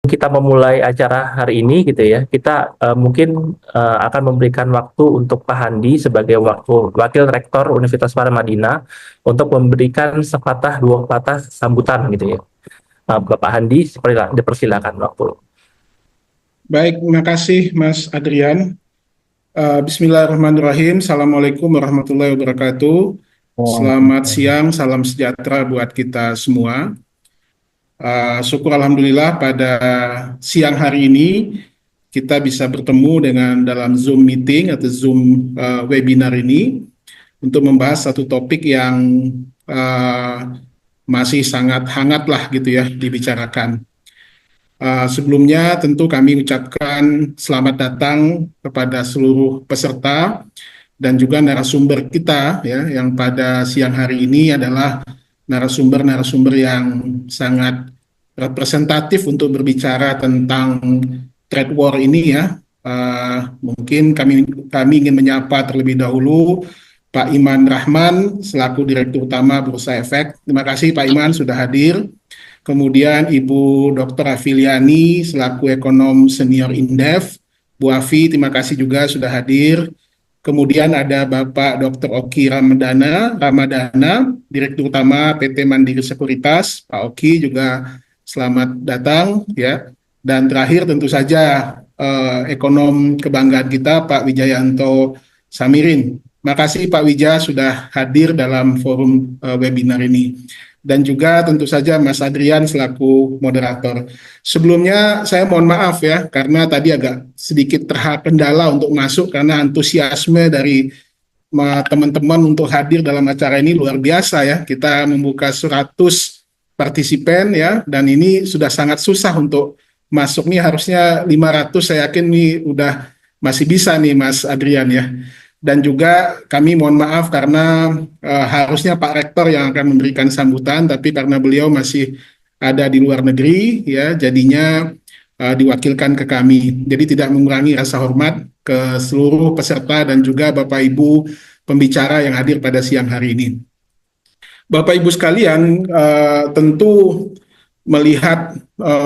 kita memulai acara hari ini gitu ya, kita mungkin akan memberikan waktu untuk Pak Handi sebagai wakil rektor Universitas Paramadina untuk memberikan sepatah dua patah sambutan gitu ya. Bapak Handi, dipersilakan waktu. Baik, terima kasih Mas Adrian. Bismillahirrahmanirrahim. Assalamualaikum warahmatullahi wabarakatuh. Selamat siang, salam sejahtera buat kita semua. Syukur Alhamdulillah pada siang hari ini kita bisa bertemu dengan dalam Zoom meeting atau Zoom webinar ini untuk membahas satu topik yang masih sangat hangat lah gitu ya dibicarakan. Sebelumnya tentu kami ucapkan selamat datang kepada seluruh peserta dan juga narasumber kita ya yang pada siang hari ini adalah narasumber yang sangat representatif untuk berbicara tentang trade war ini ya. Mungkin kami ingin menyapa terlebih dahulu Pak Iman Rahman selaku Direktur Utama Bursa Efek. Terima kasih Pak Iman sudah hadir. Kemudian Ibu Dr. Afiliani selaku Ekonom Senior Indef. Bu Afi, terima kasih juga sudah hadir. Kemudian ada Bapak Dr. Oki Ramadana, Direktur Utama PT Mandiri Sekuritas. Pak Oki juga selamat datang ya. Dan terakhir tentu saja ekonom kebanggaan kita Pak Wijayanto Samirin. Makasih Pak Wija sudah hadir dalam forum webinar ini. Dan juga tentu saja Mas Adrian selaku moderator. Sebelumnya saya mohon maaf ya, karena tadi agak sedikit terkendala untuk masuk karena antusiasme dari teman-teman untuk hadir dalam acara ini luar biasa ya. Kita membuka 100 partisipan ya, dan ini sudah sangat susah untuk masuk nih, harusnya 500, saya yakin nih udah masih bisa nih Mas Adrian ya. Dan juga kami mohon maaf karena harusnya Pak Rektor yang akan memberikan sambutan, tapi karena beliau masih ada di luar negeri, ya jadinya diwakilkan ke kami. Jadi tidak mengurangi rasa hormat ke seluruh peserta dan juga Bapak Ibu pembicara yang hadir pada siang hari ini. Bapak Ibu sekalian, tentu melihat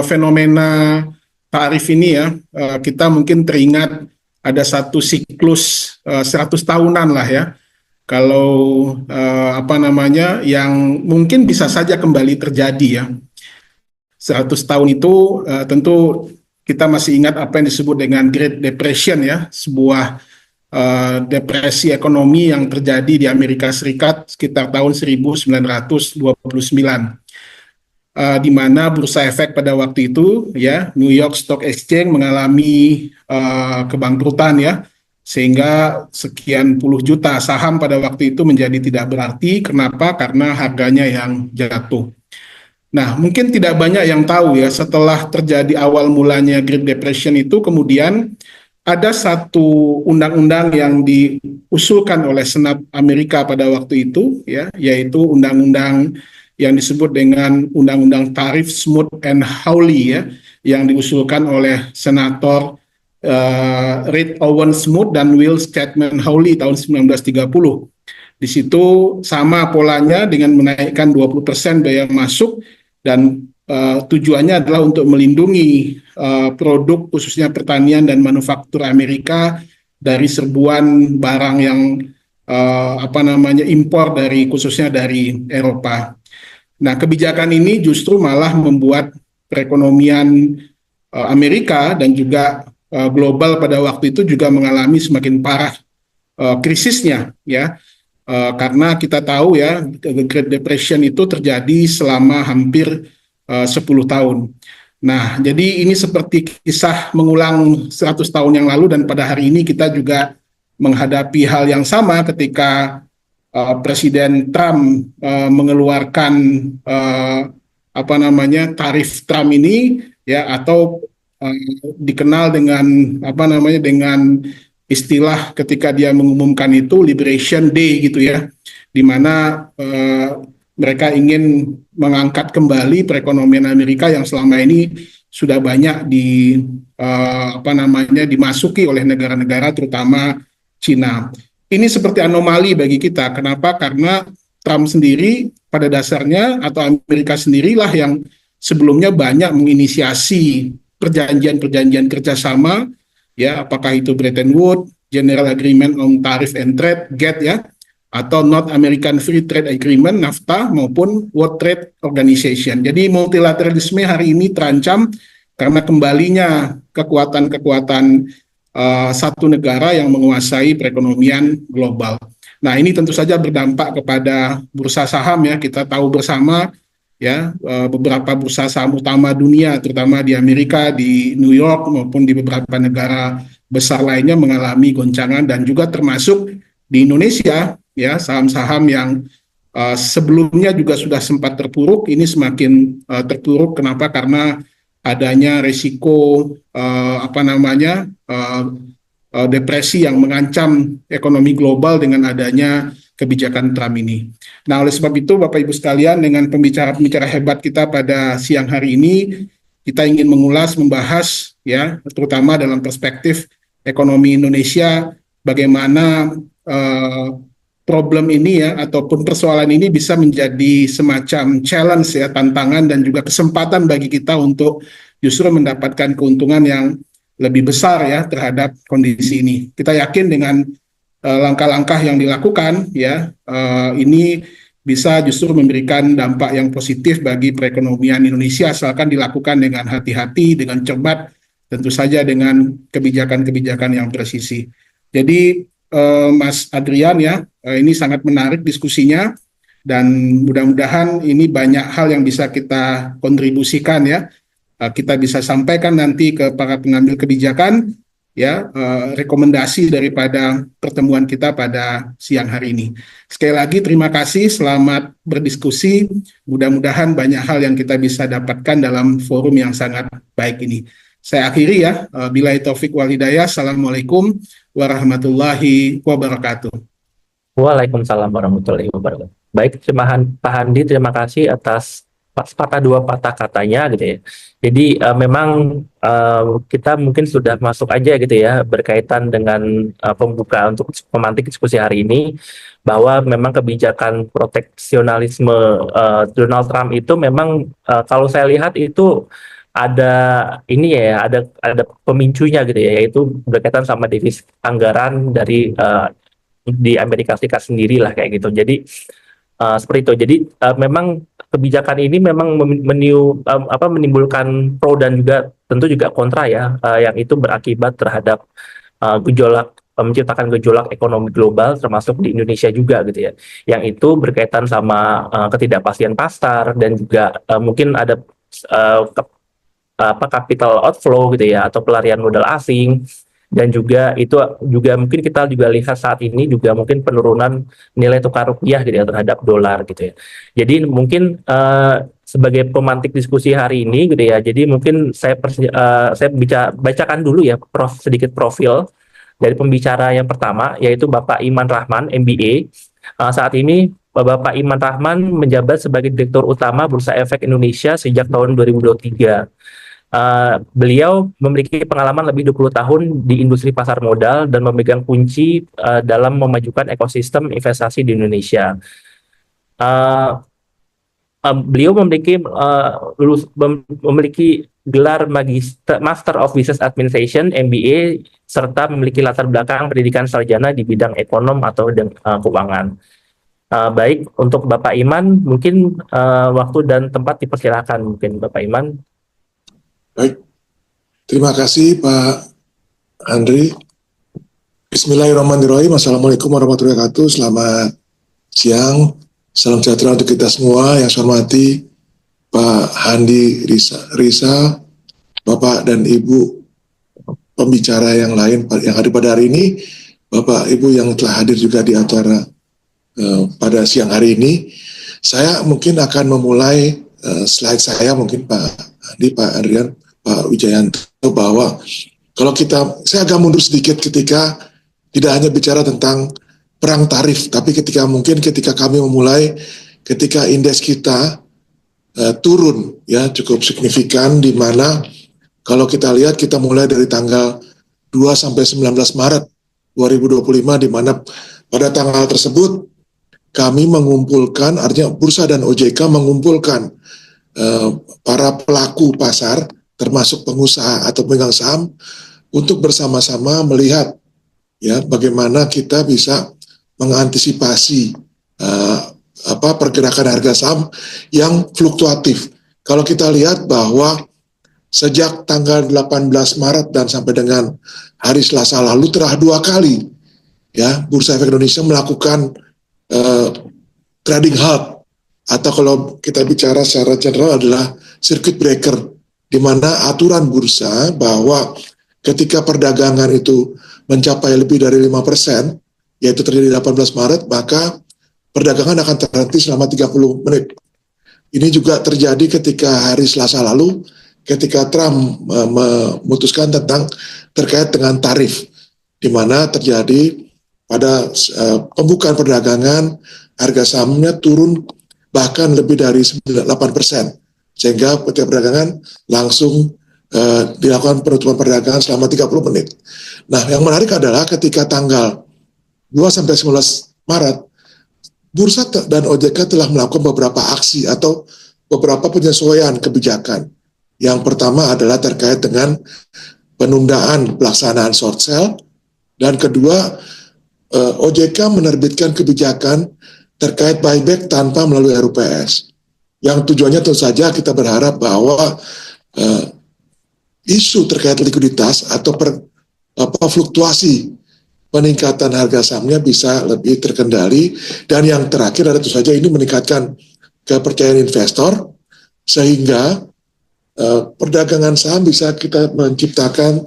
fenomena tarif ini ya, kita mungkin teringat ada satu siklus 100 tahunan lah ya, kalau yang mungkin bisa saja kembali terjadi ya. 100 tahun itu tentu kita masih ingat apa yang disebut dengan Great Depression ya, sebuah depresi ekonomi yang terjadi di Amerika Serikat sekitar tahun 1929. Di mana bursa efek pada waktu itu ya New York Stock Exchange mengalami kebangkrutan ya, sehingga sekian puluh juta saham pada waktu itu menjadi tidak berarti. Kenapa? Karena harganya yang jatuh. Nah, mungkin tidak banyak yang tahu ya, setelah terjadi awal mulanya Great Depression itu kemudian ada satu undang-undang yang diusulkan oleh Senat Amerika pada waktu itu ya, yaitu undang-undang yang disebut dengan Undang-Undang Tarif Smoot-Hawley ya, yang diusulkan oleh Senator Reed Owen Smoot dan Will Chapman Hawley tahun 1930. Di situ sama polanya dengan menaikkan 20% biaya masuk, dan tujuannya adalah untuk melindungi produk khususnya pertanian dan manufaktur Amerika dari serbuan barang yang impor dari khususnya dari Eropa. Nah, kebijakan ini justru malah membuat perekonomian Amerika dan juga global pada waktu itu juga mengalami semakin parah krisisnya ya, karena kita tahu ya Great Depression itu terjadi selama hampir 10 tahun. Nah, jadi ini seperti kisah mengulang 100 tahun yang lalu, dan pada hari ini kita juga menghadapi hal yang sama ketika Presiden Trump mengeluarkan tarif Trump ini ya, atau dikenal dengan dengan istilah ketika dia mengumumkan itu Liberation Day gitu ya, di mana mereka ingin mengangkat kembali perekonomian Amerika yang selama ini sudah banyak dimasuki oleh negara-negara terutama Cina. Ini seperti anomali bagi kita. Kenapa? Karena Trump sendiri pada dasarnya atau Amerika sendirilah yang sebelumnya banyak menginisiasi perjanjian-perjanjian kerjasama, ya, apakah itu Bretton Woods, General Agreement on Tariff and Trade (GATT) ya, atau North American Free Trade Agreement (NAFTA) maupun World Trade Organization. Jadi multilateralisme hari ini terancam karena kembalinya kekuatan-kekuatan satu negara yang menguasai perekonomian global. Nah, ini tentu saja berdampak kepada bursa saham ya. Kita tahu bersama ya, beberapa bursa saham utama dunia, terutama di Amerika, di New York maupun di beberapa negara besar lainnya mengalami goncangan, dan juga termasuk di Indonesia ya, saham-saham yang sebelumnya juga sudah sempat terpuruk, ini semakin terpuruk. Kenapa? Karena adanya resiko depresi yang mengancam ekonomi global dengan adanya kebijakan Trump ini. Nah, oleh sebab itu, Bapak Ibu sekalian, dengan pembicara-pembicara hebat kita pada siang hari ini, kita ingin mengulas, membahas, ya, terutama dalam perspektif ekonomi Indonesia, bagaimana problem ini ya, ataupun persoalan ini bisa menjadi semacam challenge ya, tantangan dan juga kesempatan bagi kita untuk justru mendapatkan keuntungan yang lebih besar ya terhadap kondisi ini. Kita yakin dengan langkah-langkah yang dilakukan ya, ini bisa justru memberikan dampak yang positif bagi perekonomian Indonesia, asalkan dilakukan dengan hati-hati, dengan cermat, tentu saja dengan kebijakan-kebijakan yang presisi. Jadi Mas Adrian ya, ini sangat menarik diskusinya, dan mudah-mudahan ini banyak hal yang bisa kita kontribusikan ya. Kita bisa sampaikan nanti ke para pengambil kebijakan ya, rekomendasi daripada pertemuan kita pada siang hari ini. Sekali lagi terima kasih, selamat berdiskusi. Mudah-mudahan banyak hal yang kita bisa dapatkan dalam forum yang sangat baik ini. Saya akhiri ya, billahi taufik wal hidayah. Assalamualaikum warahmatullahi wabarakatuh. Waalaikumsalam warahmatullahi wabarakatuh. Baik, Pak Handi, terima kasih atas dua patah katanya gitu ya. Jadi memang kita mungkin sudah masuk aja gitu ya, berkaitan dengan pembuka untuk pemantik diskusi hari ini, bahwa memang kebijakan proteksionalisme Donald Trump itu memang kalau saya lihat itu ada ini ya, ada pemicunya gitu ya, yaitu berkaitan sama defisit anggaran dari di Amerika Serikat sendiri lah kayak gitu. Jadi seperti itu. Jadi memang kebijakan ini memang menimbulkan pro dan juga tentu juga kontra ya, yang itu berakibat terhadap menciptakan gejolak ekonomi global, termasuk di Indonesia juga gitu ya. Yang itu berkaitan sama ketidakpastian pasar, dan juga mungkin ada capital outflow gitu ya, atau pelarian modal asing. Dan juga itu juga mungkin kita juga lihat saat ini juga mungkin penurunan nilai tukar rupiah gitu ya terhadap dolar gitu ya. Jadi mungkin sebagai pemantik diskusi hari ini gitu ya, jadi mungkin saya bacakan dulu ya sedikit profil dari pembicara yang pertama, yaitu Bapak Iman Rahman, MBA. Saat ini Bapak Iman Rahman menjabat sebagai Direktur Utama Bursa Efek Indonesia sejak tahun 2023. Beliau memiliki pengalaman lebih 20 tahun di industri pasar modal dan memegang kunci dalam memajukan ekosistem investasi di Indonesia. Beliau memiliki gelar Master of Business Administration (MBA) serta memiliki latar belakang pendidikan sarjana di bidang ekonom atau keuangan. Baik, untuk Bapak Iman, mungkin waktu dan tempat dipersilakan, mungkin Bapak Iman. Baik, terima kasih Pak Andri. Bismillahirrahmanirrahim. Assalamualaikum warahmatullahi wabarakatuh. Selamat siang, salam sejahtera untuk kita semua. Yang saya hormati Pak Handi Risa, Bapak dan Ibu pembicara yang lain yang hadir pada hari ini, Bapak Ibu yang telah hadir juga di acara pada siang hari ini. Saya mungkin akan memulai slide saya, mungkin Pak Handi, Pak Adrian, Pak Wijayanto, bahwa kalau saya agak mundur sedikit ketika tidak hanya bicara tentang perang tarif, tapi ketika kami memulai, ketika indeks kita turun ya cukup signifikan, di mana kalau kita lihat kita mulai dari tanggal 2 sampai 19 Maret 2025, di mana pada tanggal tersebut kami mengumpulkan, artinya Bursa dan OJK mengumpulkan para pelaku pasar termasuk pengusaha atau pemegang saham, untuk bersama-sama melihat ya bagaimana kita bisa mengantisipasi pergerakan harga saham yang fluktuatif. Kalau kita lihat bahwa sejak tanggal 18 Maret dan sampai dengan hari Selasa lalu telah 2 kali ya Bursa Efek Indonesia melakukan trading halt, atau kalau kita bicara secara general adalah circuit breaker, di mana aturan bursa bahwa ketika perdagangan itu mencapai lebih dari 5%, yaitu terjadi 18 Maret, maka perdagangan akan terhenti selama 30 menit. Ini juga terjadi ketika hari Selasa lalu, ketika Trump memutuskan terkait dengan tarif, di mana terjadi pada pembukaan perdagangan harga sahamnya turun bahkan lebih dari 8%, sehingga ketika perdagangan langsung dilakukan penutupan perdagangan selama 30 menit. Nah, yang menarik adalah ketika tanggal 2-19 Maret, Bursa dan OJK telah melakukan beberapa aksi atau beberapa penyesuaian kebijakan. Yang pertama adalah terkait dengan penundaan pelaksanaan short sale, dan kedua, OJK menerbitkan kebijakan terkait buyback tanpa melalui RUPS. Yang tujuannya tentu saja kita berharap bahwa isu terkait likuiditas atau fluktuasi peningkatan harga sahamnya bisa lebih terkendali, dan yang terakhir adalah tentu saja ini meningkatkan kepercayaan investor sehingga perdagangan saham bisa kita menciptakan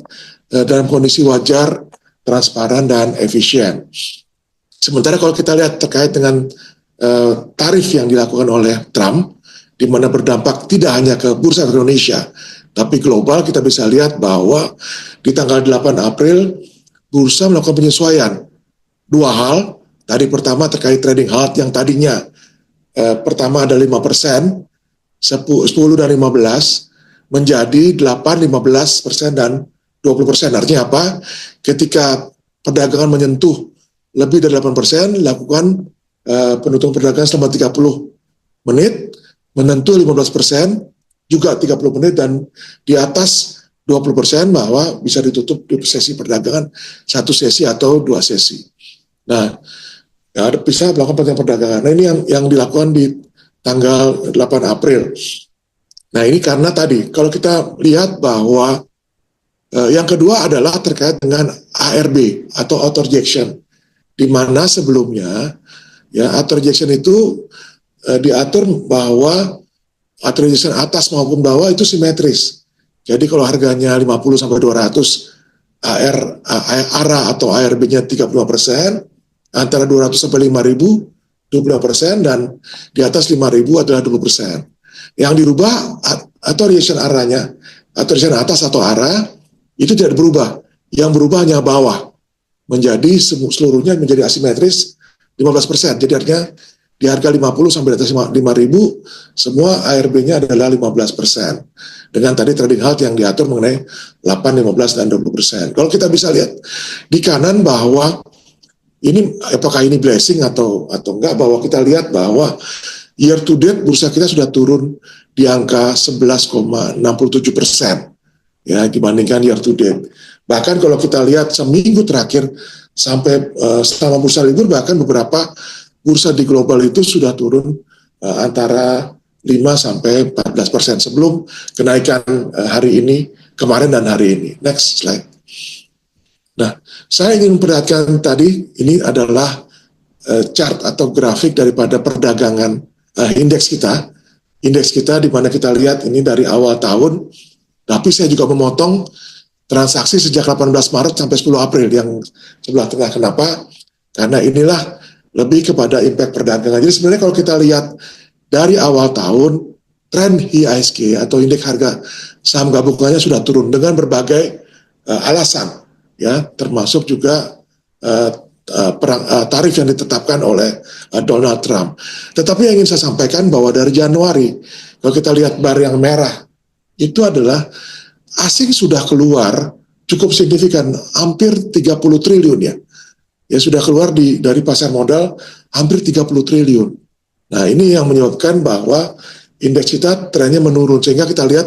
dalam kondisi wajar, transparan, dan efisien. Sementara kalau kita lihat terkait dengan tarif yang dilakukan oleh Trump, di mana berdampak tidak hanya ke Bursa Indonesia, tapi global, kita bisa lihat bahwa di tanggal 8 April, Bursa melakukan penyesuaian. 2 hal, tadi pertama terkait trading halt yang tadinya pertama ada 5%, 10 dan 15, menjadi 8, 15%, dan 20%. Artinya apa? Ketika perdagangan menyentuh lebih dari 8%, lakukan penutupan perdagangan selama 30 menit, menentu 15%, juga 30 menit, dan di atas 20% bahwa bisa ditutup di sesi perdagangan 1 sesi atau 2 sesi. Nah, ya, bisa melakukan perdagangan. Nah, ini yang dilakukan di tanggal 8 April. Nah, ini karena tadi, kalau kita lihat bahwa yang kedua adalah terkait dengan ARB atau auto rejection, di mana sebelumnya ya auto rejection itu diatur bahwa auto rejection atas maupun bawah itu simetris. Jadi kalau harganya 50 sampai 200, ARA atau ARB-nya 35%, antara 200 sampai 5.000 25%, dan di atas 5.000 adalah 20%. Yang dirubah auto rejection ARA-nya, auto rejection atas atau ARA itu tidak berubah. Yang berubah hanya bawah, menjadi seluruhnya menjadi asimetris 15%. Jadi artinya di harga 50 sampai atas 5.000 semua ARB-nya adalah 15%. Dengan tadi trading halt yang diatur mengenai 8, 15, dan 20%. Kalau kita bisa lihat di kanan bahwa ini apakah ini blessing atau enggak, bahwa kita lihat bahwa year to date bursa kita sudah turun di angka 11,67% ya dibandingkan year to date. Bahkan kalau kita lihat seminggu terakhir sampai selama bursa libur, bahkan beberapa bursa di global itu sudah turun antara 5 sampai 14% sebelum kenaikan hari ini, kemarin dan hari ini. Next slide. Nah, saya ingin memperlihatkan tadi ini adalah chart atau grafik daripada perdagangan indeks kita. Indeks kita di mana kita lihat ini dari awal tahun, tapi saya juga memotong transaksi sejak 18 Maret sampai 10 April yang sebelah tengah. Kenapa? Karena inilah lebih kepada impact perdagangan. Jadi sebenarnya kalau kita lihat dari awal tahun, tren IHSG atau indeks harga saham gabungannya sudah turun dengan berbagai alasan, ya, termasuk juga tarif yang ditetapkan oleh Donald Trump. Tetapi yang ingin saya sampaikan bahwa dari Januari, kalau kita lihat bar yang merah, itu adalah asing sudah keluar cukup signifikan, hampir 30 triliun ya. Ya sudah keluar dari pasar modal hampir 30 triliun. Nah, ini yang menyebabkan bahwa indeks kita trennya menurun, sehingga kita lihat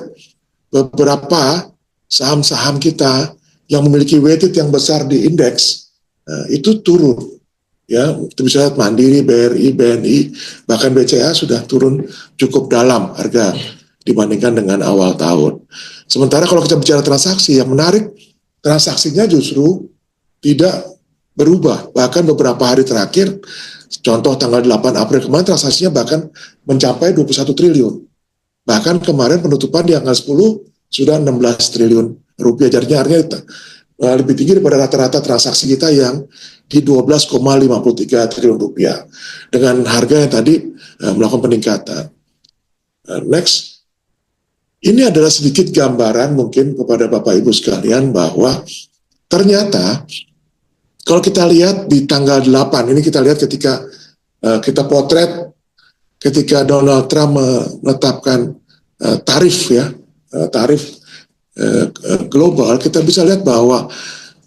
beberapa saham-saham kita yang memiliki weighted yang besar di indeks itu turun. Ya, kita bisa lihat Mandiri, BRI, BNI, bahkan BCA sudah turun cukup dalam harga dibandingkan dengan awal tahun. Sementara kalau kita bicara transaksi, yang menarik transaksinya justru tidak berubah. Bahkan beberapa hari terakhir, contoh tanggal 8 April kemarin transaksinya bahkan mencapai 21 triliun. Bahkan kemarin penutupan di tanggal 10 sudah 16 triliun rupiah. Jadinya artinya lebih tinggi daripada rata-rata transaksi kita yang di 12,53 triliun rupiah dengan harga yang tadi melakukan peningkatan. Next, ini adalah sedikit gambaran mungkin kepada Bapak Ibu sekalian bahwa ternyata kalau kita lihat di tanggal 8, ini kita lihat ketika kita potret ketika Donald Trump menetapkan tarif global, kita bisa lihat bahwa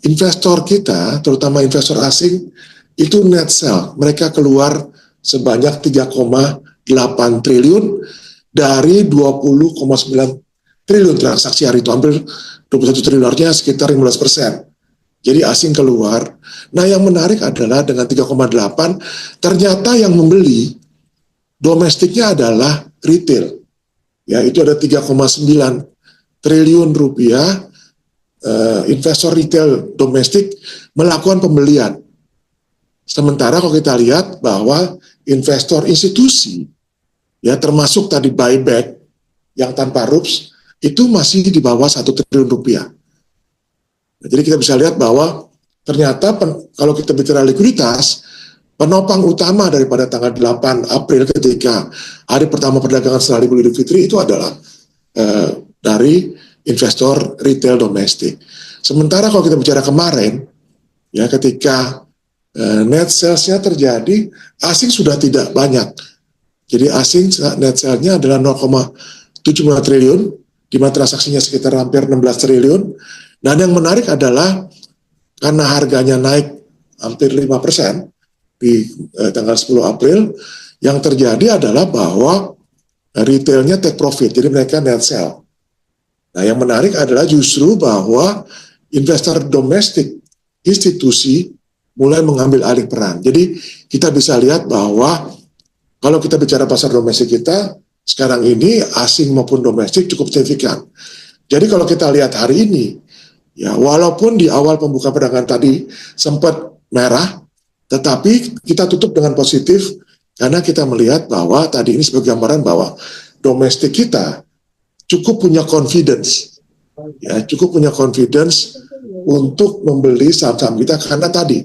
investor kita, terutama investor asing, itu net sell. Mereka keluar sebanyak 3,8 triliun dari 20,9 triliun transaksi hari itu, hampir 21 triliun, artinya sekitar 15%. Jadi asing keluar. Nah, yang menarik adalah dengan 3,8, ternyata yang membeli domestiknya adalah retail. Ya, itu ada 3,9 triliun rupiah investor retail domestik melakukan pembelian. Sementara kalau kita lihat bahwa investor institusi, ya termasuk tadi buyback yang tanpa RUPS, itu masih di bawah 1 triliun rupiah. Nah, jadi kita bisa lihat bahwa ternyata kalau kita bicara likuiditas, penopang utama daripada tanggal 8 April ketika hari pertama perdagangan setelah Libur Idul Fitri itu adalah dari investor retail domestik. Sementara kalau kita bicara kemarin, ya ketika net sales-nya terjadi, asing sudah tidak banyak. Jadi asing net sales-nya adalah 0,75 triliun, di mana transaksinya sekitar hampir 16 triliun. Dan yang menarik adalah karena harganya naik hampir 5% di tanggal 10 April, yang terjadi adalah bahwa retailnya take profit, jadi mereka net sell. Nah, yang menarik adalah justru bahwa investor domestik institusi mulai mengambil alih peran. Jadi kita bisa lihat bahwa kalau kita bicara pasar domestik kita, sekarang ini asing maupun domestik cukup signifikan. Jadi kalau kita lihat hari ini, ya walaupun di awal pembuka perdagangan tadi sempat merah, tetapi kita tutup dengan positif karena kita melihat bahwa tadi ini sebagai gambaran bahwa domestik kita cukup punya confidence, ya cukup punya confidence untuk membeli saham-saham kita karena tadi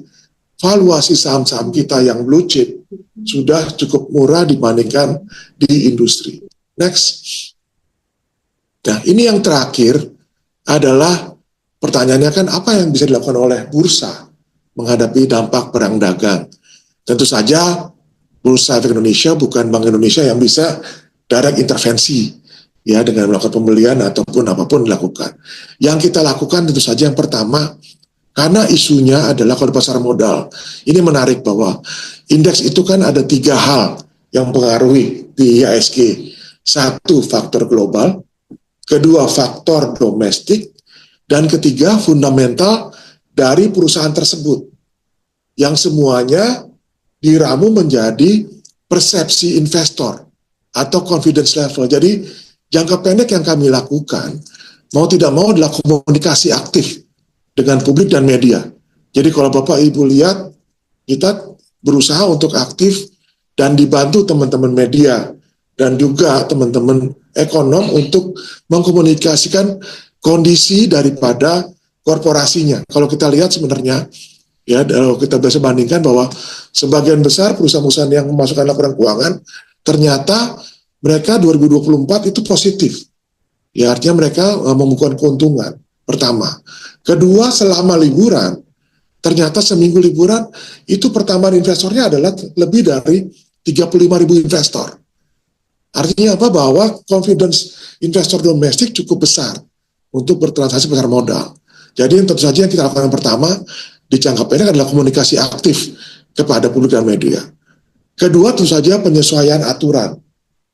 valuasi saham-saham kita yang blue chip sudah cukup murah dibandingkan di industri. Next. Nah, ini yang terakhir adalah pertanyaannya kan apa yang bisa dilakukan oleh bursa menghadapi dampak perang dagang. Tentu saja Bursa Efek Indonesia bukan Bank Indonesia yang bisa direct intervensi ya dengan melakukan pembelian ataupun apapun dilakukan. Yang kita lakukan tentu saja yang pertama, karena isunya adalah kalau di pasar modal, ini menarik bahwa indeks itu kan ada 3 hal yang mempengaruhi di IHSG. 1, faktor global, 2, faktor domestik, dan 3, fundamental dari perusahaan tersebut. Yang semuanya diramu menjadi persepsi investor atau confidence level. Jadi jangka pendek yang kami lakukan, mau tidak mau adalah komunikasi aktif dengan publik dan media. Jadi kalau Bapak Ibu lihat, kita berusaha untuk aktif dan dibantu teman-teman media dan juga teman-teman ekonom untuk mengkomunikasikan kondisi daripada korporasinya. Kalau kita lihat sebenarnya, ya kalau kita bisa bandingkan bahwa sebagian besar perusahaan-perusahaan yang memasukkan laporan keuangan, ternyata mereka 2024 itu positif. Ya artinya mereka membukukan keuntungan, pertama. Kedua, selama liburan, ternyata seminggu liburan, itu pertambahan investornya adalah lebih dari 35.000 investor. Artinya apa? Bahwa confidence investor domestik cukup besar untuk bertransaksi pasar modal. Jadi tentu saja yang kita lakukan yang pertama, di jangka pendek adalah komunikasi aktif kepada publik dan media. Kedua, tentu saja penyesuaian aturan.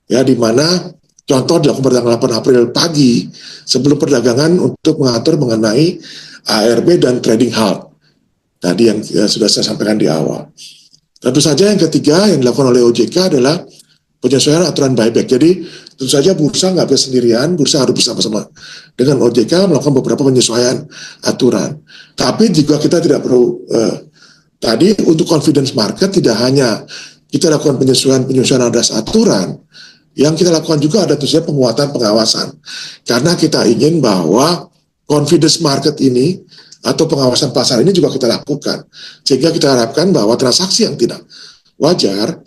Ya, di mana Contoh dilakukan pada tanggal 8 April pagi sebelum perdagangan untuk mengatur mengenai ARB dan trading halt. Tadi yang sudah saya sampaikan di awal. Tentu saja yang ketiga yang dilakukan oleh OJK adalah penyesuaian aturan buyback. Jadi tentu saja bursa nggak bisa sendirian, bursa harus bersama-sama dengan OJK melakukan beberapa penyesuaian aturan. Tapi juga kita tidak perlu tadi untuk confidence market tidak hanya kita lakukan penyesuaian atas aturan, yang kita lakukan juga ada tentunya penguatan pengawasan. Karena kita ingin bahwa confidence market ini atau pengawasan pasar ini juga kita lakukan. Sehingga kita harapkan bahwa transaksi yang tidak wajar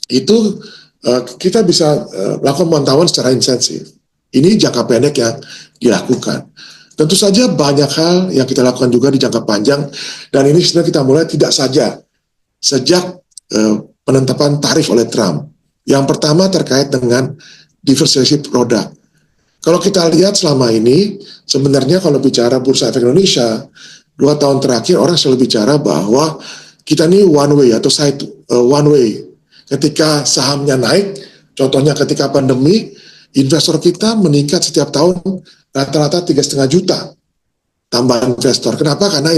itu kita bisa lakukan pemantauan secara intensif. Ini jangka pendek yang dilakukan. Tentu saja banyak hal yang kita lakukan juga di jangka panjang, dan ini sebenarnya kita mulai tidak saja sejak penetapan tarif oleh Trump. Yang pertama terkait dengan diversifikasi produk. Kalau kita lihat selama ini, sebenarnya kalau bicara Bursa Efek Indonesia, 2 tahun terakhir orang selalu bicara bahwa kita ini one way atau one way. Ketika sahamnya naik, contohnya ketika pandemi, investor kita meningkat setiap tahun rata-rata 3,5 juta tambahan investor. Kenapa? Karena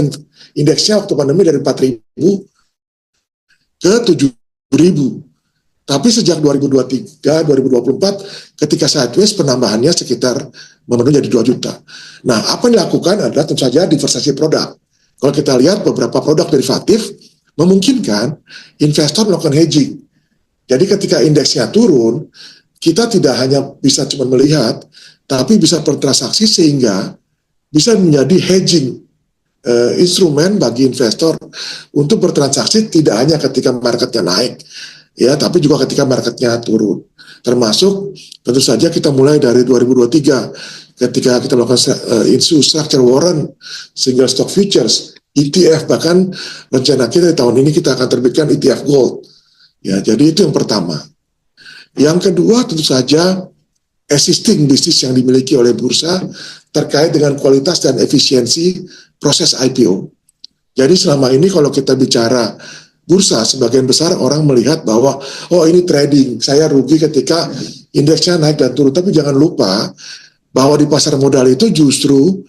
indeksnya waktu pandemi dari 4.000 ke 7.000. Tapi sejak 2023, 2024, ketika sideways penambahannya sekitar memenuhi jadi 2 juta. Nah, apa yang dilakukan adalah tentu saja diversifikasi produk. Kalau kita lihat beberapa produk derivatif, memungkinkan investor melakukan hedging. Jadi ketika indeksnya turun, kita tidak hanya bisa cuma melihat, tapi bisa bertransaksi sehingga bisa menjadi hedging instrumen bagi investor untuk bertransaksi tidak hanya ketika marketnya naik, ya, tapi juga ketika marketnya turun. Termasuk tentu saja kita mulai dari 2023 ketika kita melakukan structure warrant, single stock futures, ETF, bahkan rencana kita di tahun ini kita akan terbitkan ETF gold. Ya, jadi itu yang pertama. Yang kedua tentu saja existing bisnis yang dimiliki oleh bursa terkait dengan kualitas dan efisiensi proses IPO. Jadi selama ini kalau kita bicara bursa, sebagian besar orang melihat bahwa oh ini trading, saya rugi ketika indeksnya naik dan turun. Tapi jangan lupa bahwa di pasar modal itu justru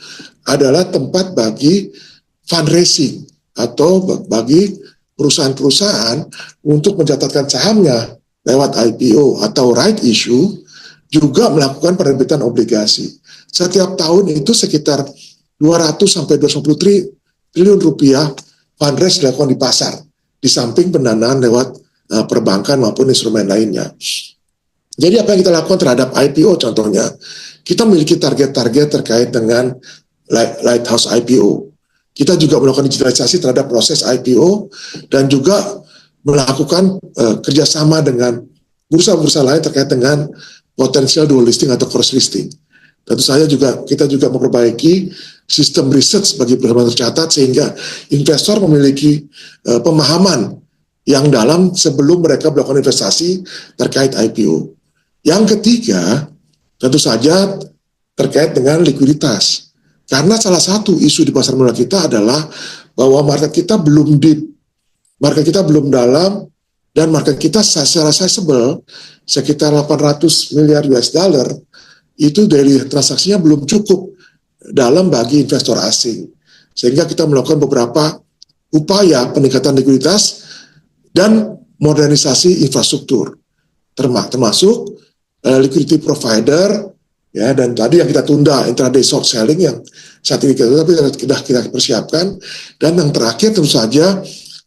adalah tempat bagi fundraising atau bagi perusahaan-perusahaan untuk mencatatkan sahamnya lewat IPO atau right issue, juga melakukan penerbitan obligasi. Setiap tahun itu sekitar 200 sampai 250 triliun rupiah fundraise dilakukan di pasar, di samping pendanaan lewat perbankan maupun instrumen lainnya. Jadi apa yang kita lakukan terhadap IPO contohnya, kita memiliki target-target terkait dengan Lighthouse IPO. Kita juga melakukan digitalisasi terhadap proses IPO dan juga melakukan kerjasama dengan bursa-bursa lain terkait dengan potensial dual listing atau cross listing. Tentu saja kita juga memperbaiki sistem research bagi perusahaan tercatat sehingga investor memiliki pemahaman yang dalam sebelum mereka melakukan investasi terkait IPO. Yang ketiga, tentu saja terkait dengan likuiditas. Karena salah satu isu di pasar modal kita adalah bahwa market kita belum deep, market kita belum dalam, dan market kita secara sizable sekitar 800 miliar US dollar itu dari transaksinya belum cukup dalam bagi investor asing. Sehingga kita melakukan beberapa upaya peningkatan likuiditas dan modernisasi infrastruktur, termasuk liquidity provider, ya, dan tadi yang kita tunda intraday short selling yang saat ini kita persiapkan, dan yang terakhir tentu saja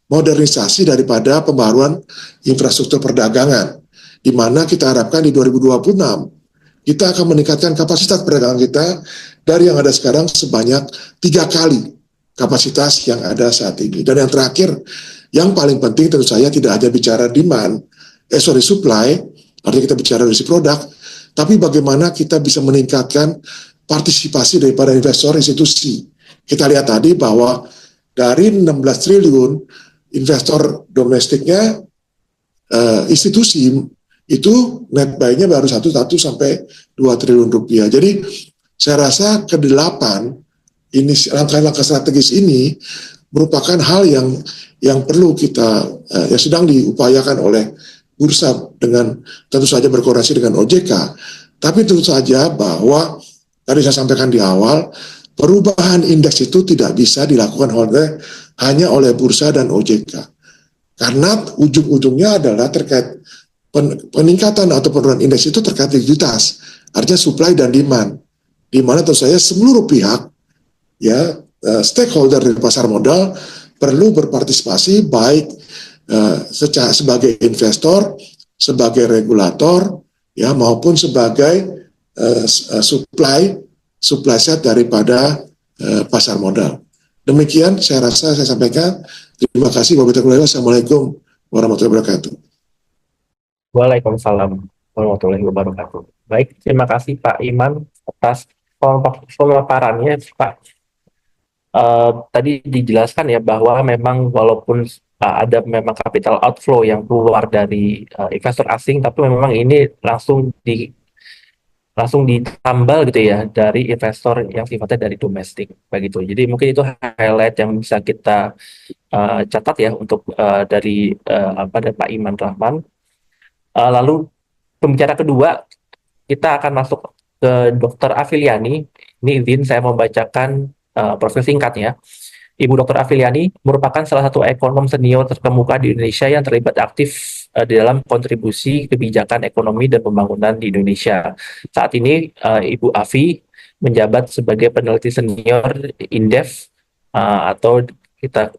modernisasi daripada pembaruan infrastruktur perdagangan, di mana kita harapkan di 2026 kita akan meningkatkan kapasitas perdagangan kita dari yang ada sekarang sebanyak 3 kali kapasitas yang ada saat ini. Dan yang terakhir, yang paling penting tentu saja tidak hanya bicara supply, artinya kita bicara dari si produk, tapi bagaimana kita bisa meningkatkan partisipasi daripada investor institusi. Kita lihat tadi bahwa dari 16 triliun investor domestiknya, institusi itu net buy-nya baru 1 sampai 2 triliun rupiah. Jadi saya rasa ke-8 ini langkah-langkah strategis ini merupakan hal yang perlu kita yang sedang diupayakan oleh bursa dengan tentu saja berkoordinasi dengan OJK. Tapi tentu saja bahwa tadi saya sampaikan di awal, perubahan indeks itu tidak bisa dilakukan hanya oleh bursa dan OJK. Karena ujung-ujungnya adalah terkait peningkatan atau penurunan indeks itu terkait likuiditas, artinya supply dan demand, di mana tentu saja seluruh pihak ya stakeholder di pasar modal perlu berpartisipasi baik sebagai investor, sebagai regulator, ya maupun sebagai supply side daripada pasar modal. Demikian saya rasa saya sampaikan. Terima kasih. Wassalamualaikum warahmatullahi wabarakatuh. Waalaikumsalam warahmatullahi wabarakatuh. Baik, terima kasih Pak Iman atas pemaparannya, Pak. Tadi dijelaskan ya bahwa memang walaupun ada memang capital outflow yang keluar dari investor asing, tapi memang ini langsung ditambal gitu ya dari investor yang sifatnya dari domestik begitu. Jadi mungkin itu highlight yang bisa kita catat ya untuk dari Pak Iman Rahman. Lalu pembicara kedua kita akan masuk ke Dr. Afiliani. Ini izin saya membacakan profil singkatnya. Ibu Dr. Afiliani merupakan salah satu ekonom senior terkemuka di Indonesia yang terlibat aktif di dalam kontribusi kebijakan ekonomi dan pembangunan di Indonesia. Saat ini Ibu Afi menjabat sebagai peneliti senior Indef atau kita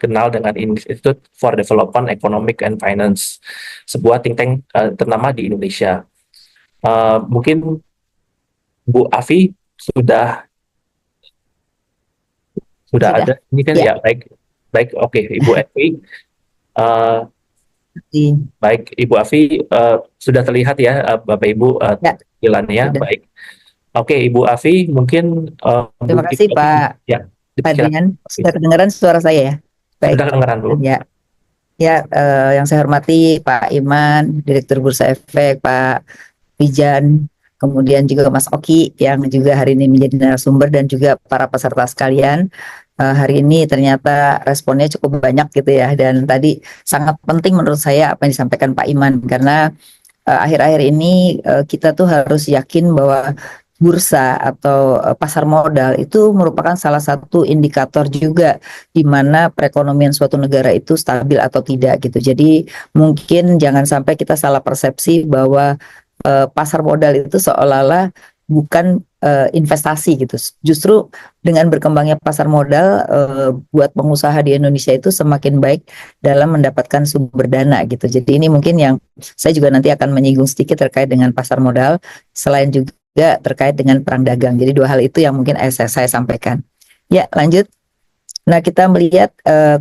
kenal dengan Institute for Development Economic and Finance, sebuah think tank ternama di Indonesia. Mungkin Bu Afi sudah ada ini kan ya, baik oke. Ibu Afi baik Ibu Afi sudah terlihat ya Bapak Ibu tampilannya baik. Oke, Ibu Afi mungkin terima kasih Pak. Ya, Pak Dian, sudah kedengaran suara saya ya? Baik. Sudah kedengaran Bu. Ya, yang saya hormati Pak Iman, Direktur Bursa Efek, Pak Wijan, kemudian juga Mas Oki yang juga hari ini menjadi narasumber, dan juga para peserta sekalian. Hari ini ternyata responnya cukup banyak gitu ya, dan tadi sangat penting menurut saya apa yang disampaikan Pak Iman, karena akhir-akhir ini kita tuh harus yakin bahwa bursa atau pasar modal itu merupakan salah satu indikator juga di mana perekonomian suatu negara itu stabil atau tidak gitu. Jadi mungkin jangan sampai kita salah persepsi bahwa pasar modal itu seolah-olah bukan investasi gitu. Justru dengan berkembangnya pasar modal buat pengusaha di Indonesia itu semakin baik dalam mendapatkan sumber dana gitu. Jadi ini mungkin yang saya juga nanti akan menyinggung sedikit terkait dengan pasar modal, selain juga terkait dengan perang dagang. Jadi dua hal itu yang mungkin saya sampaikan. Ya, lanjut. Nah, kita melihat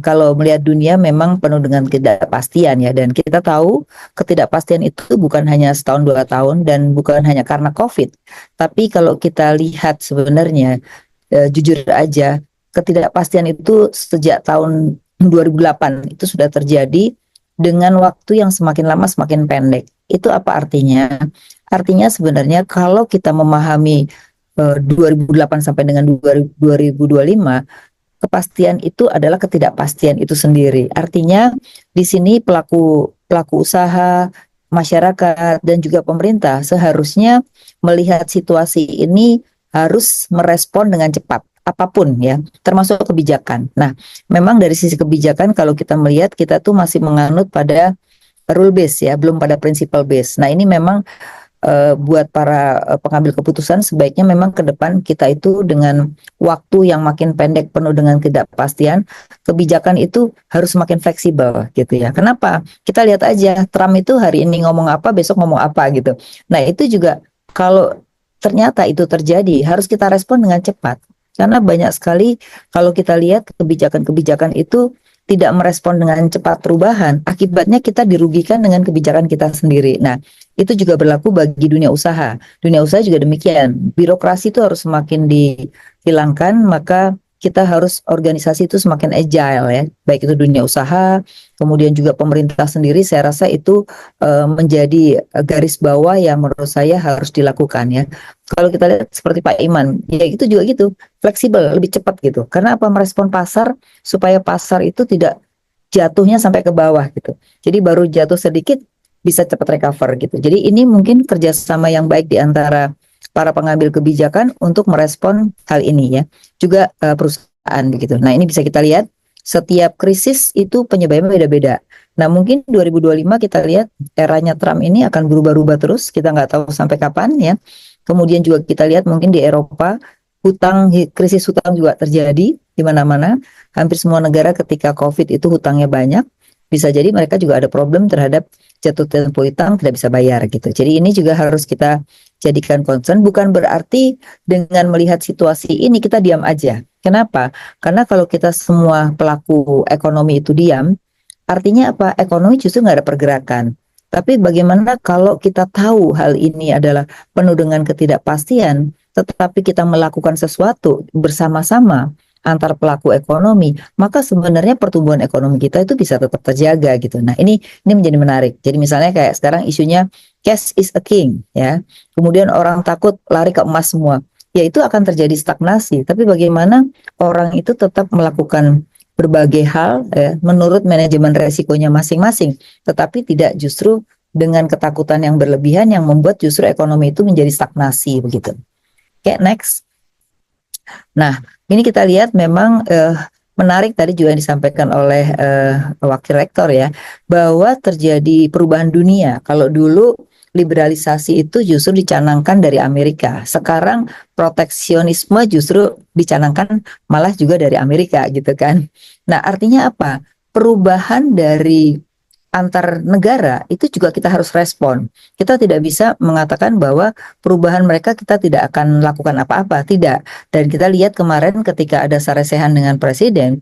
kalau melihat dunia memang penuh dengan ketidakpastian ya, dan kita tahu ketidakpastian itu bukan hanya setahun 2 tahun dan bukan hanya karena COVID, tapi kalau kita lihat sebenarnya jujur aja ketidakpastian itu sejak tahun 2008 itu sudah terjadi dengan waktu yang semakin lama semakin pendek. Itu apa artinya? Artinya sebenarnya kalau kita memahami 2008 sampai dengan 2025, kepastian itu adalah ketidakpastian itu sendiri. Artinya di sini pelaku usaha, masyarakat, dan juga pemerintah seharusnya melihat situasi ini harus merespon dengan cepat, apapun ya, termasuk kebijakan. Nah, memang dari sisi kebijakan kalau kita melihat kita tuh masih menganut pada rule base ya, belum pada principle base. Nah, ini memang buat para pengambil keputusan sebaiknya memang ke depan kita itu dengan waktu yang makin pendek penuh dengan ketidakpastian, kebijakan itu harus semakin fleksibel gitu ya. Kenapa? Kita lihat aja Trump itu hari ini ngomong apa, besok ngomong apa gitu. Nah, itu juga kalau ternyata itu terjadi harus kita respon dengan cepat. Karena banyak sekali kalau kita lihat kebijakan-kebijakan itu tidak merespon dengan cepat perubahan, akibatnya kita dirugikan dengan kebijakan kita sendiri. Nah, itu juga berlaku bagi dunia usaha. Dunia usaha juga demikian. Birokrasi itu harus semakin dihilangkan, maka kita harus organisasi itu semakin agile ya. Baik itu dunia usaha, kemudian juga pemerintah sendiri, saya rasa itu menjadi garis bawah yang menurut saya harus dilakukan ya. Kalau kita lihat seperti Pak Iman, ya itu juga gitu, fleksibel, lebih cepat gitu. Karena apa? Merespon pasar supaya pasar itu tidak jatuhnya sampai ke bawah gitu. Jadi baru jatuh sedikit bisa cepat recover gitu. Jadi ini mungkin kerjasama yang baik di antara para pengambil kebijakan untuk merespon hal ini ya. Juga perusahaan begitu. Nah, ini bisa kita lihat setiap krisis itu penyebabnya beda-beda. Nah, mungkin 2025 kita lihat eranya Trump ini akan berubah-ubah terus. Kita nggak tahu sampai kapan ya. Kemudian juga kita lihat mungkin di Eropa krisis hutang juga terjadi di mana-mana. Hampir semua negara ketika COVID itu hutangnya banyak. Bisa jadi mereka juga ada problem terhadap jatuh tempo hutang tidak bisa bayar gitu. Jadi ini juga harus kita jadikan concern. Bukan berarti dengan melihat situasi ini kita diam aja. Kenapa? Karena kalau kita semua pelaku ekonomi itu diam, artinya apa? Ekonomi justru nggak ada pergerakan. Tapi bagaimana kalau kita tahu hal ini adalah penuh dengan ketidakpastian, tetapi kita melakukan sesuatu bersama-sama antar pelaku ekonomi, maka sebenarnya pertumbuhan ekonomi kita itu bisa tetap terjaga gitu. Nah, ini menjadi menarik. Jadi misalnya kayak sekarang isunya cash is a king ya. Kemudian orang takut lari ke emas semua. Ya itu akan terjadi stagnasi. Tapi bagaimana orang itu tetap melakukan berbagai hal menurut manajemen resikonya masing-masing, tetapi tidak justru dengan ketakutan yang berlebihan yang membuat justru ekonomi itu menjadi stagnasi begitu. Oke, next. Nah, ini kita lihat memang menarik tadi juga yang disampaikan oleh Wakil Rektor ya, bahwa terjadi perubahan dunia. Kalau dulu liberalisasi itu justru dicanangkan dari Amerika. Sekarang proteksionisme justru dicanangkan malah juga dari Amerika gitu kan. Nah, artinya apa? Perubahan dari antar negara itu juga kita harus respon. Kita tidak bisa mengatakan bahwa perubahan mereka kita tidak akan lakukan apa-apa, tidak. Dan kita lihat kemarin ketika ada saresehan dengan presiden,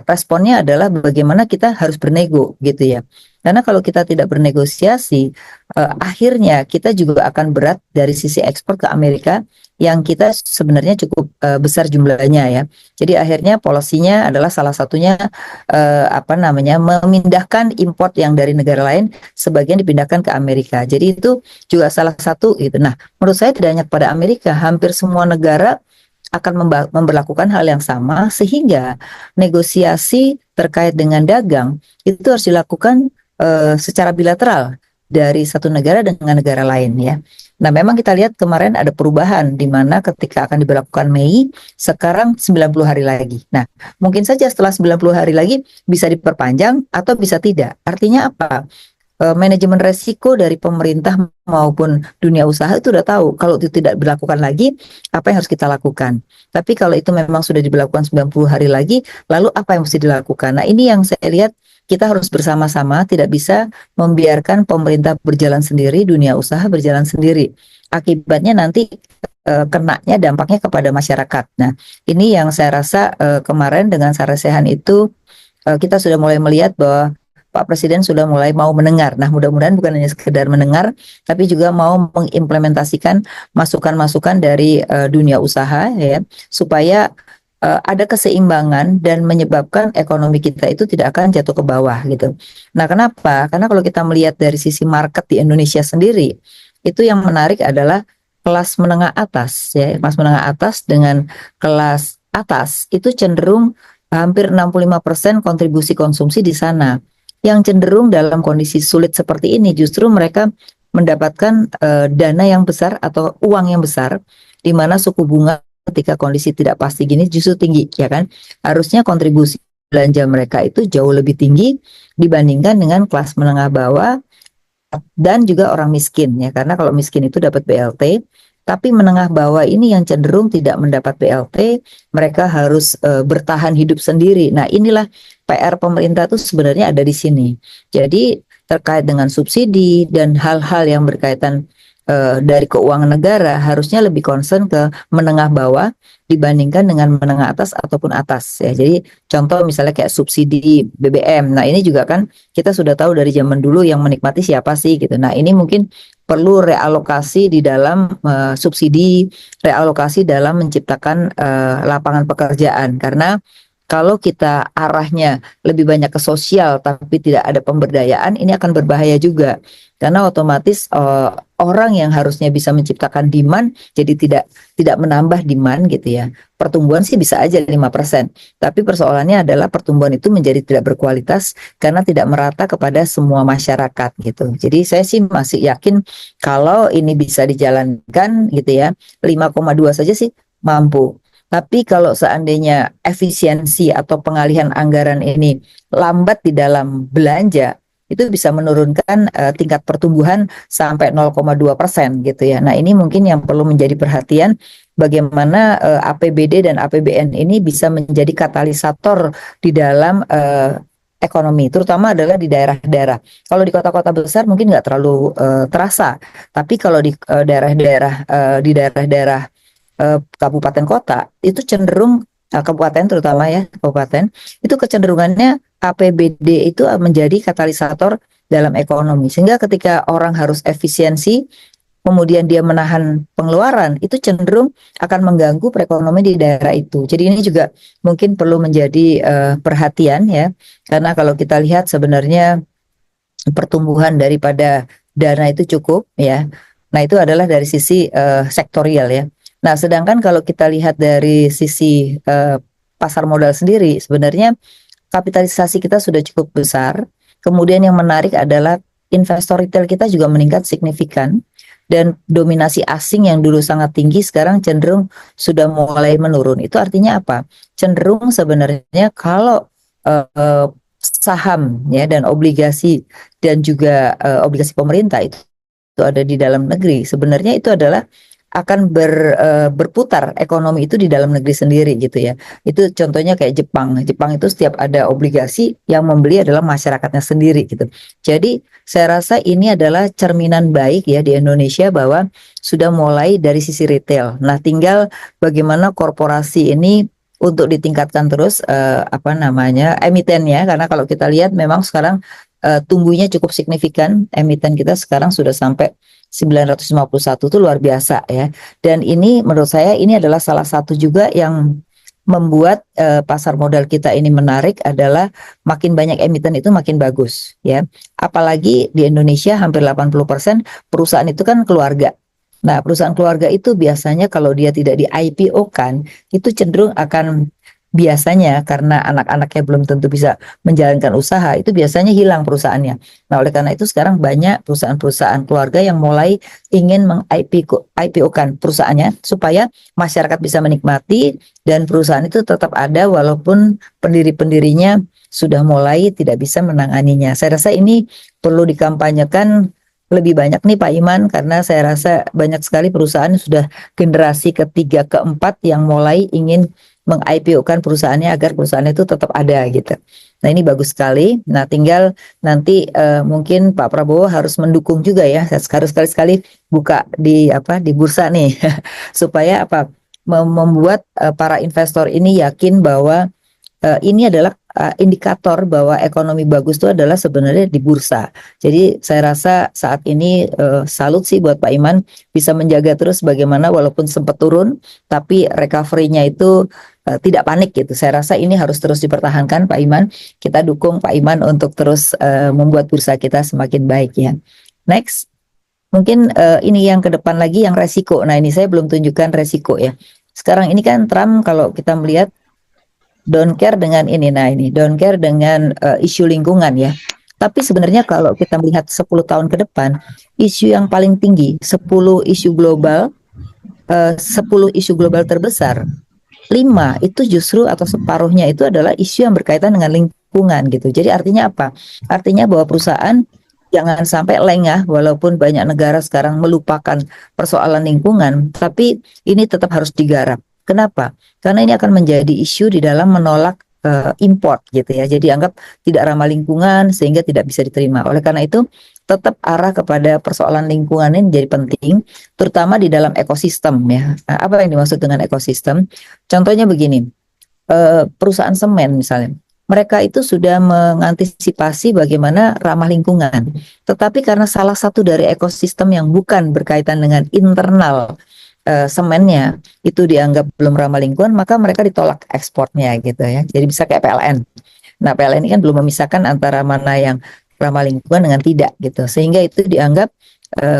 responnya adalah bagaimana kita harus bernego gitu ya. Karena kalau kita tidak bernegosiasi, akhirnya kita juga akan berat dari sisi ekspor ke Amerika yang kita sebenarnya cukup besar jumlahnya ya. Jadi akhirnya polisinya adalah salah satunya memindahkan import yang dari negara lain sebagian dipindahkan ke Amerika. Jadi itu juga salah satu gitu. Nah, menurut saya tidak hanya pada Amerika, hampir semua negara akan memberlakukan hal yang sama sehingga negosiasi terkait dengan dagang itu harus dilakukan secara bilateral dari satu negara dengan negara lain ya. Nah, memang kita lihat kemarin ada perubahan di mana ketika akan diberlakukan Mei, sekarang 90 hari lagi. Nah, mungkin saja setelah 90 hari lagi bisa diperpanjang atau bisa tidak. Artinya apa? Manajemen resiko dari pemerintah maupun dunia usaha itu udah tahu kalau itu tidak dilakukan lagi apa yang harus kita lakukan. Tapi kalau itu memang sudah diberlakukan 90 hari lagi, lalu apa yang mesti dilakukan? Nah, ini yang saya lihat kita harus bersama-sama, tidak bisa membiarkan pemerintah berjalan sendiri, dunia usaha berjalan sendiri. Akibatnya nanti kenanya dampaknya kepada masyarakat. Nah, ini yang saya rasa kemarin dengan saresehan itu kita sudah mulai melihat bahwa Pak Presiden sudah mulai mau mendengar. Nah, mudah-mudahan bukan hanya sekedar mendengar, tapi juga mau mengimplementasikan masukan-masukan dari dunia usaha, ya, supaya ada keseimbangan dan menyebabkan ekonomi kita itu tidak akan jatuh ke bawah, gitu. Nah, kenapa? Karena kalau kita melihat dari sisi market di Indonesia sendiri, itu yang menarik adalah kelas menengah atas, ya, kelas menengah atas dengan kelas atas itu cenderung hampir 65% kontribusi konsumsi di sana. Yang cenderung dalam kondisi sulit seperti ini justru mereka mendapatkan dana yang besar atau uang yang besar, di mana suku bunga ketika kondisi tidak pasti gini justru tinggi, ya kan? Harusnya kontribusi belanja mereka itu jauh lebih tinggi dibandingkan dengan kelas menengah bawah dan juga orang miskin, ya, karena kalau miskin itu dapat BLT. Tapi menengah bawah ini yang cenderung tidak mendapat BLT, mereka harus bertahan hidup sendiri. Nah, inilah PR pemerintah itu sebenarnya ada di sini. Jadi terkait dengan subsidi dan hal-hal yang berkaitan dari keuangan negara harusnya lebih concern ke menengah bawah dibandingkan dengan menengah atas ataupun atas, ya. Jadi contoh misalnya kayak subsidi BBM. Nah, ini juga kan kita sudah tahu dari zaman dulu yang menikmati siapa sih gitu. Nah, ini mungkin perlu realokasi di dalam subsidi, realokasi dalam menciptakan lapangan pekerjaan, karena Kalau kita arahnya lebih banyak ke sosial tapi tidak ada pemberdayaan, ini akan berbahaya juga. Karena otomatis orang yang harusnya bisa menciptakan demand jadi tidak menambah demand gitu ya. Pertumbuhan sih bisa aja 5%, tapi persoalannya adalah pertumbuhan itu menjadi tidak berkualitas karena tidak merata kepada semua masyarakat gitu. Jadi saya sih masih yakin kalau ini bisa dijalankan gitu ya, 5,2 saja sih mampu. Tapi kalau seandainya efisiensi atau pengalihan anggaran ini lambat di dalam belanja, itu bisa menurunkan tingkat pertumbuhan sampai 0,2% gitu ya. Nah, ini mungkin yang perlu menjadi perhatian, bagaimana APBD dan APBN ini bisa menjadi katalisator di dalam ekonomi, terutama adalah di daerah-daerah. Kalau di kota-kota besar mungkin nggak terlalu terasa, tapi kalau di daerah-daerah kabupaten kota itu cenderung kabupaten terutama ya kabupaten itu kecenderungannya APBD itu menjadi katalisator dalam ekonomi, sehingga ketika orang harus efisiensi kemudian dia menahan pengeluaran itu cenderung akan mengganggu perekonomian di daerah itu. Jadi ini juga mungkin perlu menjadi perhatian ya, karena kalau kita lihat sebenarnya pertumbuhan daripada dana itu cukup ya. Nah, itu adalah dari sisi sektorial ya. Nah, sedangkan kalau kita lihat dari sisi pasar modal sendiri, sebenarnya kapitalisasi kita sudah cukup besar. Kemudian yang menarik adalah investor retail kita juga meningkat signifikan, dan dominasi asing yang dulu sangat tinggi sekarang cenderung sudah mulai menurun. Itu artinya apa? Cenderung sebenarnya kalau saham ya dan obligasi dan juga obligasi pemerintah itu ada di dalam negeri, sebenarnya itu adalah akan berputar ekonomi itu di dalam negeri sendiri gitu ya. Itu contohnya kayak Jepang. Jepang itu setiap ada obligasi yang membeli adalah masyarakatnya sendiri gitu. Jadi saya rasa ini adalah cerminan baik ya di Indonesia bahwa sudah mulai dari sisi retail. Nah, tinggal bagaimana korporasi ini untuk ditingkatkan terus emitennya, karena kalau kita lihat memang sekarang tumbuhnya cukup signifikan. Emiten kita sekarang sudah sampai 951, itu luar biasa ya. Dan ini menurut saya ini adalah salah satu juga yang membuat pasar modal kita ini menarik, adalah makin banyak emiten itu makin bagus ya. Apalagi di Indonesia hampir 80% perusahaan itu kan keluarga. Nah, perusahaan keluarga itu biasanya kalau dia tidak di IPO kan, itu cenderung akan biasanya karena anak-anaknya belum tentu bisa menjalankan usaha, itu biasanya hilang perusahaannya. Nah, oleh karena itu sekarang banyak perusahaan-perusahaan keluarga yang mulai ingin meng-IPO-kan perusahaannya supaya masyarakat bisa menikmati dan perusahaan itu tetap ada walaupun pendiri-pendirinya sudah mulai tidak bisa menanganinya. Saya rasa ini perlu dikampanyekan lebih banyak nih Pak Iman, karena saya rasa banyak sekali perusahaan yang sudah generasi ketiga, keempat yang mulai ingin meng-IPO-kan perusahaannya agar perusahaannya itu tetap ada gitu. Nah, ini bagus sekali. Nah, tinggal nanti mungkin Pak Prabowo harus mendukung juga ya. Harus sekali-sekali buka di bursa nih supaya membuat para investor ini yakin bahwa ini adalah indikator bahwa ekonomi bagus itu adalah sebenarnya di bursa. Jadi saya rasa saat ini salut sih buat Pak Iman bisa menjaga terus bagaimana walaupun sempat turun tapi recovery-nya itu tidak panik gitu. Saya rasa ini harus terus dipertahankan Pak Iman. Kita dukung Pak Iman untuk terus membuat bursa kita semakin baik ya. Next. Mungkin ini yang ke depan lagi yang resiko. Nah, ini saya belum tunjukkan resiko ya. Sekarang ini kan Trump kalau kita melihat don't care dengan ini. Nah, ini don't care dengan isu lingkungan ya. Tapi sebenarnya kalau kita melihat 10 tahun ke depan, isu yang paling tinggi, 10 isu global terbesar, 5 itu justru atau separuhnya itu adalah isu yang berkaitan dengan lingkungan gitu. Jadi artinya apa? Artinya bahwa perusahaan jangan sampai lengah walaupun banyak negara sekarang melupakan persoalan lingkungan, tapi ini tetap harus digarap. Kenapa? Karena ini akan menjadi isu di dalam menolak import gitu ya. Jadi anggap tidak ramah lingkungan sehingga tidak bisa diterima. Oleh karena itu tetap arah kepada persoalan lingkungan ini menjadi penting, terutama di dalam ekosistem ya. Nah, apa yang dimaksud dengan ekosistem? Contohnya begini, perusahaan semen misalnya, mereka itu sudah mengantisipasi bagaimana ramah lingkungan. Tetapi karena salah satu dari ekosistem yang bukan berkaitan dengan internal semennya itu dianggap belum ramah lingkungan, maka mereka ditolak ekspornya gitu ya. Jadi bisa kayak PLN. Nah, PLN ini kan belum memisahkan antara mana yang ramah lingkungan dengan tidak gitu, sehingga itu dianggap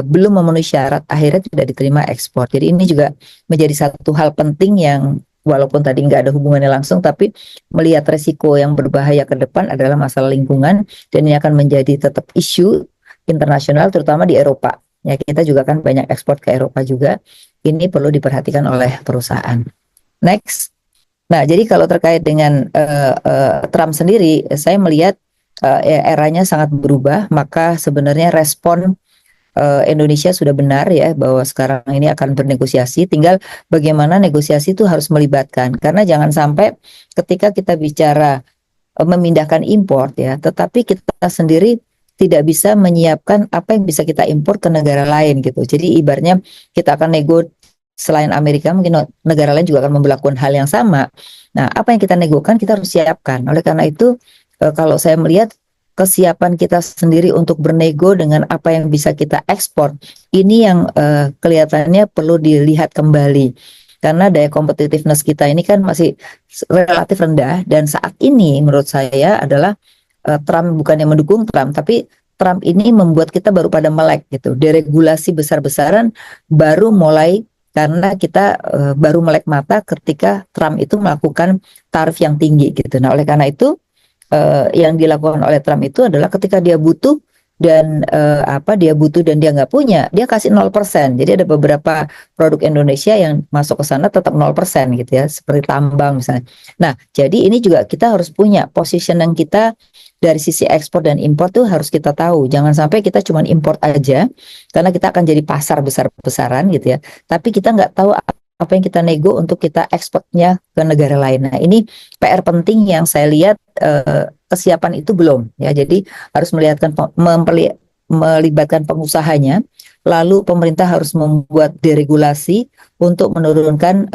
belum memenuhi syarat, akhirnya tidak diterima ekspor. Jadi ini juga menjadi satu hal penting yang walaupun tadi nggak ada hubungannya langsung, tapi melihat resiko yang berbahaya ke depan adalah masalah lingkungan, dan ini akan menjadi tetap isu internasional terutama di Eropa. Ya, kita juga kan banyak ekspor ke Eropa juga. Ini perlu diperhatikan oleh perusahaan. Next. Nah, jadi kalau terkait dengan Trump sendiri, saya melihat eranya sangat berubah, maka sebenarnya respon Indonesia sudah benar ya bahwa sekarang ini akan bernegosiasi, tinggal bagaimana negosiasi itu harus melibatkan, karena jangan sampai ketika kita bicara memindahkan impor ya, tetapi kita sendiri tidak bisa menyiapkan apa yang bisa kita impor ke negara lain gitu. Jadi ibaratnya kita akan nego selain Amerika, mungkin negara lain juga akan memberlakukan hal yang sama. Nah, apa yang kita negokan kita harus siapkan. Oleh karena itu, kalau saya melihat kesiapan kita sendiri untuk bernego dengan apa yang bisa kita ekspor, ini yang kelihatannya perlu dilihat kembali. Karena daya competitiveness kita ini kan masih relatif rendah, dan saat ini menurut saya adalah Trump bukan yang mendukung Trump, tapi Trump ini membuat kita baru pada melek gitu. Deregulasi besar-besaran baru mulai karena kita baru melek mata ketika Trump itu melakukan tarif yang tinggi gitu. Nah, oleh karena itu yang dilakukan oleh Trump itu adalah ketika dia butuh dan dia nggak punya, dia kasih 0%. Jadi ada beberapa produk Indonesia yang masuk ke sana tetap 0% gitu ya, seperti tambang misalnya. Nah, jadi ini juga kita harus punya positioning kita dari sisi ekspor dan impor tuh harus kita tahu. Jangan sampai kita cuma import aja, karena kita akan jadi pasar besar-besaran gitu ya. Tapi kita nggak tahu apa yang kita nego untuk kita ekspornya ke negara lain. Nah, ini PR penting yang saya lihat kesiapan itu belum ya. Jadi harus melibatkan pengusahanya, lalu pemerintah harus membuat deregulasi untuk menurunkan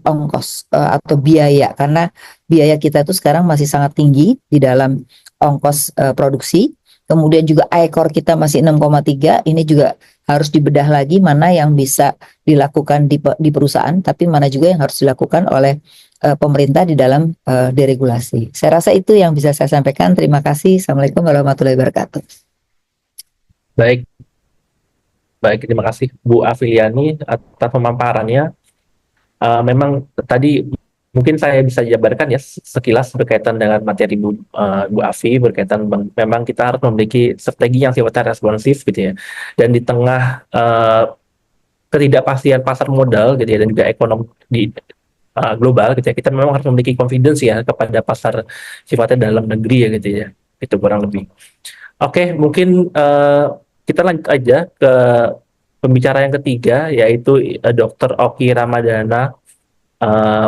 ongkos atau biaya, karena biaya kita itu sekarang masih sangat tinggi di dalam ongkos produksi. Kemudian juga ekor kita masih 6,3, ini juga harus dibedah lagi mana yang bisa dilakukan di perusahaan, tapi mana juga yang harus dilakukan oleh pemerintah di dalam deregulasi. Saya rasa itu yang bisa saya sampaikan. Terima kasih. Assalamualaikum warahmatullahi wabarakatuh. Baik, baik, terima kasih Bu Afiliani atas pemaparannya. Memang tadi mungkin saya bisa jabarkan ya sekilas berkaitan dengan materi Bu Afi, berkaitan memang kita harus memiliki strategi yang sifatnya responsif gitu ya. Dan di tengah ketidakpastian pasar modal gitu ya, dan juga ekonomi di global gitu ya, kita memang harus memiliki confidence ya kepada pasar sifatnya dalam negeri ya gitu ya. Itu kurang lebih. Oke, mungkin kita lanjut aja ke pembicara yang ketiga, yaitu Dr. Oki Ramadana.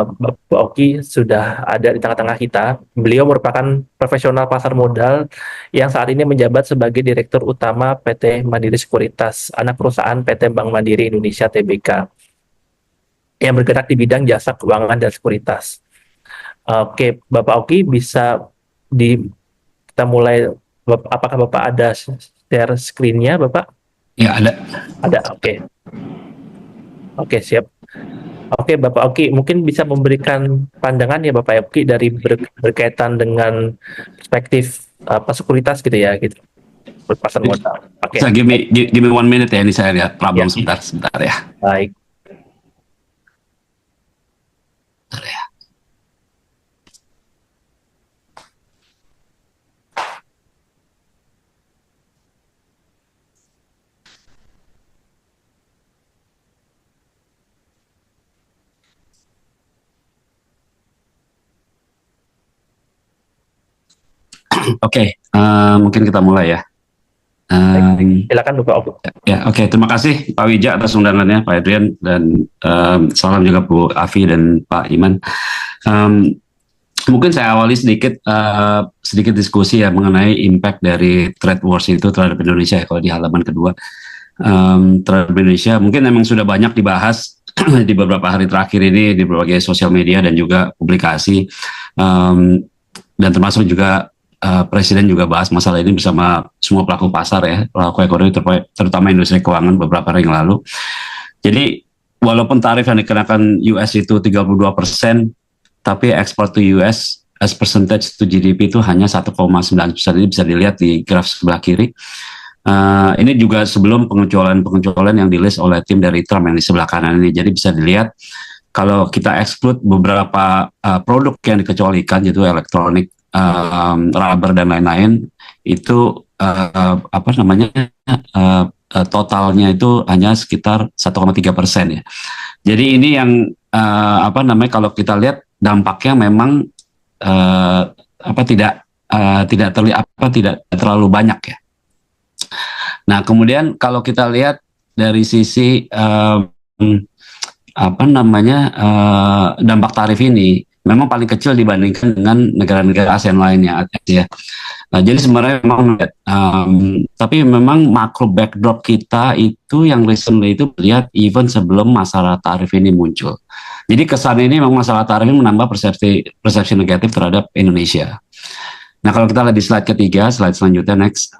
Bapak Oki sudah ada di tengah-tengah kita. Beliau merupakan profesional pasar modal yang saat ini menjabat sebagai Direktur Utama PT Mandiri Sekuritas, anak perusahaan PT Bank Mandiri Indonesia Tbk, yang bergerak di bidang jasa keuangan dan sekuritas. Oke, Bapak Oki bisa kita mulai. Apakah Bapak ada share screen-nya, Bapak? Ya, ada. Ada, oke. Oke, siap. Oke, Bapak Oki, mungkin bisa memberikan pandangan ya Bapak Oki dari berkaitan dengan perspektif sekuritas gitu ya, gitu, pasar modal. Oke. So, give me 1 minute ya, ini saya lihat problem Ya. sebentar ya. Baik. Bentar ya. Oke, mungkin kita mulai ya. Silakan Bapak Oki. Ya, oke. Terima kasih Pak Wija atas undangannya, Pak Adrian, dan salam juga Bu Afi dan Pak Iman. Mungkin saya awali sedikit diskusi ya mengenai impact dari trade wars itu terhadap Indonesia ya, kalau di halaman kedua. Terhadap Indonesia mungkin memang sudah banyak dibahas di beberapa hari terakhir ini di berbagai sosial media dan juga publikasi, dan termasuk juga Presiden juga bahas masalah ini bersama semua pelaku pasar ya, pelaku ekonomi terutama industri keuangan beberapa hari yang lalu. Jadi walaupun tarif yang dikenakan US itu 32%, tapi ekspor to US as percentage to GDP itu hanya 1,9%. Ini bisa dilihat di graf sebelah kiri. Ini juga sebelum pengecualian yang di list oleh tim dari Trump yang di sebelah kanan ini. Jadi bisa dilihat kalau kita exclude beberapa produk yang dikecualikan, yaitu elektronik, rubber dan lain-lain, itu totalnya itu hanya sekitar 1,3% ya. Jadi ini yang kalau kita lihat dampaknya memang tidak terlalu banyak ya. Nah, kemudian kalau kita lihat dari sisi dampak tarif ini memang paling kecil dibandingkan dengan negara-negara ASEAN lainnya ya. Jadi sebenarnya memang tapi memang makro backdrop kita itu yang recently itu lihat even sebelum masalah tarif ini muncul. Jadi kesan ini memang masalah tarif ini menambah persepsi negatif terhadap Indonesia. Nah, kalau kita lihat di slide ketiga, slide selanjutnya next.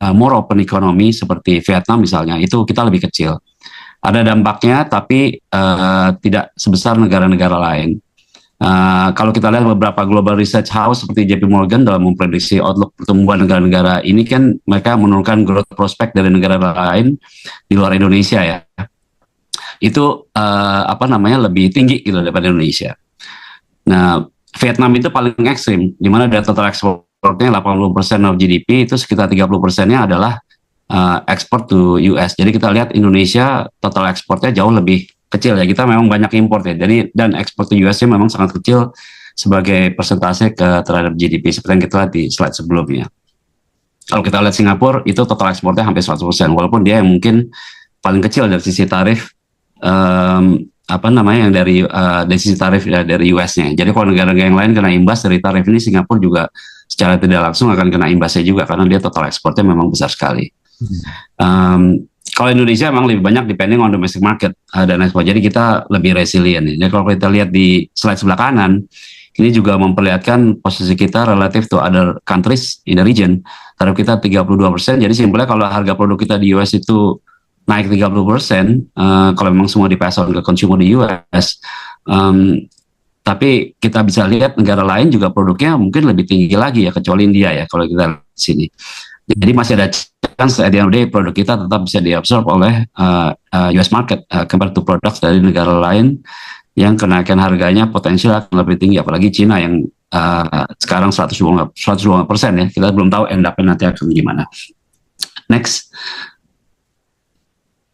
More open economy seperti Vietnam misalnya, itu kita lebih kecil. Ada dampaknya, tapi tidak sebesar negara-negara lain. Kalau kita lihat beberapa global research house seperti JP Morgan dalam memprediksi outlook pertumbuhan negara-negara ini, kan mereka menurunkan growth prospect dari negara lain di luar Indonesia ya. Itu lebih tinggi gitu daripada Indonesia. Nah, Vietnam itu paling ekstrim, di mana dari total ekspornya 80% of GDP itu sekitar 30%-nya adalah ekspor to US. Jadi kita lihat Indonesia total ekspornya jauh lebih kecil ya. Kita memang banyak import ya. Jadi dan ekspor to US-nya memang sangat kecil sebagai persentase terhadap GDP seperti yang kita lihat di slide sebelumnya. Kalau kita lihat Singapura itu total ekspornya hampir 100%, walaupun dia yang mungkin paling kecil dari sisi tarif yang dari sisi tarif dari US-nya. Jadi kalau negara-negara yang lain kena imbas dari tarif ini, Singapura juga secara tidak langsung akan kena imbasnya juga karena dia total ekspornya memang besar sekali. Kalau Indonesia memang lebih banyak depending on domestic market dan ekspor. Jadi kita lebih resilient. Jadi kalau kita lihat di slide sebelah kanan, ini juga memperlihatkan posisi kita relative to other countries in the region. Tarif kita 32%. Jadi simpelnya kalau harga produk kita di US itu naik 30%, kalau memang semua di pass on ke consumer di US, tapi kita bisa lihat negara lain juga produknya mungkin lebih tinggi lagi ya, kecuali India ya kalau kita lihat di sini. Jadi masih ada chance at the end of the day produk kita tetap bisa diabsorb oleh US market compared to products dari negara lain yang kenaikan harganya potensial akan lebih tinggi, apalagi Cina yang sekarang 120% ya. Kita belum tahu end up-nya nanti akan gimana. Next.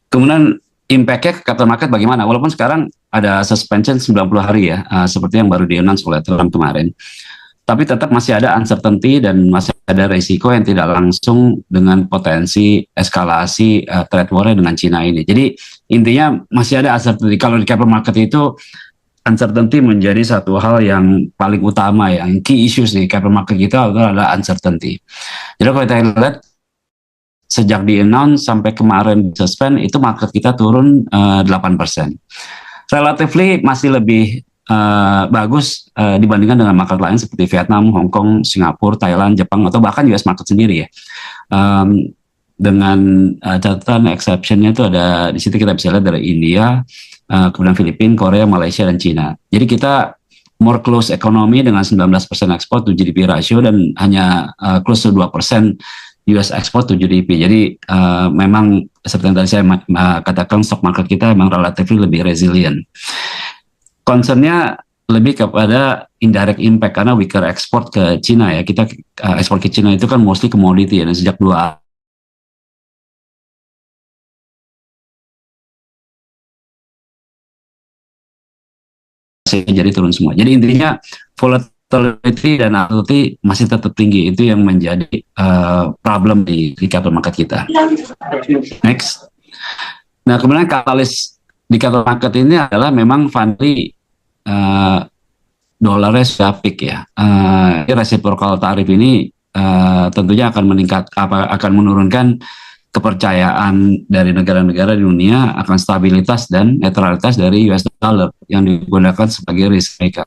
Kemudian impact-nya ke capital market bagaimana? Walaupun sekarang ada suspension 90 hari ya, seperti yang baru di-announce oleh Trump kemarin. Tapi tetap masih ada uncertainty dan masih ada resiko yang tidak langsung dengan potensi eskalasi trade war dengan Cina ini. Jadi intinya masih ada uncertainty. Kalau di capital market itu uncertainty menjadi satu hal yang paling utama ya. Yang key issues di capital market kita adalah uncertainty. Jadi kalau kita lihat sejak di-announce sampai kemarin suspend itu market kita turun 8%. Relatively masih lebih bagus dibandingkan dengan market lain seperti Vietnam, Hong Kong, Singapura, Thailand, Jepang, atau bahkan US market sendiri ya. Dengan catatan exception-nya itu ada di situ kita bisa lihat dari India, kemudian Filipina, Korea, Malaysia, dan Cina. Jadi kita more close economy dengan 19% ekspor to GDP ratio dan hanya close to 2% US export to GDP. Jadi memang seperti yang tadi saya katakan, stock market kita memang relatif lebih resilient. Concernnya lebih kepada indirect impact karena weaker export ke Cina ya. Kita ekspor ke Cina itu kan mostly commodity ya. Dan sejak jadi turun semua. Jadi intinya volatility dan volatility masih tetap tinggi. Itu yang menjadi problem di capital market kita. Next. Nah, kemudian katalis di capital market ini adalah memang fundly dolarnya sudah peak ya. Reciprocal tarif ini tentunya akan meningkat, akan menurunkan kepercayaan dari negara-negara di dunia akan stabilitas dan netralitas dari US dollar yang digunakan sebagai risk mereka.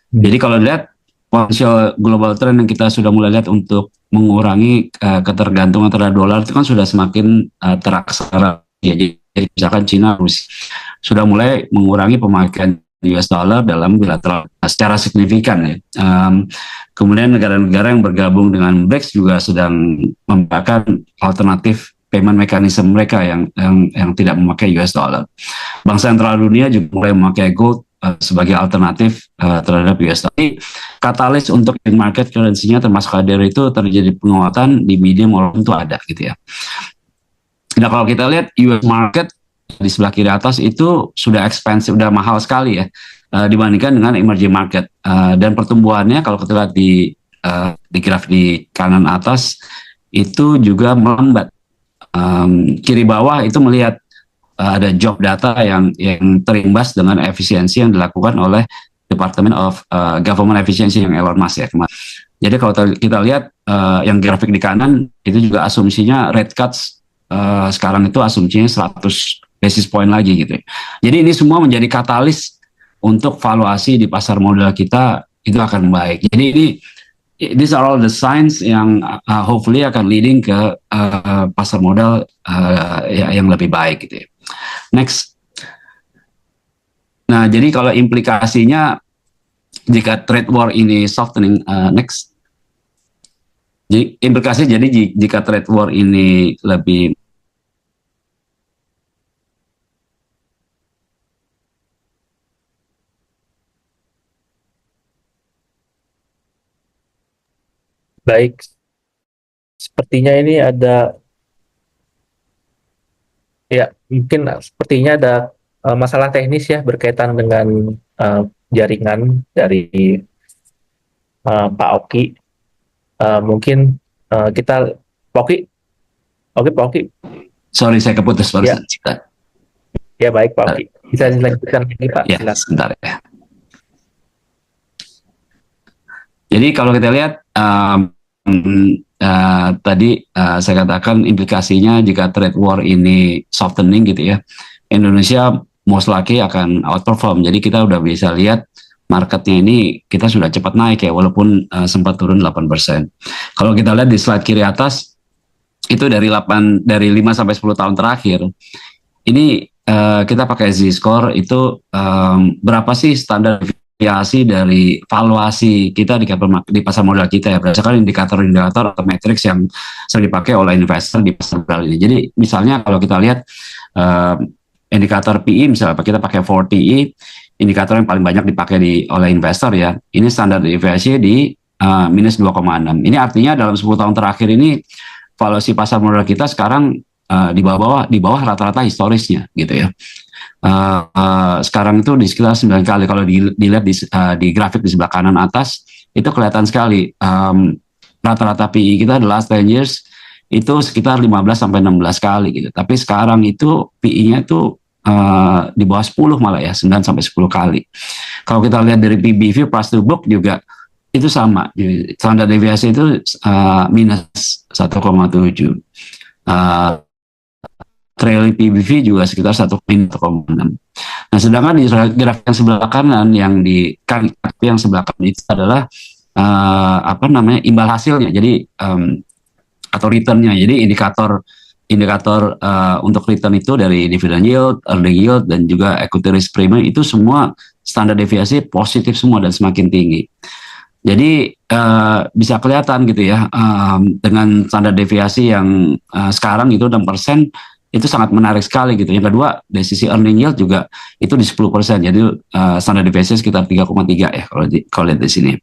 Jadi kalau lihat potensial global trend yang kita sudah mulai lihat untuk mengurangi ketergantungan terhadap dolar itu kan sudah semakin teraksara. Ya, jadi misalkan Cina, Rusia sudah mulai mengurangi pemakaian US dollar dalam bilateral secara signifikan ya. Kemudian negara-negara yang bergabung dengan BRICS juga sedang membahas alternatif payment mechanism mereka yang tidak memakai US dollar. Bank sentral dunia juga mulai memakai gold sebagai alternatif terhadap US dollar. Jadi katalis untuk market currency-nya termasuk hadir itu terjadi penguatan di medium or long itu ada gitu ya. Nah kalau kita lihat US market di sebelah kiri atas itu sudah expensive, sudah mahal sekali ya dibandingkan dengan emerging market, dan pertumbuhannya kalau kita lihat di graf di kanan atas itu juga melambat. Kiri bawah itu melihat ada job data yang terimbas dengan efisiensi yang dilakukan oleh Department of Government Efficiency yang Elon Musk ya kemarin. Jadi kalau kita lihat yang grafik di kanan itu juga asumsinya rate cuts sekarang itu asumsinya 100 basis point lagi gitu. Jadi ini semua menjadi katalis untuk valuasi di pasar modal kita itu akan baik. Jadi ini these are all the signs yang hopefully akan leading ke pasar modal yang lebih baik gitu ya. Next. Nah, jadi kalau implikasinya jika trade war ini softening, next. Jadi implikasi jadi jika trade war ini lebih Baik, sepertinya ini ada, ya mungkin sepertinya ada masalah teknis ya berkaitan dengan jaringan dari Pak Oki. Mungkin kita, Pak Oki, Pak Oki. Sorry saya keputus barusan. Ya baik Pak Oki, bisa dilanjutkan lagi Pak. Ya, sebentar ya. Jadi kalau kita lihat tadi saya katakan implikasinya jika trade war ini softening gitu ya, Indonesia most likely akan outperform. Jadi kita udah bisa lihat marketnya ini kita sudah cepat naik ya, walaupun sempat turun 8%. Kalau kita lihat di slide kiri atas itu dari 5 sampai 10 tahun terakhir ini kita pakai Z-score itu berapa sih standar deviasi dari valuasi kita di pasar modal kita ya, berdasarkan indikator-indikator atau matriks yang sering dipakai oleh investor di pasar modal ini. Jadi misalnya kalau kita lihat indikator PE, misalnya kita pakai 4PE, indikator yang paling banyak dipakai oleh investor ya, ini standar deviasi di minus 2,6. Ini artinya dalam 10 tahun terakhir ini valuasi pasar modal kita sekarang di bawah rata-rata historisnya gitu ya. Sekarang itu di sekitar 9 kali. Kalau dilihat di grafik di sebelah kanan atas itu kelihatan sekali rata-rata PE kita the last 10 years itu sekitar 15 sampai 16 kali gitu. Tapi sekarang itu PE-nya itu di bawah 10 malah ya, 9 sampai 10 kali. Kalau kita lihat dari PBV price to book juga itu sama. Standar deviasi itu minus 1,7. Trailing PBV juga sekitar 1,6. Nah, sedangkan di grafik yang sebelah kanan yang sebelah kanan itu adalah imbal hasilnya. Jadi atau returnnya. Jadi indikator untuk return itu dari dividend yield, earning yield, dan juga equity risk premium itu semua standar deviasi positif semua dan semakin tinggi. Jadi bisa kelihatan gitu ya dengan standar deviasi yang sekarang itu 6%. Itu sangat menarik sekali gitu. Yang kedua, dari sisi earning yield juga itu di 10%. Jadi standar deviasi sekitar 3,3 ya kalau lihat di sini.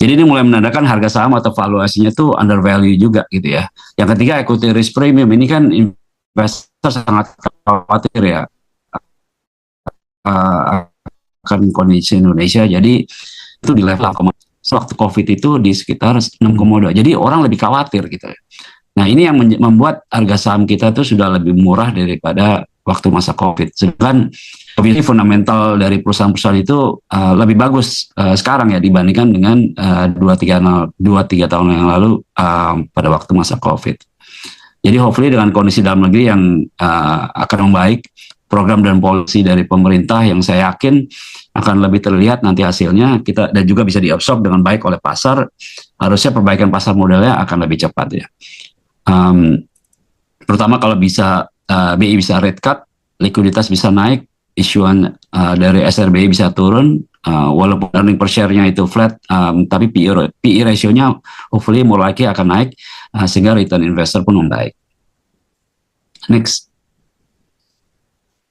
Jadi ini mulai menandakan harga saham atau valuasinya tuh undervalue juga gitu ya. Yang ketiga, equity risk premium. Ini kan investor sangat khawatir ya akan kondisi Indonesia. Jadi itu di level waktu COVID itu di sekitar 6,2. Jadi orang lebih khawatir gitu ya. Nah ini yang membuat harga saham kita itu sudah lebih murah daripada waktu masa COVID. Sedangkan fundamental dari perusahaan-perusahaan itu lebih bagus sekarang ya dibandingkan dengan 2-3 tahun yang lalu pada waktu masa COVID. Jadi hopefully dengan kondisi dalam negeri yang akan membaik, program dan polisi dari pemerintah yang saya yakin akan lebih terlihat nanti hasilnya kita dan juga bisa diabsorb dengan baik oleh pasar, harusnya perbaikan pasar modalnya akan lebih cepat ya. Terutama kalau bisa BI bisa rate cut, likuiditas bisa naik, isuan dari SRBI bisa turun, walaupun earning per share-nya itu flat, tapi PE ratio-nya hopefully more likely akan naik, sehingga return investor pun membaik. Next.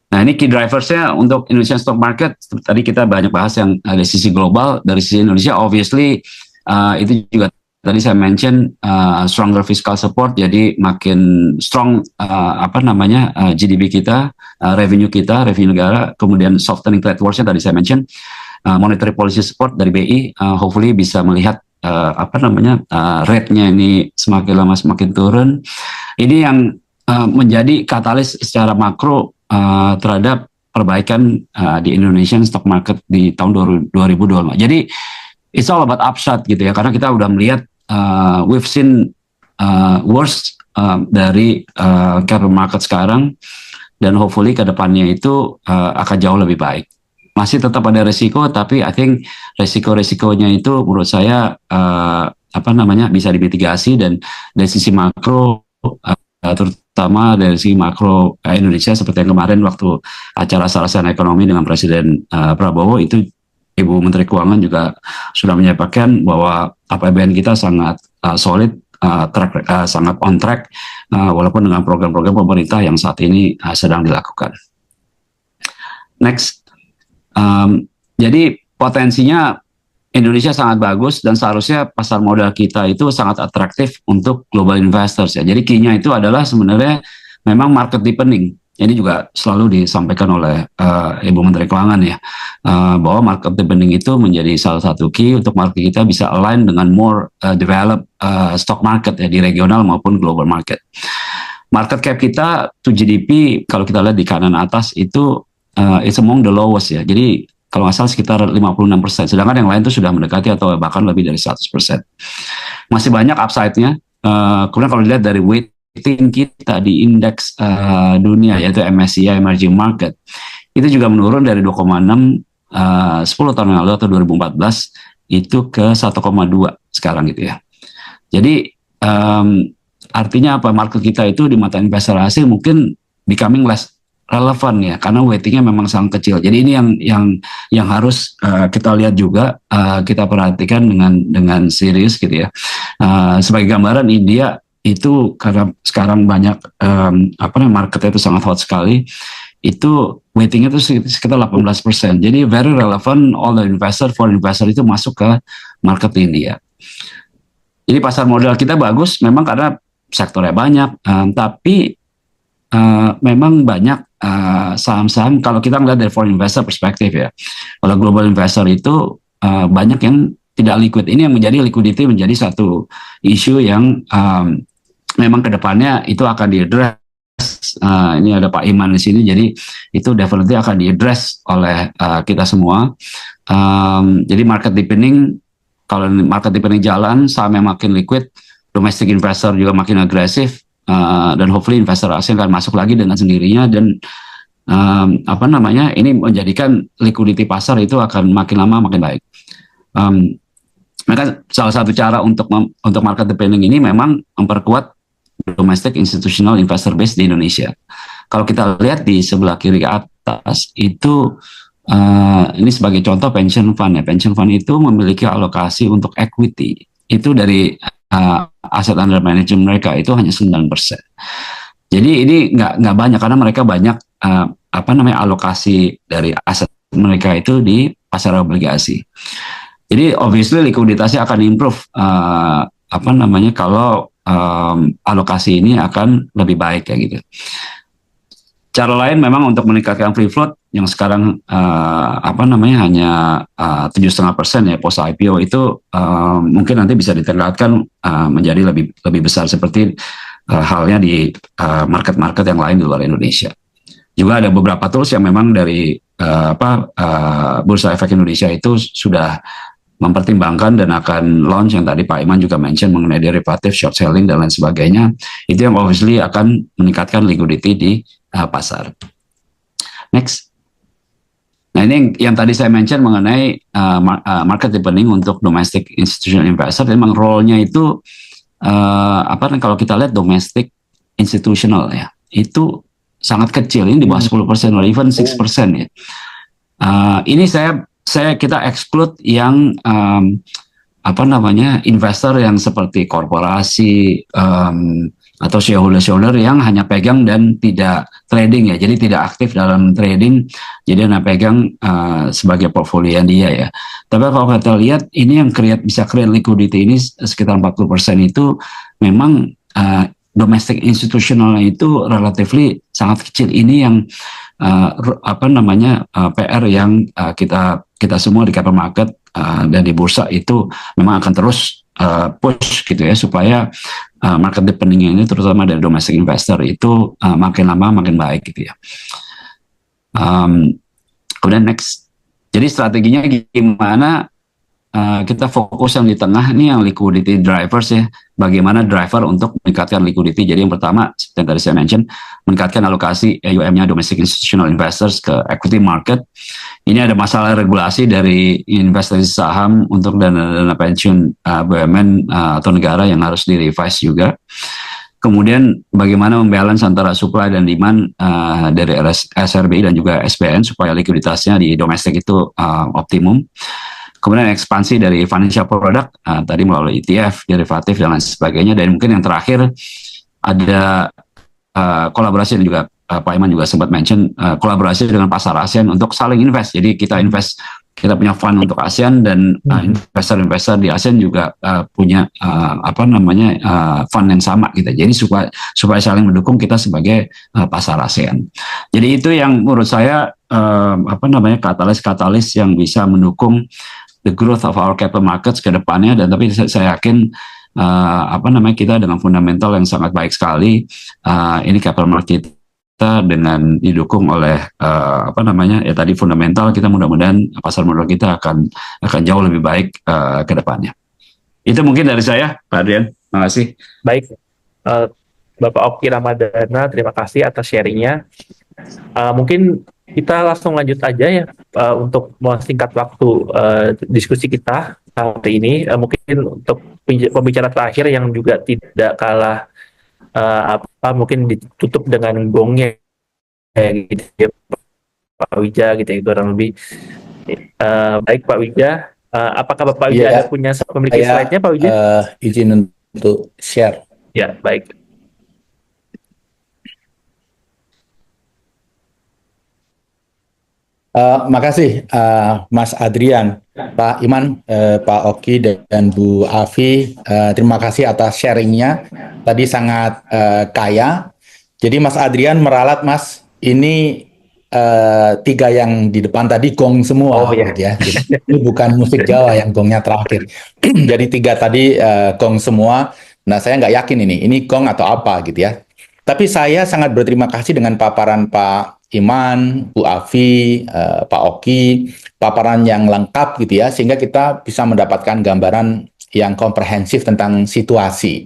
Nah ini key drivers-nya untuk Indonesian stock market, tadi kita banyak bahas yang dari sisi global, dari sisi Indonesia obviously itu juga tadi saya mention stronger fiscal support, jadi makin strong GDP kita, revenue negara, kemudian softening trade wars-nya tadi saya mention, monetary policy support dari BI, hopefully bisa melihat rate-nya ini semakin lama semakin turun. Ini yang menjadi katalis secara makro terhadap perbaikan di Indonesian stock market di tahun 2025. Jadi it's all about upside gitu ya, karena kita udah melihat we've seen worst dari capital market sekarang, dan hopefully ke depannya itu akan jauh lebih baik. Masih tetap ada resiko, tapi I think resiko-resikonya itu menurut saya bisa dimitigasi, dan dari sisi makro terutama dari sisi makro Indonesia seperti yang kemarin waktu acara Sarasana Ekonomi dengan Presiden Prabowo itu, Ibu Menteri Keuangan juga sudah menyampaikan bahwa APBN kita sangat solid, sangat on track, walaupun dengan program-program pemerintah yang saat ini sedang dilakukan. Next, jadi potensinya Indonesia sangat bagus, dan seharusnya pasar modal kita itu sangat atraktif untuk global investors ya. Jadi key-nya itu adalah sebenarnya memang market deepening. Ini juga selalu disampaikan oleh Ibu Menteri Keuangan ya, bahwa market deepening itu menjadi salah satu key untuk market kita bisa align dengan more developed stock market ya, di regional maupun global market. Market cap kita to GDP kalau kita lihat di kanan atas itu it's among the lowest ya. Jadi kalau nggak salah sekitar 56%, sedangkan yang lain itu sudah mendekati atau bahkan lebih dari 100%. Masih banyak upside-nya. Kemudian kalau dilihat dari weighting kita di indeks dunia yaitu MSCI Emerging Market, itu juga menurun dari 2,6 10 tahun yang lalu atau 2014 itu ke 1,2 sekarang gitu ya. Jadi artinya apa, market kita itu di mata investor asing mungkin becoming less relevan ya, karena weightingnya memang sangat kecil. Jadi ini yang harus kita lihat juga, kita perhatikan dengan serius gitu ya. Sebagai gambaran, India itu karena sekarang banyak marketnya itu sangat hot sekali, itu weightingnya itu sekitar 18%. Jadi very relevant all the foreign investor itu masuk ke market India. Jadi pasar modal kita bagus memang karena sektornya banyak, tapi memang banyak saham-saham kalau kita melihat dari foreign investor perspektif ya. Kalau global investor itu banyak yang tidak liquid. Ini yang menjadi liquidity menjadi satu isu yang memang kedepannya itu akan diaddress. Ini ada Pak Iman di sini, jadi itu definitely akan diaddress oleh kita semua. Jadi market deepening, kalau market deepening jalan, saham yang makin liquid, domestic investor juga makin agresif. Dan hopefully investor asing akan masuk lagi dengan sendirinya, dan ini menjadikan liquidity pasar itu akan makin lama makin baik. Maka salah satu cara untuk market deepening ini memang memperkuat domestic institutional investor base di Indonesia. Kalau kita lihat di sebelah kiri atas itu ini sebagai contoh pension fund ya. Pension fund itu memiliki alokasi untuk equity itu dari aset under management mereka itu hanya 9%. Jadi ini nggak banyak, karena mereka banyak alokasi dari aset mereka itu di pasar obligasi. Jadi obviously likuiditasnya akan improve kalau alokasi ini akan lebih baik kayak gitu. Cara lain memang untuk meningkatkan free float yang sekarang hanya 7,5% ya post IPO itu mungkin nanti bisa ditingkatkan menjadi lebih besar seperti halnya di market-market yang lain di luar Indonesia. Juga ada beberapa tools yang memang dari Bursa Efek Indonesia itu sudah mempertimbangkan dan akan launch yang tadi Pak Iman juga mention mengenai derivatif, short selling dan lain sebagainya, itu yang obviously akan meningkatkan liquidity di pasar. Next. Nah ini yang tadi saya mention mengenai market deepening untuk domestic institutional investor, memang role-nya itu kalau kita lihat domestic institutional ya, itu sangat kecil, ini di bawah 10% or even 6% ya. Ini kita exclude yang investor yang seperti korporasi atau shareholder yang hanya pegang dan tidak trading ya, jadi tidak aktif dalam trading, jadi hanya pegang sebagai portfolio dia ya. Tapi kalau kita lihat ini yang bisa create liquidity ini sekitar 40% itu memang domestic institutional itu relatively sangat kecil. Ini yang PR yang kita semua di capital market dan di bursa itu memang akan terus push gitu ya, supaya market deepening ini terutama dari domestic investor itu makin lama makin baik gitu ya. Kemudian next, jadi strateginya gimana? Kita fokus yang di tengah ini yang liquidity drivers ya, bagaimana driver untuk meningkatkan liquidity. Jadi yang pertama seperti yang tadi saya mention, meningkatkan alokasi AUM-nya domestic institutional investors ke equity market. Ini ada masalah regulasi dari investasi saham untuk dana pensiun BUMN atau negara yang harus direvise juga. Kemudian bagaimana membalance antara supply dan demand dari SRBI dan juga SBN supaya likuiditasnya di domestik itu optimum. Kemudian ekspansi dari financial product tadi melalui ETF, derivatif dan lain sebagainya. Dan mungkin yang terakhir ada kolaborasi, dan juga Pak Iman juga sempat mention kolaborasi dengan pasar ASEAN untuk saling invest. Jadi kita invest, kita punya fund untuk ASEAN dan investor-investor di ASEAN juga punya fund yang sama gitu. Jadi supaya saling mendukung kita sebagai pasar ASEAN. Jadi itu yang menurut saya katalis-katalis yang bisa mendukung the growth of our capital markets ke depannya. Dan tapi saya yakin kita dengan fundamental yang sangat baik sekali, ini capital market kita dengan didukung oleh tadi fundamental, kita mudah-mudahan pasar modal kita akan jauh lebih baik ke depannya. Itu mungkin dari saya, Pak Adrian. Terima kasih. Baik, Bapak Oki Ramadana, terima kasih atas sharingnya. Mungkin kita langsung lanjut aja ya untuk singkat waktu diskusi kita hari ini. Mungkin untuk pembicara terakhir yang juga tidak kalah mungkin ditutup dengan gongnya gitu ya, Pak Wija gitu ya, kurang lebih. Baik Pak Wija, apakah Bapak Wija memiliki slide-nya Pak Wija? Izin untuk share. Ya, baik. Makasih Mas Adrian, Pak Iman, Pak Oki dan Bu Afi. Terima kasih atas sharingnya. Tadi sangat kaya. Jadi Mas Adrian meralat Mas, ini 3 yang di depan tadi gong semua, gitu ya. Jadi, ini bukan musik Jawa yang gongnya terakhir. Jadi 3 tadi gong semua. Nah saya nggak yakin ini gong atau apa gitu ya. Tapi saya sangat berterima kasih dengan paparan Pak Iman, Bu Afi, Pak Oki, paparan yang lengkap gitu ya, sehingga kita bisa mendapatkan gambaran yang komprehensif tentang situasi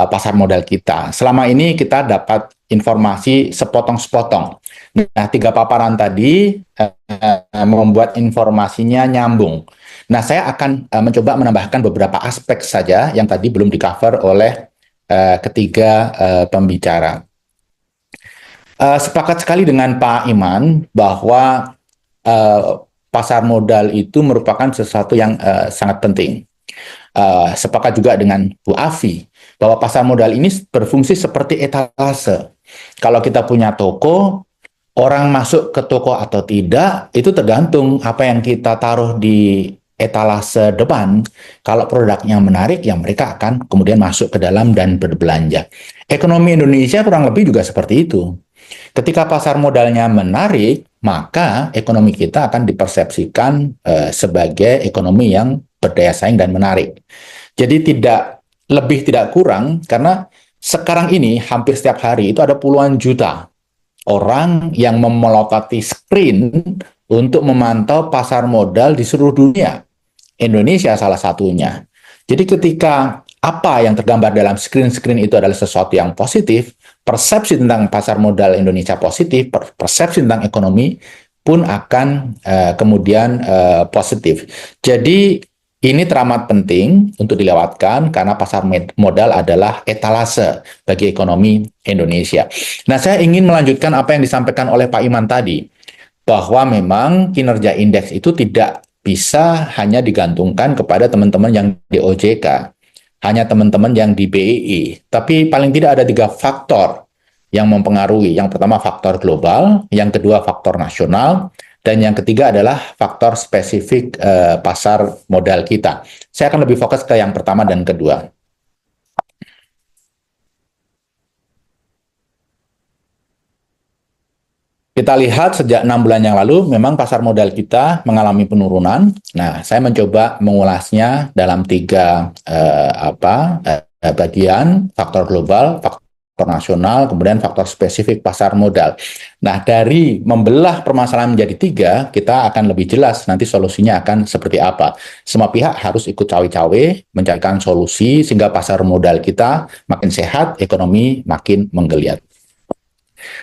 pasar modal kita. Selama ini kita dapat informasi sepotong-sepotong. Nah, 3 paparan tadi membuat informasinya nyambung. Nah, saya akan mencoba menambahkan beberapa aspek saja yang tadi belum di-cover oleh ketiga pembicara. Sepakat sekali dengan Pak Iman bahwa pasar modal itu merupakan sesuatu yang sangat penting. Sepakat juga dengan Bu Afi bahwa pasar modal ini berfungsi seperti etalase. Kalau kita punya toko, orang masuk ke toko atau tidak itu tergantung apa yang kita taruh di etalase depan. Kalau produknya menarik, ya mereka akan kemudian masuk ke dalam dan berbelanja. Ekonomi Indonesia kurang lebih juga seperti itu. Ketika pasar modalnya menarik, maka ekonomi kita akan dipersepsikan sebagai ekonomi yang berdaya saing dan menarik. Jadi tidak lebih tidak kurang, karena sekarang ini hampir setiap hari itu ada puluhan juta orang yang memelototi screen untuk memantau pasar modal di seluruh dunia. Indonesia salah satunya. Jadi ketika apa yang tergambar dalam screen-screen itu adalah sesuatu yang positif, persepsi tentang pasar modal Indonesia positif, persepsi tentang ekonomi pun akan kemudian positif. Jadi ini teramat penting untuk dilewatkan karena pasar modal adalah etalase bagi ekonomi Indonesia. Nah, saya ingin melanjutkan apa yang disampaikan oleh Pak Iman tadi, bahwa memang kinerja indeks itu tidak bisa hanya digantungkan kepada teman-teman yang di OJK, hanya teman-teman yang di BEI, tapi paling tidak ada 3 faktor yang mempengaruhi. Yang pertama faktor global, yang kedua faktor nasional, dan yang ketiga adalah faktor spesifik pasar modal kita. Saya akan lebih fokus ke yang pertama dan kedua. Kita lihat sejak 6 bulan yang lalu, memang pasar modal kita mengalami penurunan. Nah, saya mencoba mengulasnya dalam 3 bagian: faktor global, faktor nasional, kemudian faktor spesifik pasar modal. Nah, dari membelah permasalahan menjadi 3, kita akan lebih jelas nanti solusinya akan seperti apa. Semua pihak harus ikut cawe-cawe mencarikan solusi sehingga pasar modal kita makin sehat, ekonomi makin menggeliat.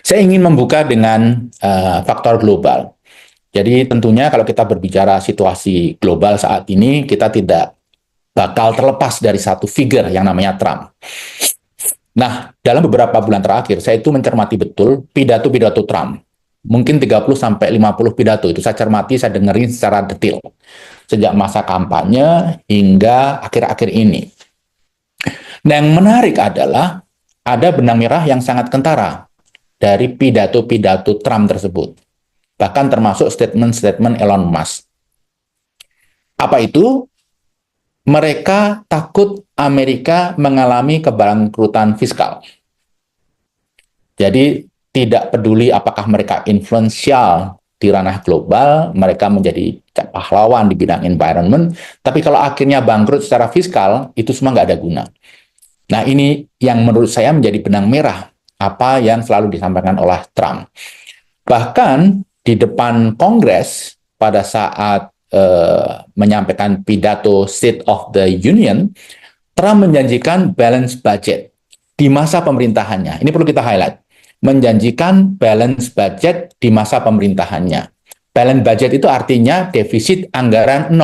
Saya ingin membuka dengan faktor global. Jadi tentunya kalau kita berbicara situasi global saat ini, kita tidak bakal terlepas dari satu figure yang namanya Trump. Nah, dalam beberapa bulan terakhir, saya itu mencermati betul pidato-pidato Trump. Mungkin 30-50 pidato itu saya cermati, saya dengerin secara detail. Sejak masa kampanye hingga akhir-akhir ini. Nah, yang menarik adalah ada benang merah yang sangat kentara dari pidato-pidato Trump tersebut. Bahkan termasuk statement-statement Elon Musk. Apa itu? Mereka takut Amerika mengalami kebangkrutan fiskal. Jadi tidak peduli apakah mereka influensial di ranah global, mereka menjadi pahlawan di bidang environment, tapi kalau akhirnya bangkrut secara fiskal, itu semua nggak ada guna. Nah, ini yang menurut saya menjadi benang merah apa yang selalu disampaikan oleh Trump. Bahkan di depan Kongres pada saat menyampaikan pidato State of the Union, Trump menjanjikan balance budget di masa pemerintahannya. Ini perlu kita highlight. Menjanjikan balance budget di masa pemerintahannya. Balance budget itu artinya defisit anggaran 0.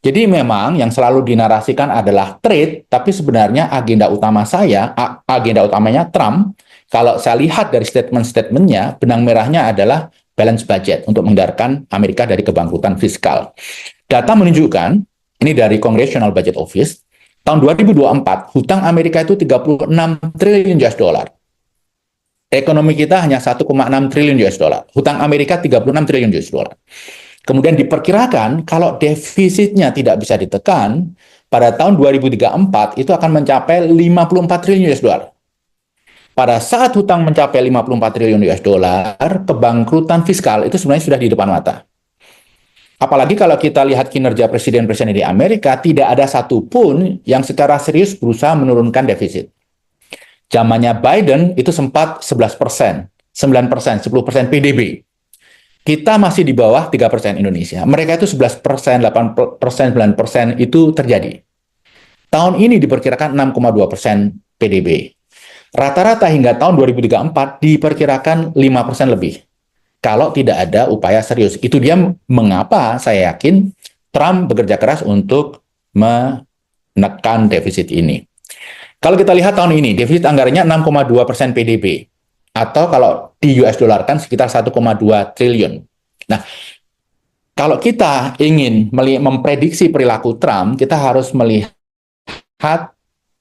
Jadi memang yang selalu dinarasikan adalah trade, tapi sebenarnya agenda utamanya Trump, kalau saya lihat dari statement-statementnya, benang merahnya adalah balance budget untuk menghindarkan Amerika dari kebangkrutan fiskal. Data menunjukkan, ini dari Congressional Budget Office, tahun 2024, hutang Amerika itu 36 triliun US dollar. Ekonomi kita hanya 1,6 triliun US dollar. Hutang Amerika 36 triliun US dollar. Kemudian diperkirakan kalau defisitnya tidak bisa ditekan, pada tahun 2034 itu akan mencapai 54 triliun US dollar. Pada saat hutang mencapai 54 triliun US dollar, kebangkrutan fiskal itu sebenarnya sudah di depan mata. Apalagi kalau kita lihat kinerja presiden-presiden di Amerika, tidak ada satupun yang secara serius berusaha menurunkan defisit. Zamannya Biden itu sempat 11%, 9%, 10% PDB. Kita masih di bawah 3% Indonesia. Mereka itu 11%, 8%, 9% itu terjadi. Tahun ini diperkirakan 6,2% PDB. Rata-rata hingga tahun 2034 diperkirakan 5% lebih. Kalau tidak ada upaya serius. Itu dia mengapa saya yakin Trump bekerja keras untuk menekan defisit ini. Kalau kita lihat tahun ini, defisit anggarannya 6,2% PDB. Atau kalau di US dollar kan sekitar 1,2 triliun. Nah, kalau kita ingin memprediksi perilaku Trump, kita harus melihat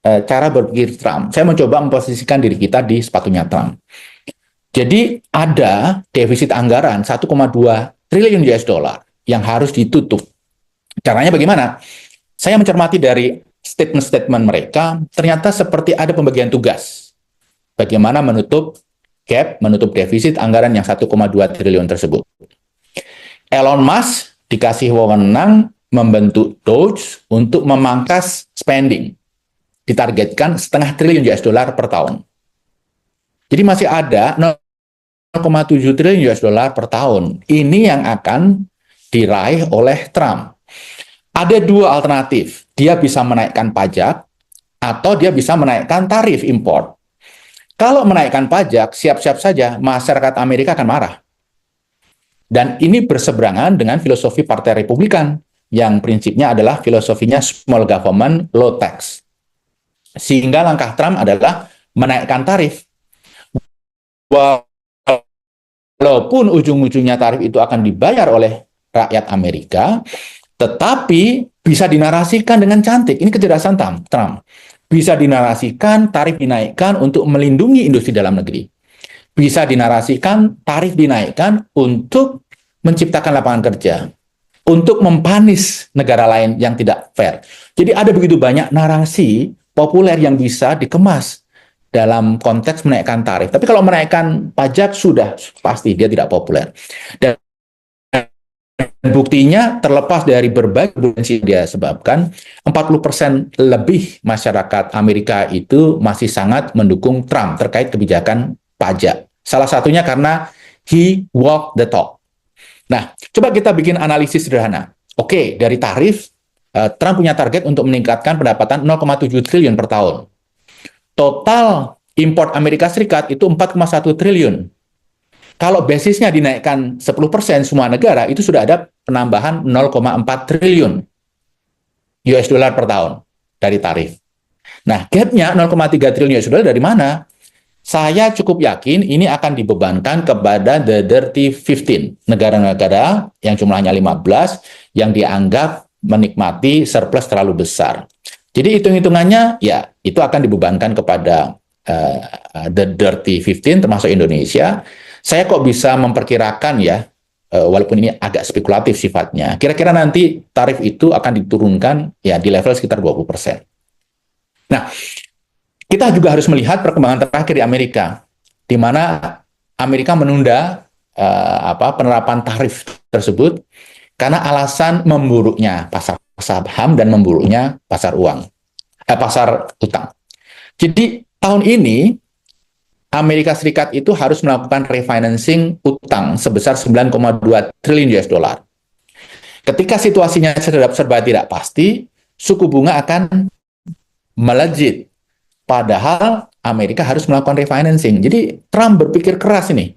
cara berpikir Trump. Saya mencoba memposisikan diri kita di sepatunya Trump. Jadi ada defisit anggaran 1,2 triliun US dollar yang harus ditutup. Caranya bagaimana? Saya mencermati dari statement-statement mereka, ternyata seperti ada pembagian tugas. Bagaimana menutup gap, menutup defisit anggaran yang 1,2 triliun tersebut. Elon Musk dikasih wewenang membentuk Doge untuk memangkas spending. Ditargetkan 0,5 triliun US dollar per tahun. Jadi masih ada 0,7 triliun US dollar per tahun. Ini yang akan diraih oleh Trump. Ada dua alternatif. Dia bisa menaikkan pajak atau dia bisa menaikkan tarif impor. Kalau menaikkan pajak, siap-siap saja masyarakat Amerika akan marah. Dan ini berseberangan dengan filosofi Partai Republikan yang prinsipnya adalah filosofinya small government, low tax. Sehingga langkah Trump adalah menaikkan tarif. Walaupun ujung-ujungnya tarif itu akan dibayar oleh rakyat Amerika, tetapi bisa dinarasikan dengan cantik. Ini kecerdasan Trump. Bisa dinarasikan tarif dinaikkan untuk melindungi industri dalam negeri. Bisa dinarasikan tarif dinaikkan untuk menciptakan lapangan kerja. Untuk mempanis negara lain yang tidak fair. Jadi ada begitu banyak narasi populer yang bisa dikemas dalam konteks menaikkan tarif. Tapi kalau menaikkan pajak sudah pasti dia tidak populer. Dan buktinya terlepas dari berbagai potensi dia sebabkan, 40% lebih masyarakat Amerika itu masih sangat mendukung Trump terkait kebijakan pajak. Salah satunya karena he walk the talk. Nah, coba kita bikin analisis sederhana. Oke, dari tarif, Trump punya target untuk meningkatkan pendapatan 0,7 triliun per tahun. Total import Amerika Serikat itu 4,1 triliun. Kalau basisnya dinaikkan 10% semua negara, itu sudah ada penambahan 0,4 triliun US dollar per tahun dari tarif. Nah, gapnya 0,3 triliun US dollar dari mana? Saya cukup yakin ini akan dibebankan kepada the dirty 15, negara-negara yang jumlahnya 15, yang dianggap menikmati surplus terlalu besar. Jadi hitung-hitungannya, ya itu akan dibebankan kepada the dirty 15, termasuk Indonesia. Saya kok bisa memperkirakan ya, walaupun ini agak spekulatif sifatnya, kira-kira nanti tarif itu akan diturunkan ya di level sekitar 20%. Nah, kita juga harus melihat perkembangan terakhir di Amerika, di mana Amerika menunda penerapan tarif tersebut karena alasan memburuknya pasar saham dan memburuknya pasar pasar utang. Jadi tahun ini Amerika Serikat itu harus melakukan refinancing utang sebesar 9,2 triliun US dollar. Ketika situasinya serba tidak pasti, suku bunga akan melejit. Padahal Amerika harus melakukan refinancing. Jadi Trump berpikir keras ini.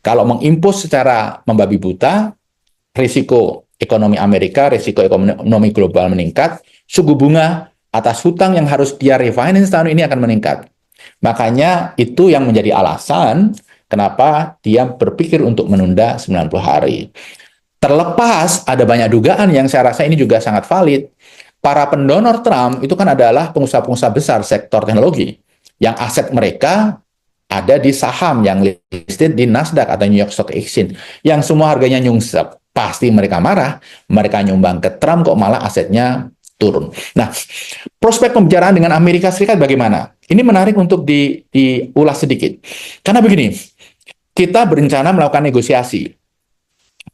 Kalau mengimpos secara membabi buta, risiko ekonomi Amerika, risiko ekonomi global meningkat, suku bunga atas hutang yang harus dia refinance tahun ini akan meningkat. Makanya itu yang menjadi alasan kenapa dia berpikir untuk menunda 90 hari. Terlepas ada banyak dugaan yang saya rasa ini juga sangat valid. Para pendonor Trump itu kan adalah pengusaha-pengusaha besar sektor teknologi yang aset mereka ada di saham yang listed di Nasdaq atau New York Stock Exchange yang semua harganya nyungsep. Pasti mereka marah, mereka nyumbang ke Trump kok malah asetnya turun. Nah, prospek pembicaraan dengan Amerika Serikat bagaimana? Ini menarik untuk diulas sedikit. Karena begini, kita berencana melakukan negosiasi.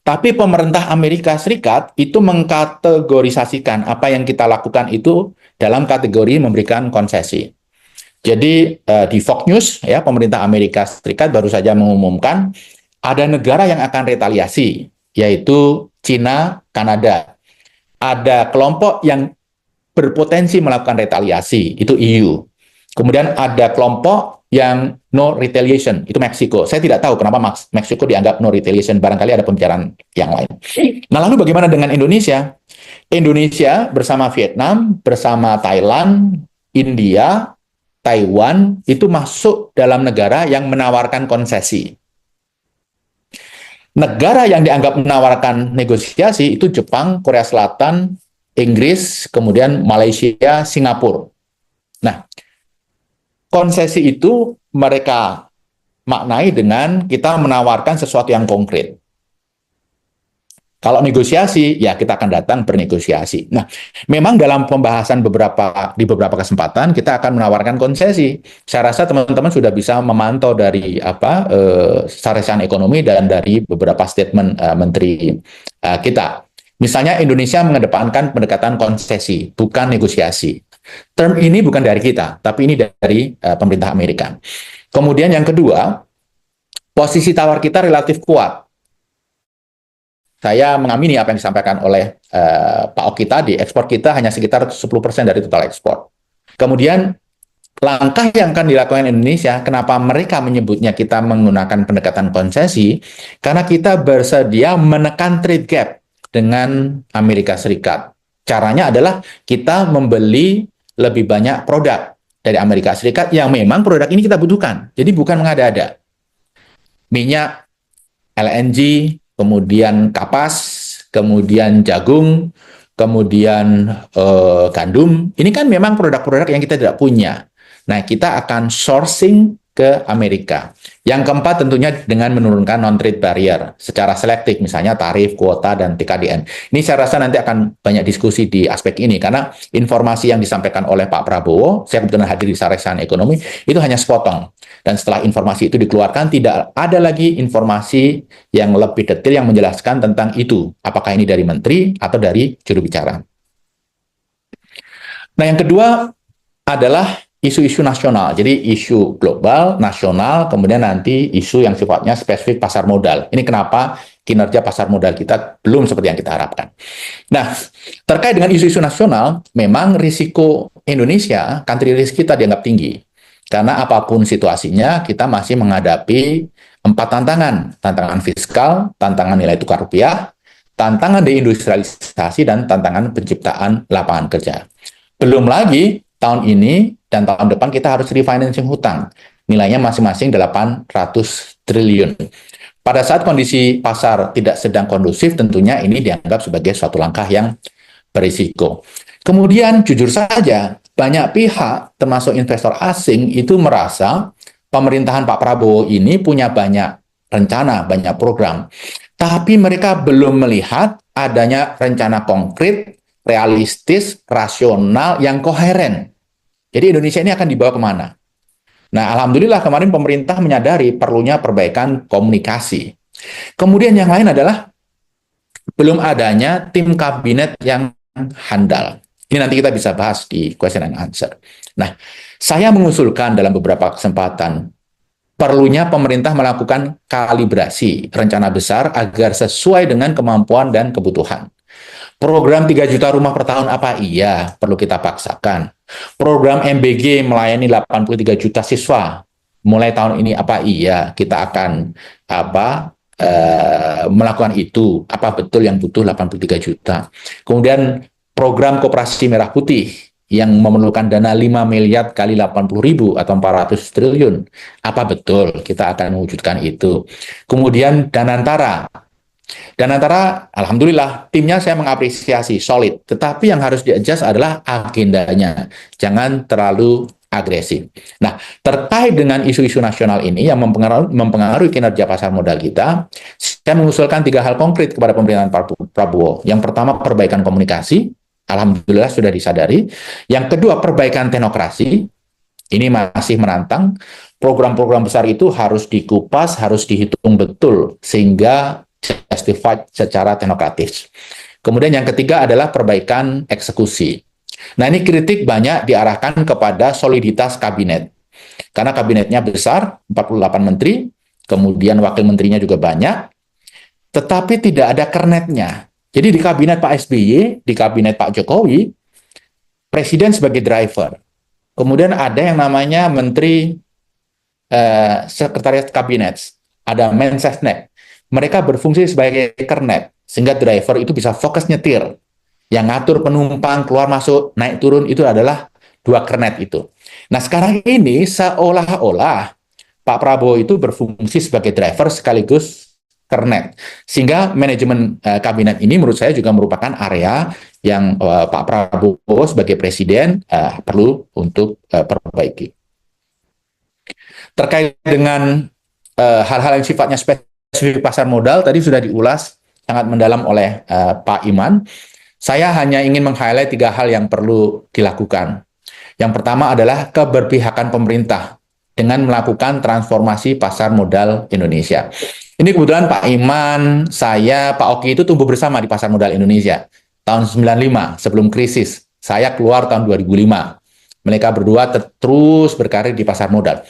Tapi pemerintah Amerika Serikat itu mengkategorisasikan apa yang kita lakukan itu dalam kategori memberikan konsesi. Jadi di Fox News, ya, pemerintah Amerika Serikat baru saja mengumumkan ada negara yang akan retaliasi, yaitu Cina, Kanada. Ada kelompok yang berpotensi melakukan retaliasi, itu EU. Kemudian ada kelompok yang no retaliation, itu Meksiko. Saya tidak tahu kenapa Meksiko dianggap no retaliation, barangkali ada pembicaraan yang lain. Nah, lalu bagaimana dengan Indonesia? Indonesia bersama Vietnam, bersama Thailand, India, Taiwan, itu masuk dalam negara yang menawarkan konsesi. Negara yang dianggap menawarkan negosiasi itu Jepang, Korea Selatan, Inggris, kemudian Malaysia, Singapura. Nah, konsesi itu mereka maknai dengan kita menawarkan sesuatu yang konkret. Kalau negosiasi, ya kita akan datang bernegosiasi. Nah, memang dalam pembahasan di beberapa kesempatan kita akan menawarkan konsesi. Saya rasa teman-teman sudah bisa memantau dari sarasan ekonomi dan dari beberapa statement menteri kita. Misalnya Indonesia mengedepankan pendekatan konsesi, bukan negosiasi. Term ini bukan dari kita, tapi ini dari pemerintah Amerika. Kemudian yang kedua, posisi tawar kita relatif kuat. saya mengamini apa yang disampaikan oleh Pak Oki tadi, ekspor kita hanya sekitar 10% dari total ekspor. Kemudian langkah yang akan dilakukan Indonesia, kenapa mereka menyebutnya kita menggunakan pendekatan konsesi? Karena kita bersedia menekan trade gap dengan Amerika Serikat. Caranya adalah kita membeli lebih banyak produk dari Amerika Serikat yang memang produk ini kita butuhkan. Jadi bukan mengada-ada. Minyak, LNG, kemudian kapas, kemudian jagung, kemudian gandum. Ini kan memang produk-produk yang kita tidak punya. Nah, kita akan sourcing ke Amerika. Yang keempat tentunya dengan menurunkan non-trade barrier secara selektif, misalnya tarif, kuota, dan TKDN. Ini saya rasa nanti akan banyak diskusi di aspek ini, karena informasi yang disampaikan oleh Pak Prabowo, saya kebetulan hadir di Saresan Ekonomi, itu hanya sepotong. Dan setelah informasi itu dikeluarkan, tidak ada lagi informasi yang lebih detail yang menjelaskan tentang itu. Apakah ini dari menteri atau dari juru bicara. Nah, yang kedua adalah isu-isu nasional, jadi isu global, nasional, kemudian nanti isu yang sifatnya spesifik pasar modal. Ini kenapa kinerja pasar modal kita belum seperti yang kita harapkan. Nah, terkait dengan isu-isu nasional, memang risiko Indonesia, country risk kita dianggap tinggi. Karena apapun situasinya, kita masih menghadapi 4 tantangan. Tantangan fiskal, tantangan nilai tukar rupiah, tantangan deindustrialisasi, dan tantangan penciptaan lapangan kerja. Belum lagi, tahun ini dan tahun depan kita harus refinancing hutang. Nilainya masing-masing 800 triliun. Pada saat kondisi pasar tidak sedang kondusif, tentunya ini dianggap sebagai suatu langkah yang berisiko. Kemudian, jujur saja, banyak pihak, termasuk investor asing, itu merasa pemerintahan Pak Prabowo ini punya banyak rencana, banyak program. Tapi mereka belum melihat adanya rencana konkret, realistis, rasional, yang koheren. Jadi Indonesia ini akan dibawa kemana? Nah, alhamdulillah kemarin pemerintah menyadari perlunya perbaikan komunikasi. Kemudian yang lain adalah belum adanya tim kabinet yang handal. Ini nanti kita bisa bahas di question and answer. Nah, saya mengusulkan dalam beberapa kesempatan perlunya pemerintah melakukan kalibrasi rencana besar agar sesuai dengan kemampuan dan kebutuhan. Program 3 juta rumah per tahun apa? Iya, perlu kita paksakan. Program MBG melayani 83 juta siswa. Mulai tahun ini apa? Iya, kita akan melakukan itu. Apa betul yang butuh 83 juta? Kemudian program Koperasi Merah Putih yang memerlukan dana 5 miliar kali 80 ribu atau 400 triliun. Apa betul? Kita akan mewujudkan itu. Kemudian Danantara. Dan antara, alhamdulillah, timnya saya mengapresiasi, solid. Tetapi yang harus di-adjust adalah agendanya. Jangan terlalu agresif. Nah, terkait dengan isu-isu nasional ini yang mempengaruhi kinerja pasar modal kita, saya mengusulkan 3 hal konkret kepada pemerintahan Prabowo. Yang pertama, perbaikan komunikasi. Alhamdulillah sudah disadari. Yang kedua, perbaikan teknokrasi. Ini masih menantang. Program-program besar itu harus dikupas, harus dihitung betul, sehingga justified secara teknokratis. Kemudian yang ketiga adalah perbaikan eksekusi. Nah, ini kritik banyak diarahkan kepada soliditas kabinet. Karena kabinetnya besar, 48 menteri, kemudian wakil menterinya juga banyak, tetapi tidak ada kernetnya. Jadi di kabinet Pak SBY, di kabinet Pak Jokowi, presiden sebagai driver. Kemudian ada yang namanya menteri sekretariat kabinet, ada Mensesnek. Mereka berfungsi sebagai kernet, sehingga driver itu bisa fokus nyetir. Yang ngatur penumpang, keluar masuk, naik turun, itu adalah 2 kernet itu. Nah, sekarang ini seolah-olah Pak Prabowo itu berfungsi sebagai driver sekaligus kernet. Sehingga manajemen kabinet ini menurut saya juga merupakan area yang Pak Prabowo sebagai presiden perlu untuk perbaiki. Terkait dengan hal-hal yang sifatnya spesifik pasar modal, tadi sudah diulas sangat mendalam oleh Pak Iman. Saya hanya ingin meng-highlight 3 hal yang perlu dilakukan. Yang pertama adalah keberpihakan pemerintah dengan melakukan transformasi pasar modal Indonesia. Ini kebetulan Pak Iman, saya, Pak Oki itu tumbuh bersama di pasar modal Indonesia. Tahun 95, sebelum krisis. Saya keluar tahun 2005. Mereka berdua terus berkarir di pasar modal.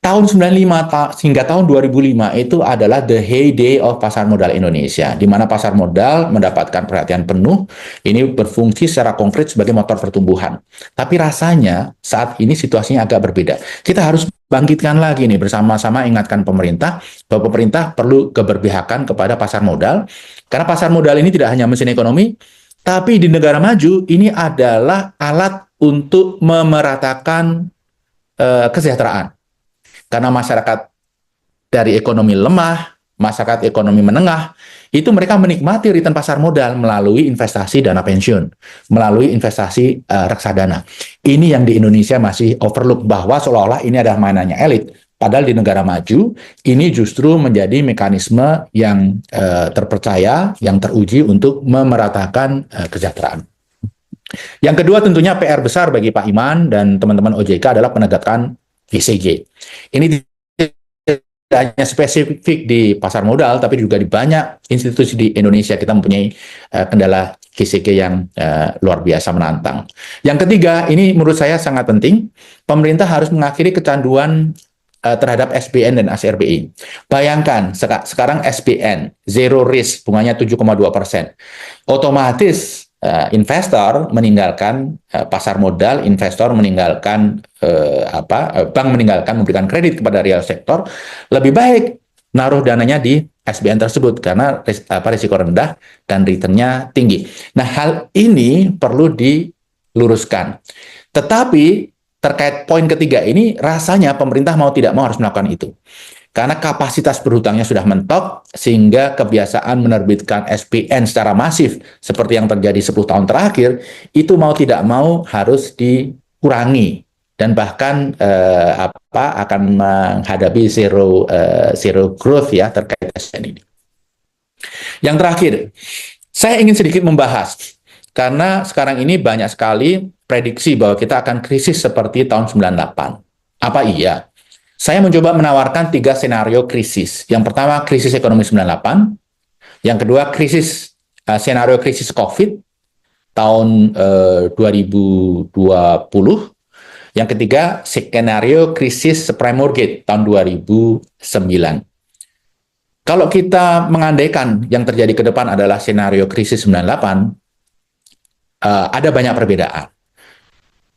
tahun 95 hingga tahun 2005 itu adalah the heyday of pasar modal Indonesia, di mana pasar modal mendapatkan perhatian penuh, ini berfungsi secara konkret sebagai motor pertumbuhan. Tapi rasanya saat ini situasinya agak berbeda. Kita harus bangkitkan lagi nih bersama-sama, ingatkan pemerintah bahwa pemerintah perlu keberpihakan kepada pasar modal, karena pasar modal ini tidak hanya mesin ekonomi, tapi di negara maju ini adalah alat untuk memeratakan kesejahteraan. Karena masyarakat dari ekonomi lemah, masyarakat ekonomi menengah, itu mereka menikmati return pasar modal melalui investasi dana pensiun, melalui investasi reksadana. Ini yang di Indonesia masih overlook, bahwa seolah-olah ini adalah mainannya elit. Padahal di negara maju, ini justru menjadi mekanisme yang terpercaya, yang teruji untuk memeratakan kesejahteraan. Yang kedua tentunya PR besar bagi Pak Iman dan teman-teman OJK adalah penegakan GCG. Ini tidak hanya spesifik di pasar modal, tapi juga di banyak institusi di Indonesia kita mempunyai kendala GCG yang luar biasa menantang. Yang ketiga, ini menurut saya sangat penting, pemerintah harus mengakhiri kecanduan terhadap SBN dan ACRBI. Bayangkan, sekarang SBN, zero risk, bunganya 7,2%. Otomatis investor meninggalkan pasar modal, investor meninggalkan bank meninggalkan memberikan kredit kepada real sektor, lebih baik naruh dananya di SBN tersebut karena risiko rendah dan returnnya tinggi. Nah, hal ini perlu diluruskan. Tetapi terkait poin ketiga ini, rasanya pemerintah mau tidak mau harus melakukan itu. Karena kapasitas berhutangnya sudah mentok, sehingga kebiasaan menerbitkan SBN secara masif, seperti yang terjadi 10 tahun terakhir, itu mau tidak mau harus dikurangi. Dan bahkan akan menghadapi zero growth ya terkait SBN ini. Yang terakhir, saya ingin sedikit membahas, karena sekarang ini banyak sekali prediksi bahwa kita akan krisis seperti tahun 98. Apa iya? Saya mencoba menawarkan 3 skenario krisis. Yang pertama, krisis ekonomi 98. Yang kedua, skenario krisis COVID tahun 2020. Yang ketiga, skenario krisis subprime mortgage tahun 2009. Kalau kita mengandaikan yang terjadi ke depan adalah skenario krisis 98, ada banyak perbedaan.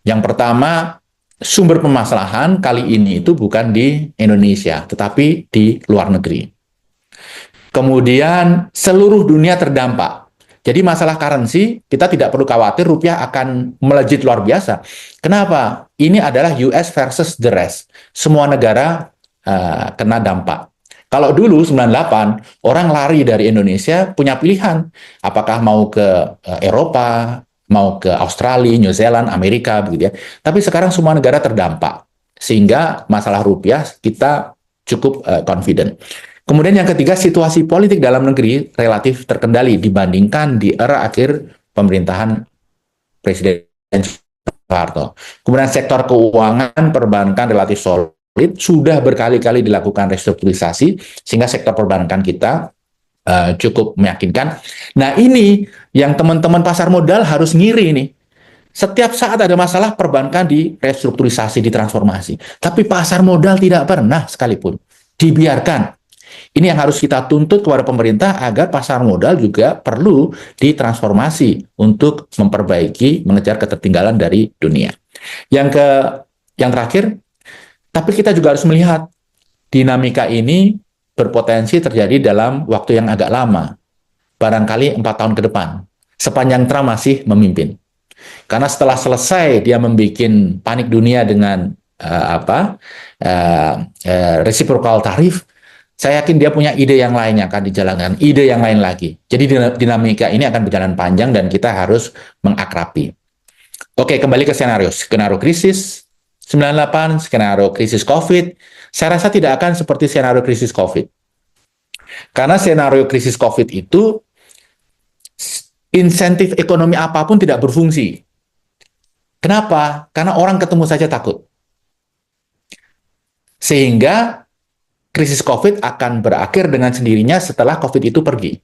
Yang pertama, sumber permasalahan kali ini itu bukan di Indonesia, tetapi di luar negeri. Kemudian seluruh dunia terdampak. Jadi masalah currency, kita tidak perlu khawatir rupiah akan melejit luar biasa. Kenapa? Ini adalah US versus the rest. Semua negara kena dampak. Kalau dulu 98, orang lari dari Indonesia punya pilihan. Apakah mau ke Eropa, mau ke Australia, New Zealand, Amerika, begitu ya. Tapi sekarang semua negara terdampak, sehingga masalah rupiah kita cukup confident. Kemudian yang ketiga, situasi politik dalam negeri relatif terkendali dibandingkan di era akhir pemerintahan Presiden Soeharto. Kemudian sektor keuangan perbankan relatif solid, sudah berkali-kali dilakukan restrukturisasi, sehingga sektor perbankan kita cukup meyakinkan. Nah, ini yang teman-teman pasar modal harus ngiri nih. Setiap saat ada masalah, perbankan di restrukturisasi, ditransformasi. Tapi pasar modal tidak pernah sekalipun dibiarkan. Ini yang harus kita tuntut kepada pemerintah, agar pasar modal juga perlu ditransformasi untuk memperbaiki, mengejar ketertinggalan dari dunia. Yang terakhir, tapi kita juga harus melihat dinamika ini berpotensi terjadi dalam waktu yang agak lama, barangkali 4 tahun ke depan, sepanjang Trump masih memimpin. Karena setelah selesai dia membuat panik dunia dengan reciprocal tarif, saya yakin dia punya ide yang lain yang akan dijalankan, ide yang lain lagi. Jadi dinamika ini akan berjalan panjang dan kita harus mengakrabi. Oke, kembali ke skenario krisis 98, skenario krisis COVID. Saya rasa tidak akan seperti skenario krisis COVID. Karena skenario krisis COVID itu insentif ekonomi apapun tidak berfungsi. Kenapa? Karena orang ketemu saja takut. Sehingga krisis COVID akan berakhir dengan sendirinya setelah COVID itu pergi.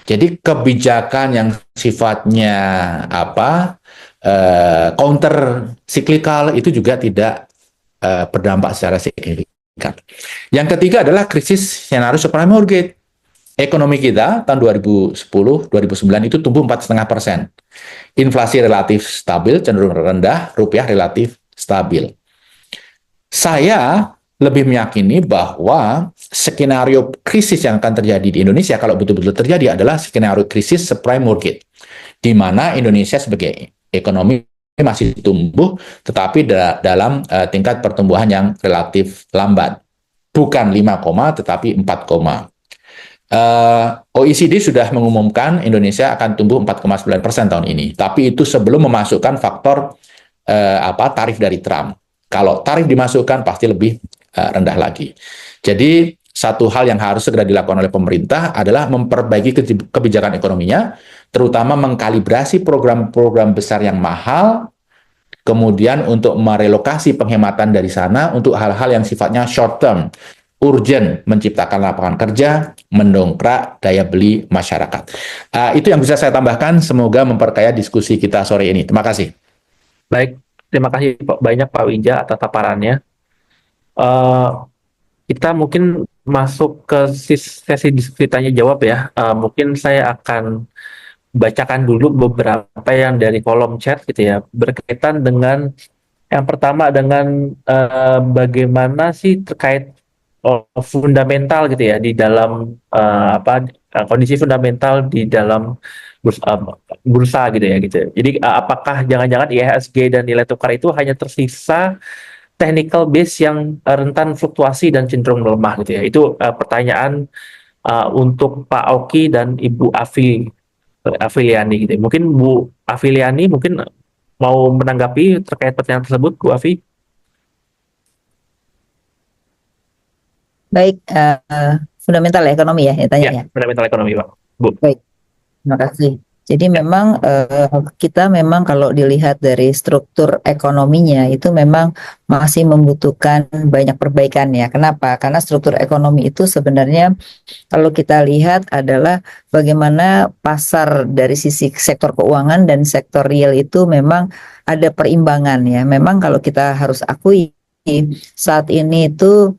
Jadi kebijakan yang sifatnya counter cyclical itu juga tidak berdampak secara signifikan. Yang ketiga adalah krisis senario subprime mortgage. Ekonomi kita tahun 2010-2009 itu tumbuh 4,5%. Inflasi relatif stabil, cenderung rendah, rupiah relatif stabil. Saya lebih meyakini bahwa skenario krisis yang akan terjadi di Indonesia kalau betul-betul terjadi adalah skenario krisis subprime mortgage, di mana Indonesia sebagai ekonomi masih tumbuh, tetapi dalam tingkat pertumbuhan yang relatif lambat. Bukan 5, tetapi 4, OECD sudah mengumumkan Indonesia akan tumbuh 4,9% tahun ini. Tapi itu sebelum memasukkan faktor tarif dari Trump. Kalau tarif dimasukkan pasti lebih rendah lagi. Jadi satu hal yang harus segera dilakukan oleh pemerintah adalah memperbaiki kebijakan ekonominya, terutama mengkalibrasi program-program besar yang mahal, kemudian untuk merelokasi penghematan dari sana untuk hal-hal yang sifatnya short term, urgent, menciptakan lapangan kerja, mendongkrak daya beli masyarakat. Itu yang bisa saya tambahkan, semoga memperkaya diskusi kita sore ini. Terima kasih. Baik, terima kasih banyak Pak Wija atas paparannya. Kita mungkin masuk ke sesi diskusi tanya jawab ya. Mungkin saya akan bacakan dulu beberapa yang dari kolom chat gitu ya, berkaitan dengan yang pertama dengan bagaimana sih terkait fundamental gitu ya di dalam kondisi fundamental di dalam bursa gitu ya gitu. Jadi apakah jangan-jangan IHSG dan nilai tukar itu hanya tersisa technical base yang rentan fluktuasi dan cenderung melemah gitu ya. Itu pertanyaan untuk Pak Oki dan Ibu Afiliani gitu. Mungkin Bu Afiliani mungkin mau menanggapi terkait pertanyaan tersebut, Bu Afi? Baik, fundamental ekonomi ya tanya ya. Fundamental ekonomi, Pak. Bu. Baik, terima kasih. Jadi memang kita memang kalau dilihat dari struktur ekonominya itu memang masih membutuhkan banyak perbaikan ya. Kenapa? Karena struktur ekonomi itu sebenarnya kalau kita lihat adalah bagaimana pasar dari sisi sektor keuangan dan sektor real itu memang ada perimbangan ya. Memang kalau kita harus akui saat ini itu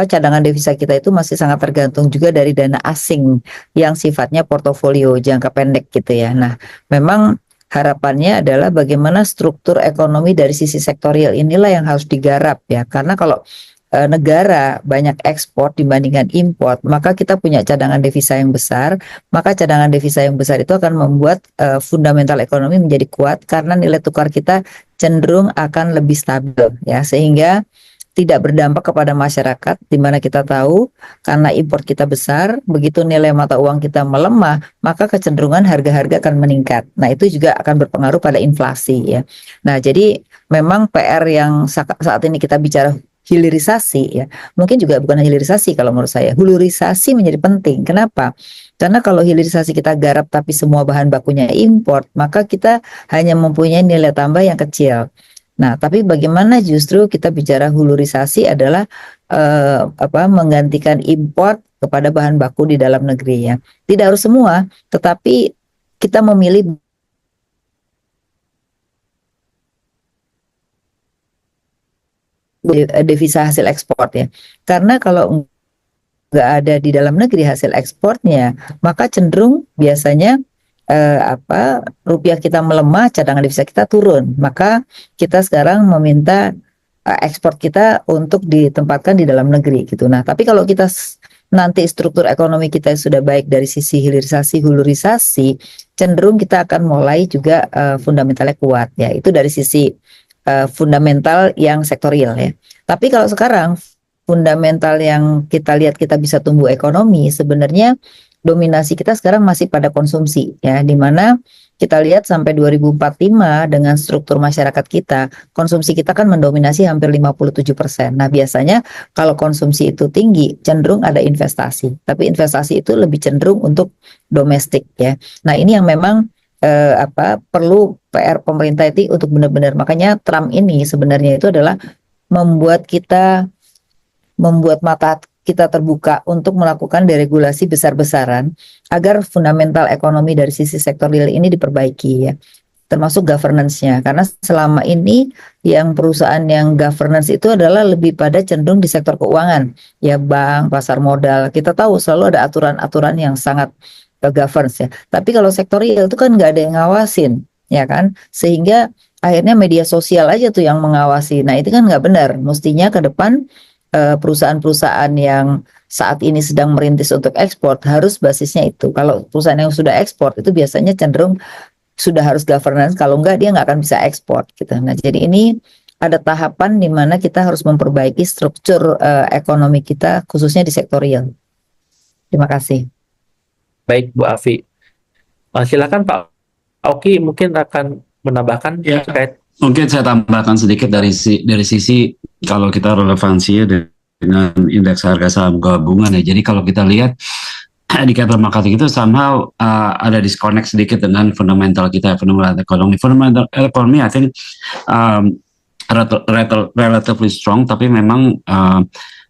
cadangan devisa kita itu masih sangat tergantung juga dari dana asing yang sifatnya portofolio jangka pendek gitu ya. Nah, memang harapannya adalah bagaimana struktur ekonomi dari sisi sektorial inilah yang harus digarap ya. Karena kalau negara banyak ekspor dibandingkan import, maka kita punya cadangan devisa yang besar, maka cadangan devisa yang besar itu akan membuat fundamental ekonomi menjadi kuat karena nilai tukar kita cenderung akan lebih stabil ya, sehingga tidak berdampak kepada masyarakat, di mana kita tahu karena impor kita besar, begitu nilai mata uang kita melemah, maka kecenderungan harga-harga akan meningkat. Nah, itu juga akan berpengaruh pada inflasi ya. Nah, jadi memang PR yang saat ini kita bicara hilirisasi ya, mungkin juga bukan hilirisasi kalau menurut saya, hulurisasi menjadi penting. Kenapa? Karena kalau hilirisasi kita garap tapi semua bahan bakunya import, maka kita hanya mempunyai nilai tambah yang kecil. Nah, tapi bagaimana justru kita bicara hulurisasi adalah menggantikan import kepada bahan baku di dalam negeri ya. Tidak harus semua, tetapi kita memilih devisa hasil ekspor ya. Karena kalau nggak ada di dalam negeri hasil ekspornya, maka cenderung biasanya rupiah kita melemah, cadangan devisa kita turun. Maka kita sekarang meminta ekspor kita untuk ditempatkan di dalam negeri gitu. Nah, tapi kalau kita nanti struktur ekonomi kita sudah baik dari sisi hilirisasi, hulurisasi, cenderung kita akan mulai juga fundamentalnya kuat ya. Itu dari sisi fundamental yang sektorial ya. Tapi kalau sekarang fundamental yang kita lihat kita bisa tumbuh ekonomi, sebenarnya dominasi kita sekarang masih pada konsumsi ya, di mana kita lihat sampai 2045 dengan struktur masyarakat kita, konsumsi kita kan mendominasi hampir 57%. Nah, biasanya kalau konsumsi itu tinggi, cenderung ada investasi. Tapi investasi itu lebih cenderung untuk domestik ya. Nah, ini yang memang perlu PR pemerintah itu untuk benar-benar, makanya Trump ini sebenarnya itu adalah membuat mata kita terbuka untuk melakukan deregulasi besar-besaran agar fundamental ekonomi dari sisi sektor real ini diperbaiki ya. termasuk governance-nya. Karena selama ini yang perusahaan yang governance itu adalah lebih pada cenderung di sektor keuangan, ya bank, pasar modal. Kita tahu selalu ada aturan-aturan yang sangat governance ya. Tapi kalau sektor real itu kan nggak ada yang ngawasin, ya kan? Sehingga akhirnya media sosial aja tuh yang mengawasi. Nah itu kan nggak benar. Mestinya ke depan perusahaan-perusahaan yang saat ini sedang merintis untuk ekspor harus basisnya itu. Kalau perusahaan yang sudah ekspor itu biasanya cenderung sudah harus governance, kalau enggak dia nggak akan bisa ekspor gitu. Nah jadi ini ada tahapan di mana kita harus memperbaiki struktur ekonomi kita khususnya di sektor real. Terima kasih. Baik Bu Afi. Silakan Pak Oki mungkin akan menambahkan Ya. terkait. Mungkin saya tambahkan sedikit dari sisi kalau kita relevansinya dengan indeks harga saham gabungan ya. Jadi kalau kita lihat indicator market itu somehow ada disconnect sedikit dengan fundamental kita, fundamental ekonomi. Fundamental ekonomi I think relatively strong, tapi memang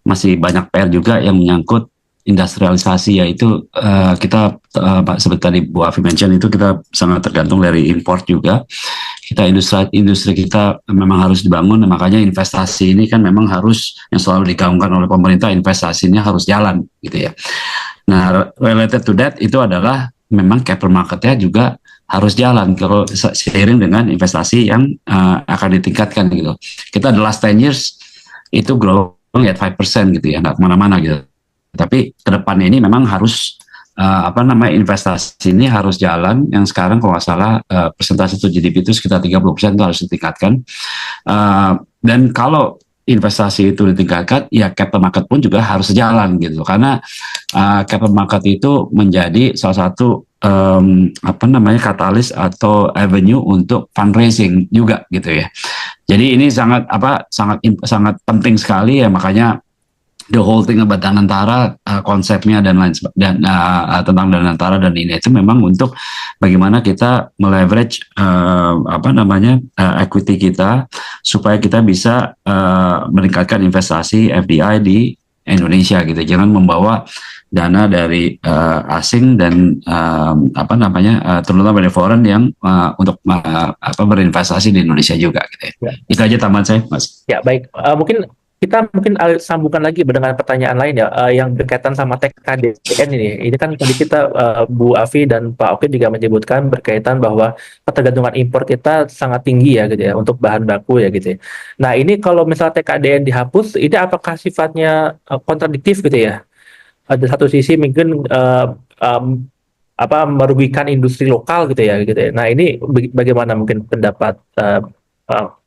masih banyak PR juga yang menyangkut industrialisasi, yaitu kita seperti tadi Bu Afi mention itu kita sangat tergantung dari import juga. Kita industri kita memang harus dibangun, makanya investasi ini kan memang harus yang selalu digaungkan oleh pemerintah, investasinya harus jalan gitu ya. Nah, related to that itu adalah memang capital marketnya juga harus jalan kalau seiring dengan investasi yang akan ditingkatkan gitu. Kita the last 10 years itu growing at 5% gitu ya, nggak kemana-mana gitu. Tapi ke depan ini memang harus investasi ini harus jalan. Yang sekarang kalau nggak salah persentase itu GDP itu sekitar 30% itu harus ditingkatkan. Dan kalau investasi itu ditingkatkan, ya capital market pun juga harus jalan gitu. Karena capital market itu menjadi salah satu katalis atau avenue untuk fundraising juga gitu ya. Jadi ini sangat penting sekali ya, makanya the whole thing about Danantara, konsepnya dan lain tentang Danantara dan ini itu memang untuk bagaimana kita meleverage equity kita supaya kita bisa meningkatkan investasi FDI di Indonesia gitu. Jangan membawa dana dari asing dan terutama dari foreign yang untuk berinvestasi di Indonesia juga gitu ya. Itu aja tambahan saya, Mas. Ya baik, mungkin kita sambungkan lagi dengan pertanyaan lain ya, yang berkaitan sama TKDN ini. Ini kan tadi kita Bu Afi dan Pak Oki juga menyebutkan berkaitan bahwa ketergantungan impor kita sangat tinggi ya gitu ya untuk bahan baku ya gitu ya. Nah ini kalau misalnya TKDN dihapus, ini apakah sifatnya kontradiktif gitu ya? Ada satu sisi mungkin merugikan industri lokal gitu ya gitu ya. Nah ini bagaimana mungkin pendapat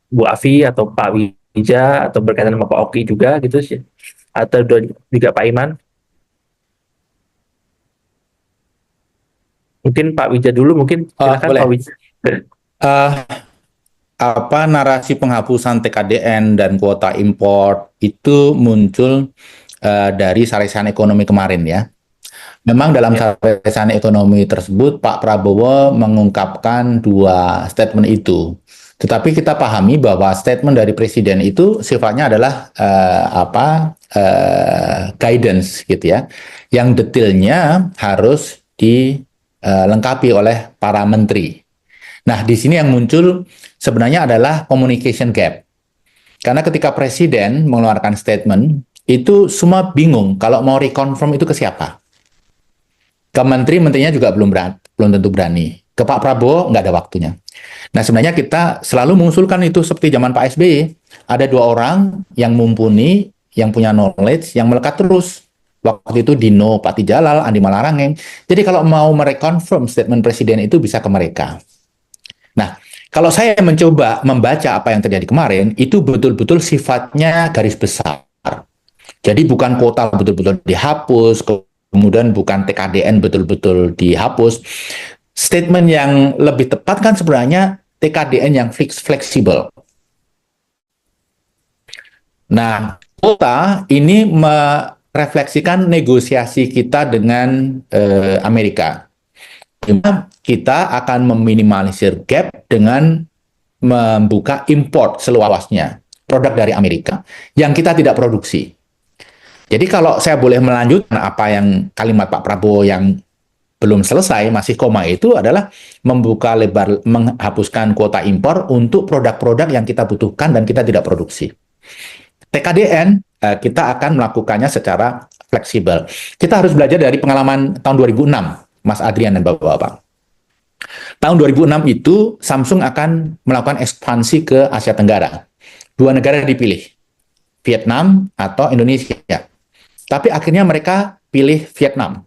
Bu Afi atau Pak Wija atau berkaitan sama Pak Oki juga gitu sih, atau juga Pak Iman? Mungkin Pak Wija dulu, mungkin silakan boleh. Pak Wija. Narasi penghapusan TKDN dan kuota impor itu muncul dari sarisan ekonomi kemarin ya. Memang dalam sarisan ekonomi tersebut Pak Prabowo mengungkapkan dua statement itu. Tetapi kita pahami bahwa statement dari Presiden itu sifatnya adalah guidance gitu ya. Yang detailnya harus dilengkapi oleh para menteri. Nah, di sini yang muncul sebenarnya adalah communication gap. Karena ketika Presiden mengeluarkan statement, itu semua bingung kalau mau reconfirm itu ke siapa. Ke menterinya juga belum tentu berani. Ke Pak Prabowo nggak ada waktunya. Nah, sebenarnya kita selalu mengusulkan itu seperti zaman Pak SBY. Ada dua orang yang mumpuni, yang punya knowledge, yang melekat terus. Waktu itu Dino Patijalal, Andi Malarangeng. Jadi kalau mau mereconfirm statement Presiden itu bisa ke mereka. Nah, kalau saya mencoba membaca apa yang terjadi kemarin, itu betul-betul sifatnya garis besar. Jadi bukan kuota betul-betul dihapus, kemudian bukan TKDN betul-betul dihapus. Statement yang lebih tepat kan sebenarnya TKDN yang fleksibel. Nah, kuota ini merefleksikan negosiasi kita dengan Amerika. Kita akan meminimalisir gap dengan membuka import seluasnya produk dari Amerika yang kita tidak produksi. Jadi kalau saya boleh melanjutkan apa yang kalimat Pak Prabowo yang belum selesai, masih koma itu adalah membuka lebar, menghapuskan kuota impor untuk produk-produk yang kita butuhkan dan kita tidak produksi. TKDN kita akan melakukannya secara fleksibel. Kita harus belajar dari pengalaman tahun 2006, Mas Adrian dan Bapak-Bapak. Tahun 2006 itu Samsung akan melakukan ekspansi ke Asia Tenggara. Dua negara dipilih, Vietnam atau Indonesia. Tapi akhirnya mereka pilih Vietnam.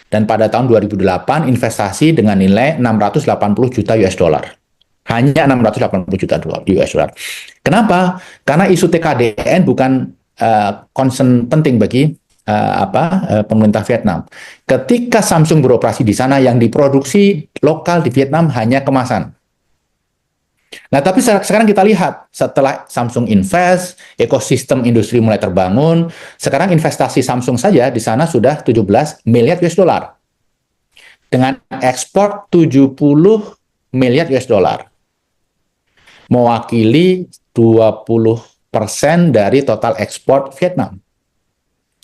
Dan pada tahun 2008 investasi dengan nilai 680 juta US dollar. Hanya 680 juta US dollar. Kenapa? Karena isu TKDN bukan concern penting bagi pemerintah Vietnam. Ketika Samsung beroperasi di sana, yang diproduksi lokal di Vietnam hanya kemasan. Nah, tapi sekarang kita lihat, setelah Samsung invest, ekosistem industri mulai terbangun, sekarang investasi Samsung saja di sana sudah 17 miliar US dollar. Dengan ekspor 70 miliar US dollar. Mewakili 20% dari total ekspor Vietnam.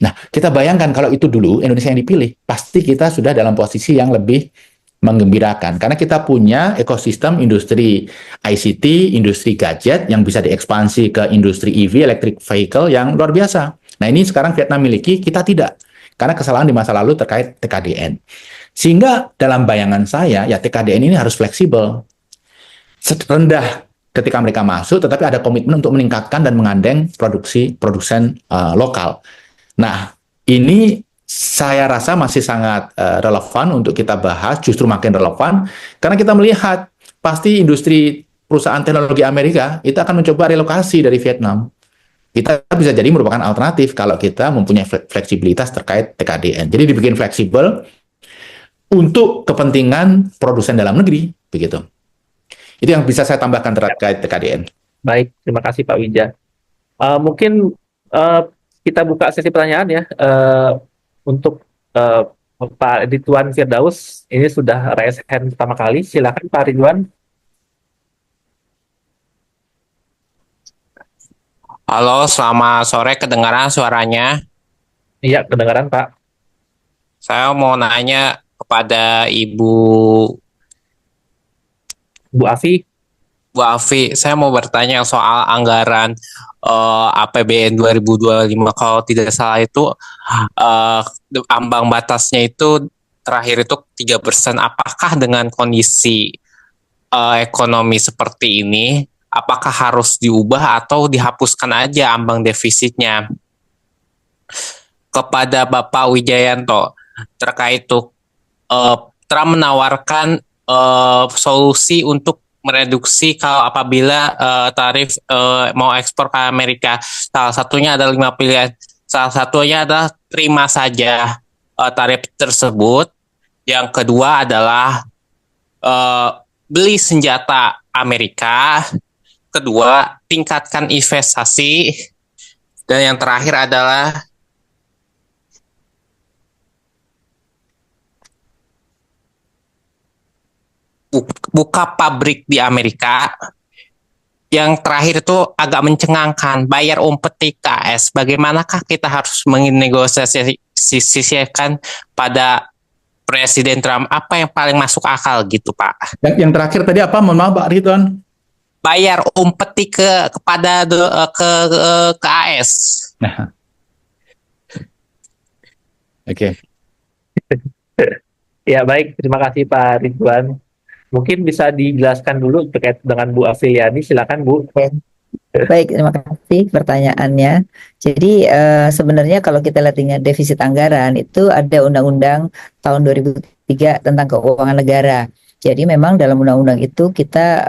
Nah, kita bayangkan kalau itu dulu Indonesia yang dipilih, pasti kita sudah dalam posisi yang lebih menggembirakan. Karena kita punya ekosistem industri ICT, industri gadget yang bisa diekspansi ke industri EV, electric vehicle yang luar biasa. Nah, ini sekarang Vietnam miliki, kita tidak. Karena kesalahan di masa lalu terkait TKDN. Sehingga dalam bayangan saya, ya TKDN ini harus fleksibel. Rendah ketika mereka masuk, tetapi ada komitmen untuk meningkatkan dan mengandeng produsen lokal. Nah, ini saya rasa masih sangat relevan untuk kita bahas, justru makin relevan, karena kita melihat pasti industri perusahaan teknologi Amerika itu akan mencoba relokasi dari Vietnam. Kita bisa jadi merupakan alternatif kalau kita mempunyai fleksibilitas terkait TKDN. Jadi dibikin fleksibel untuk kepentingan produsen dalam negeri, begitu. Itu yang bisa saya tambahkan terkait TKDN. Baik, terima kasih Pak Wija. Mungkin kita buka sesi pertanyaan ya. Untuk Pak Ridwan Firdaus, ini sudah raise hand pertama kali. Silakan Pak Ridwan. Halo, selamat sore. Kedengaran suaranya? Iya, kedengaran Pak. Saya mau nanya kepada Bu Afi. Bu Afi, saya mau bertanya soal anggaran APBN 2025. Kalau tidak salah itu ambang batasnya itu terakhir itu 3%. Apakah dengan kondisi ekonomi seperti ini, apakah harus diubah atau dihapuskan aja ambang defisitnya? Kepada Bapak Wijayanto, terkait itu Trump menawarkan solusi untuk mereduksi kalau apabila tarif mau ekspor ke Amerika. Salah satunya ada 5 pilihan. Salah satunya adalah terima saja tarif tersebut. Yang kedua adalah beli senjata Amerika. Kedua, tingkatkan investasi. Dan yang terakhir adalah buka pabrik di Amerika. Yang terakhir itu agak mencengangkan, bayar umpeti KS. Bagaimanakah kita harus menegosiasikan pada Presiden Trump? Apa yang paling masuk akal gitu, Pak? Yang terakhir tadi apa? Mohon maaf, Pak Ridwan. Bayar umpeti kepada ke AS. Nah. Oke. Ya baik, terima kasih Pak Ridwan. Mungkin bisa dijelaskan dulu terkait dengan Bu Afiliani, silakan Bu. Baik, terima kasih pertanyaannya. Jadi sebenarnya kalau kita lihat dengan defisit anggaran itu ada undang-undang tahun 2003 tentang keuangan negara. Jadi memang dalam undang-undang itu kita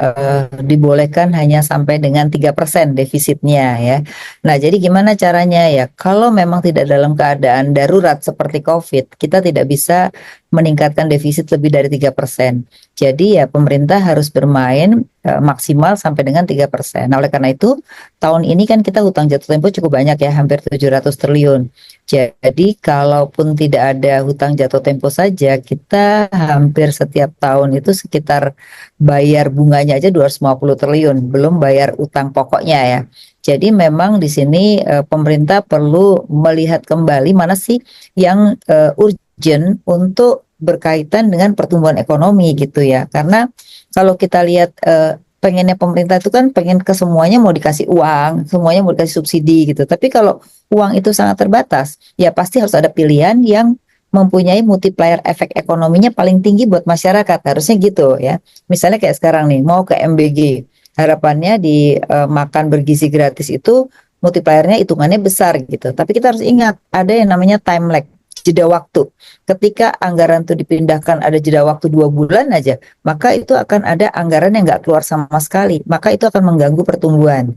dibolehkan hanya sampai dengan 3% defisitnya ya. Nah, jadi gimana caranya ya? Kalau memang tidak dalam keadaan darurat seperti COVID, kita tidak bisa meningkatkan defisit lebih dari 3%. Jadi ya pemerintah harus bermain maksimal sampai dengan 3%. Nah, oleh karena itu tahun ini kan kita hutang jatuh tempo cukup banyak ya, hampir 700 triliun. Jadi kalaupun tidak ada hutang jatuh tempo saja, kita hampir setiap tahun itu sekitar bayar bunganya aja 250 triliun, belum bayar utang pokoknya ya. Jadi memang di sini pemerintah perlu melihat kembali mana sih yang urgent untuk berkaitan dengan pertumbuhan ekonomi gitu ya. Karena kalau kita lihat pengennya pemerintah itu kan pengen ke semuanya mau dikasih uang, semuanya mau dikasih subsidi gitu. Tapi kalau uang itu sangat terbatas, ya pasti harus ada pilihan yang mempunyai multiplier efek ekonominya paling tinggi buat masyarakat. Harusnya gitu ya. Misalnya kayak sekarang nih, mau ke MBG, harapannya di makan bergizi gratis itu multipliernya hitungannya besar gitu. Tapi kita harus ingat ada yang namanya time lag, jeda waktu. Ketika anggaran itu dipindahkan ada jeda waktu 2 bulan aja, maka itu akan ada anggaran yang nggak keluar sama sekali. Maka itu akan mengganggu pertumbuhan.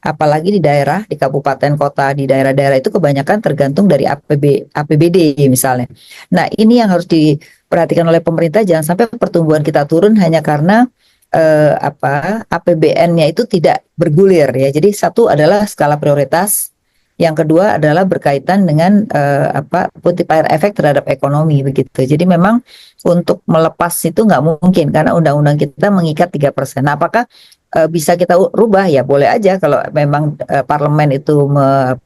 Apalagi di daerah, di kabupaten kota, di daerah-daerah itu kebanyakan tergantung dari APBD misalnya. Nah, ini yang harus diperhatikan oleh pemerintah, jangan sampai pertumbuhan kita turun hanya karena APBN-nya itu tidak bergulir ya. Jadi satu adalah skala prioritas, yang kedua adalah berkaitan dengan multiplier efek terhadap ekonomi begitu. Jadi memang untuk melepas itu nggak mungkin karena undang-undang kita mengikat 3%. Nah, apakah bisa kita rubah? Ya boleh aja kalau memang parlemen itu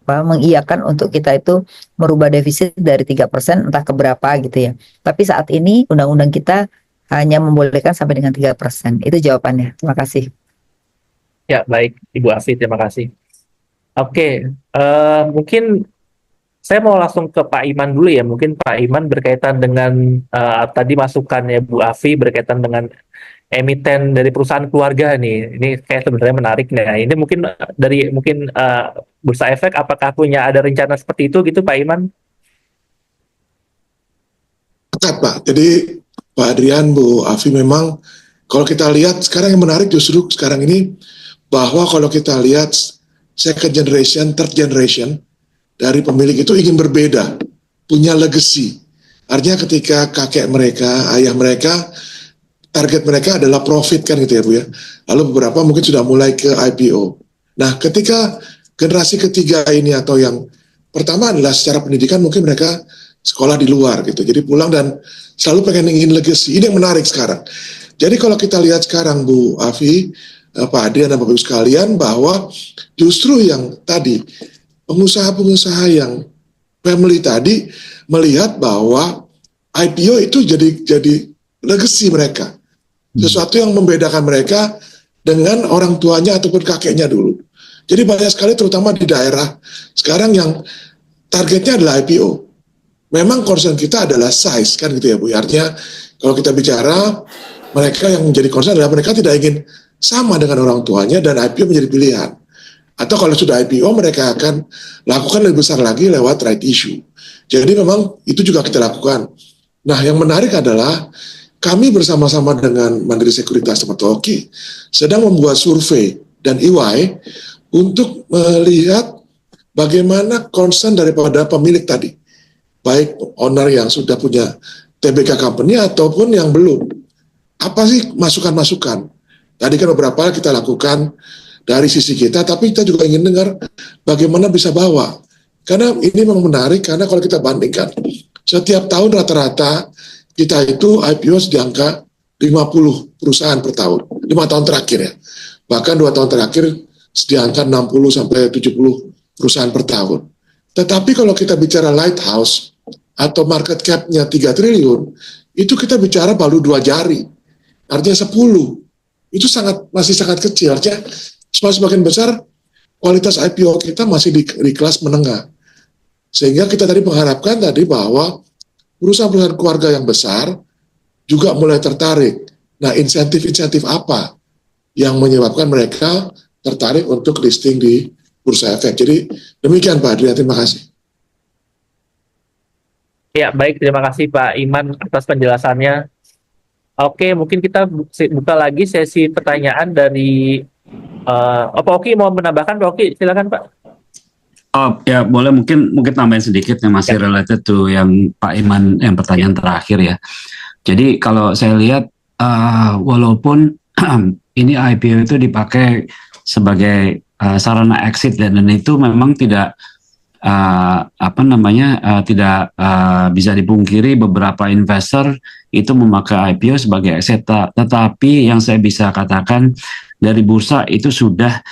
mengiyakan untuk kita itu merubah defisit dari 3% entah ke berapa gitu ya. Tapi saat ini undang-undang kita hanya membolehkan sampai dengan 3%. Itu jawabannya. Terima kasih. Ya, baik Ibu Afi, terima kasih. Oke, mungkin saya mau langsung ke Pak Iman dulu ya. Mungkin Pak Iman berkaitan dengan tadi masukannya Bu Afi berkaitan dengan emiten dari perusahaan keluarga nih. Ini kayak sebenarnya menarik nih. Nah, ini mungkin dari Bursa Efek, apakah punya ada rencana seperti itu gitu Pak Iman? Tepat, Pak. Jadi Pak Adrian, Bu Afi, memang kalau kita lihat sekarang yang menarik justru sekarang ini bahwa kalau kita lihat second generation, third generation dari pemilik itu ingin berbeda, punya legacy. Artinya ketika kakek mereka, ayah mereka, target mereka adalah profit kan gitu ya Bu ya. Lalu beberapa mungkin sudah mulai ke IPO. Nah ketika generasi ketiga ini atau yang pertama adalah secara pendidikan mungkin mereka sekolah di luar gitu. Jadi pulang dan selalu pengen ingin legacy. Ini yang menarik sekarang. Jadi kalau kita lihat sekarang Bu Afi, Pak Adrian dan Bapak Ibu sekalian bahwa justru yang tadi pengusaha-pengusaha yang family tadi melihat bahwa IPO itu jadi legacy mereka. Sesuatu yang membedakan mereka dengan orang tuanya ataupun kakeknya dulu. Jadi banyak sekali terutama di daerah sekarang yang targetnya adalah IPO. Memang concern kita adalah size kan gitu ya Bu. Artinya kalau kita bicara mereka yang menjadi concern adalah mereka tidak ingin sama dengan orang tuanya dan IPO menjadi pilihan. Atau kalau sudah IPO mereka akan lakukan lebih besar lagi lewat right issue. Jadi memang itu juga kita lakukan. Nah yang menarik adalah kami bersama-sama dengan Mandiri Sekuritas atau OKI sedang membuat survei dan EY untuk melihat bagaimana concern daripada pemilik tadi, baik owner yang sudah punya TBK company ataupun yang belum. Apa sih masukan-masukan? Tadi kan beberapa kita lakukan dari sisi kita, tapi kita juga ingin dengar bagaimana bisa bawa. Karena ini memang menarik, karena kalau kita bandingkan, setiap tahun rata-rata kita itu IPO di angka 50 perusahaan per tahun, 5 tahun terakhir ya. Bahkan 2 tahun terakhir di angka 60 sampai 70 perusahaan per tahun. Tetapi kalau kita bicara lighthouse atau market cap-nya 3 triliun, itu kita bicara baru 2 jari. Artinya 10. Itu masih sangat kecil. Artinya sebagian besar kualitas IPO kita masih di kelas menengah. Sehingga kita tadi mengharapkan tadi bahwa perusahaan-perusahaan keluarga yang besar juga mulai tertarik. Nah, insentif-insentif apa yang menyebabkan mereka tertarik untuk listing di Bursa Efek. Jadi demikian Pak Adrian, terima kasih. Ya, baik, terima kasih Pak Iman atas penjelasannya. Oke, mungkin kita buka lagi sesi pertanyaan dari Pak Oki mau menambahkan, Pak Oki, silakan Pak. Oh ya boleh mungkin tambahin sedikit yang masih related to yang Pak Iman yang pertanyaan terakhir ya. Jadi kalau saya lihat walaupun ini IPO itu dipakai sebagai sarana exit dan itu memang tidak tidak bisa dipungkiri beberapa investor itu memakai IPO sebagai exit. Tetapi yang saya bisa katakan dari bursa itu sudah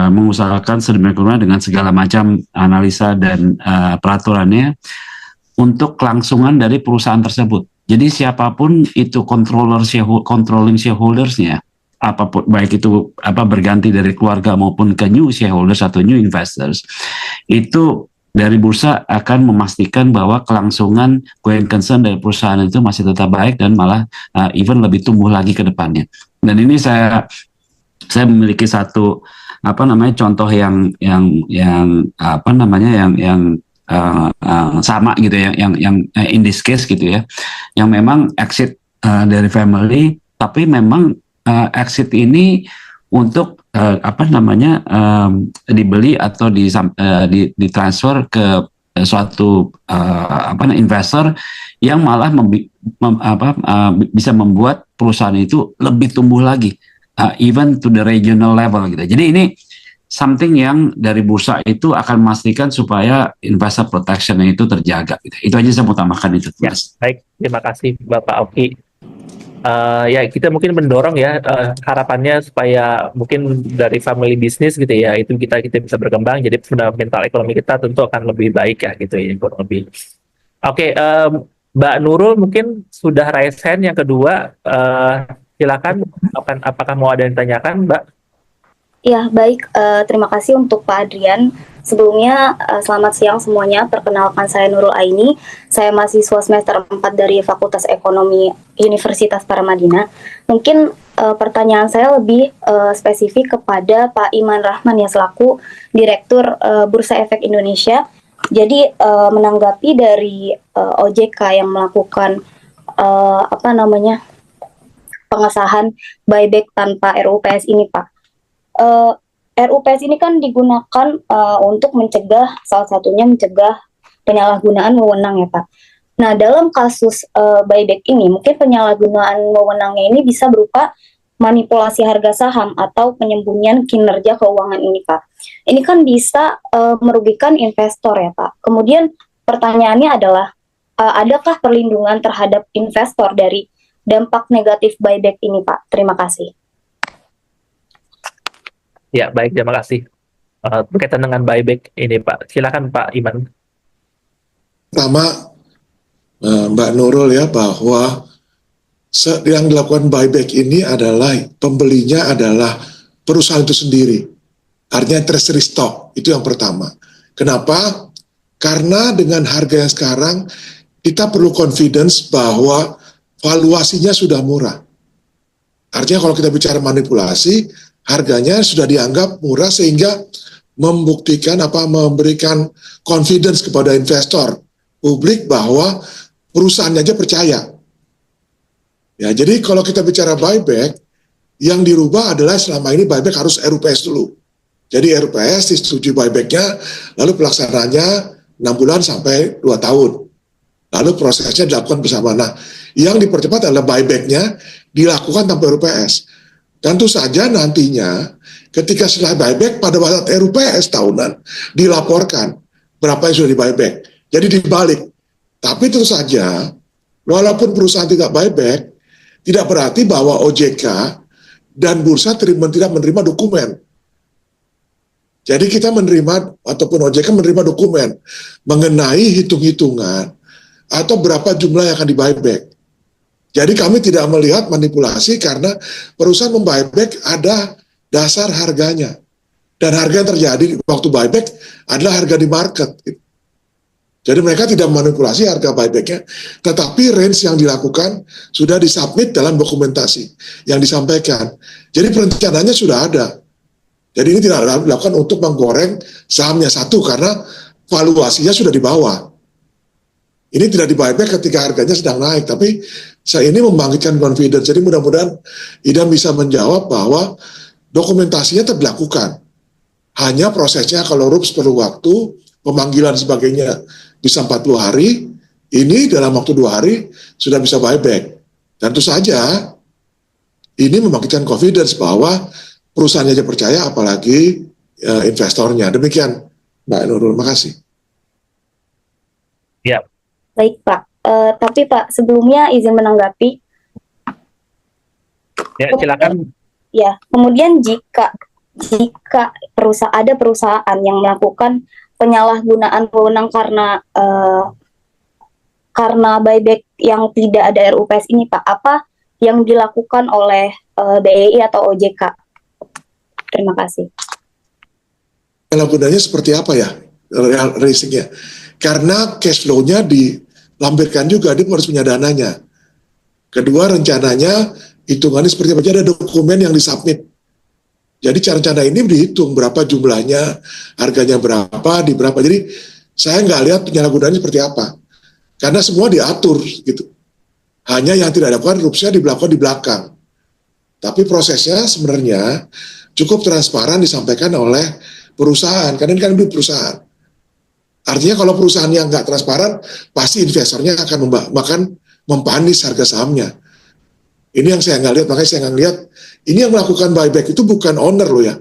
mengusahakan sedemikian rupa dengan segala macam analisa dan peraturannya untuk kelangsungan dari perusahaan tersebut. Jadi siapapun itu controlling shareholdersnya, apapun baik itu berganti dari keluarga maupun ke new shareholders atau new investors, itu dari bursa akan memastikan bahwa kelangsungan going concern dari perusahaan itu masih tetap baik dan malah even lebih tumbuh lagi ke depannya. Dan ini saya memiliki satu contoh yang sama gitu ya, yang in this case gitu ya, yang memang exit dari family, tapi memang exit ini untuk dibeli atau ditransfer ke suatu investor yang malah bisa membuat perusahaan itu lebih tumbuh lagi, even to the regional level gitu. Jadi ini something yang dari bursa itu akan memastikan supaya investor protection itu terjaga gitu. Itu aja saya mau tambahkan itu. Ya, baik, terima kasih Bapak Oki. Ya kita mungkin mendorong ya harapannya supaya mungkin dari family business gitu ya, itu kita bisa berkembang, jadi fundamental ekonomi kita tentu akan lebih baik ya gitu ya, kurang lebih. Oke, Mbak Nurul mungkin sudah raise hand yang kedua, silakan, apakah mau ada yang ditanyakan Mbak? Ya, baik. Terima kasih untuk Pak Adrian. Sebelumnya, selamat siang semuanya. Perkenalkan, saya Nurul Aini. Saya mahasiswa semester 4 dari Fakultas Ekonomi Universitas Paramadina. Mungkin pertanyaan saya lebih spesifik kepada Pak Iman Rahman ya, selaku Direktur Bursa Efek Indonesia. Jadi, menanggapi dari OJK yang melakukan pengesahan buyback tanpa RUPS ini, Pak. RUPS ini kan digunakan untuk mencegah, salah satunya mencegah penyalahgunaan wewenang ya Pak. Nah, dalam kasus buyback ini, mungkin penyalahgunaan wewenangnya ini bisa berupa manipulasi harga saham atau penyembunyian kinerja keuangan ini Pak. Ini kan bisa merugikan investor ya Pak. Kemudian pertanyaannya adalah, adakah perlindungan terhadap investor dari dampak negatif buyback ini Pak? Terima kasih. Ya, baik, terima kasih. Berkaitan dengan buyback ini, Pak. Silakan, Pak Iman. Pertama, Mbak Nurul ya, bahwa yang dilakukan buyback ini adalah pembelinya adalah perusahaan itu sendiri. Artinya treasury stock, itu yang pertama. Kenapa? Karena dengan harga yang sekarang, kita perlu confidence bahwa valuasinya sudah murah. Artinya kalau kita bicara manipulasi, harganya sudah dianggap murah sehingga memberikan confidence kepada investor publik bahwa perusahaannya aja percaya. Ya, jadi kalau kita bicara buyback, yang dirubah adalah selama ini buyback harus RUPS dulu. Jadi RUPS disetujui buybacknya, lalu pelaksanaannya 6 bulan sampai 2 tahun. Lalu prosesnya dilakukan bersama. Nah, yang dipercepat adalah buybacknya dilakukan tanpa RUPS. Tentu saja nantinya ketika setelah buyback pada saat RUPS tahunan dilaporkan berapa yang sudah di buyback. Jadi dibalik. Tapi tentu saja walaupun perusahaan tidak buyback, tidak berarti bahwa OJK dan bursa tidak menerima dokumen. Jadi kita menerima ataupun OJK menerima dokumen mengenai hitung-hitungan atau berapa jumlah yang akan di buyback. Jadi kami tidak melihat manipulasi karena perusahaan membuyback ada dasar harganya. Dan harga yang terjadi waktu buyback adalah harga di market. Jadi mereka tidak manipulasi harga buybacknya, tetapi range yang dilakukan sudah disubmit dalam dokumentasi yang disampaikan. Jadi perencanaannya sudah ada. Jadi ini tidak dilakukan untuk menggoreng sahamnya satu karena valuasinya sudah di bawah. Ini tidak di buyback ketika harganya sedang naik, tapi saya ini membangkitkan confidence. Jadi mudah-mudahan Idam bisa menjawab bahwa dokumentasinya tetap dilakukan. Hanya prosesnya kalau RUPS perlu waktu, pemanggilan sebagainya bisa 40 hari, ini dalam waktu 2 hari sudah bisa buyback. Tentu saja ini membangkitkan confidence bahwa perusahaannya aja percaya, apalagi investornya. Demikian, Mbak Nurul. Makasih. Ya. Baik Pak, tapi Pak sebelumnya izin menanggapi. Ya, silakan. Ya, kemudian jika ada perusahaan yang melakukan penyalahgunaan wewenang karena karena buyback yang tidak ada RUPS ini Pak, apa yang dilakukan oleh BEI atau OJK? Terima kasih. Penyalahgunanya seperti apa ya racingnya? Karena cash flow-nya dilampirkan juga, dia harus punya dananya. Kedua, rencananya hitungannya seperti apa? Jadi ada dokumen yang disubmit. Jadi rencana ini dihitung berapa jumlahnya, harganya berapa, di berapa. Jadi saya nggak lihat penyalahgunaannya seperti apa. Karena semua diatur gitu. Hanya yang tidak dilakukan erupsinya dilakukan di belakang. Tapi prosesnya sebenarnya cukup transparan disampaikan oleh perusahaan. Karena ini kan duit perusahaan. Artinya kalau perusahaan yang nggak transparan, pasti investornya akan mempanis harga sahamnya. Ini yang saya nggak lihat, makanya saya nggak lihat. Ini yang melakukan buyback itu bukan owner loh ya,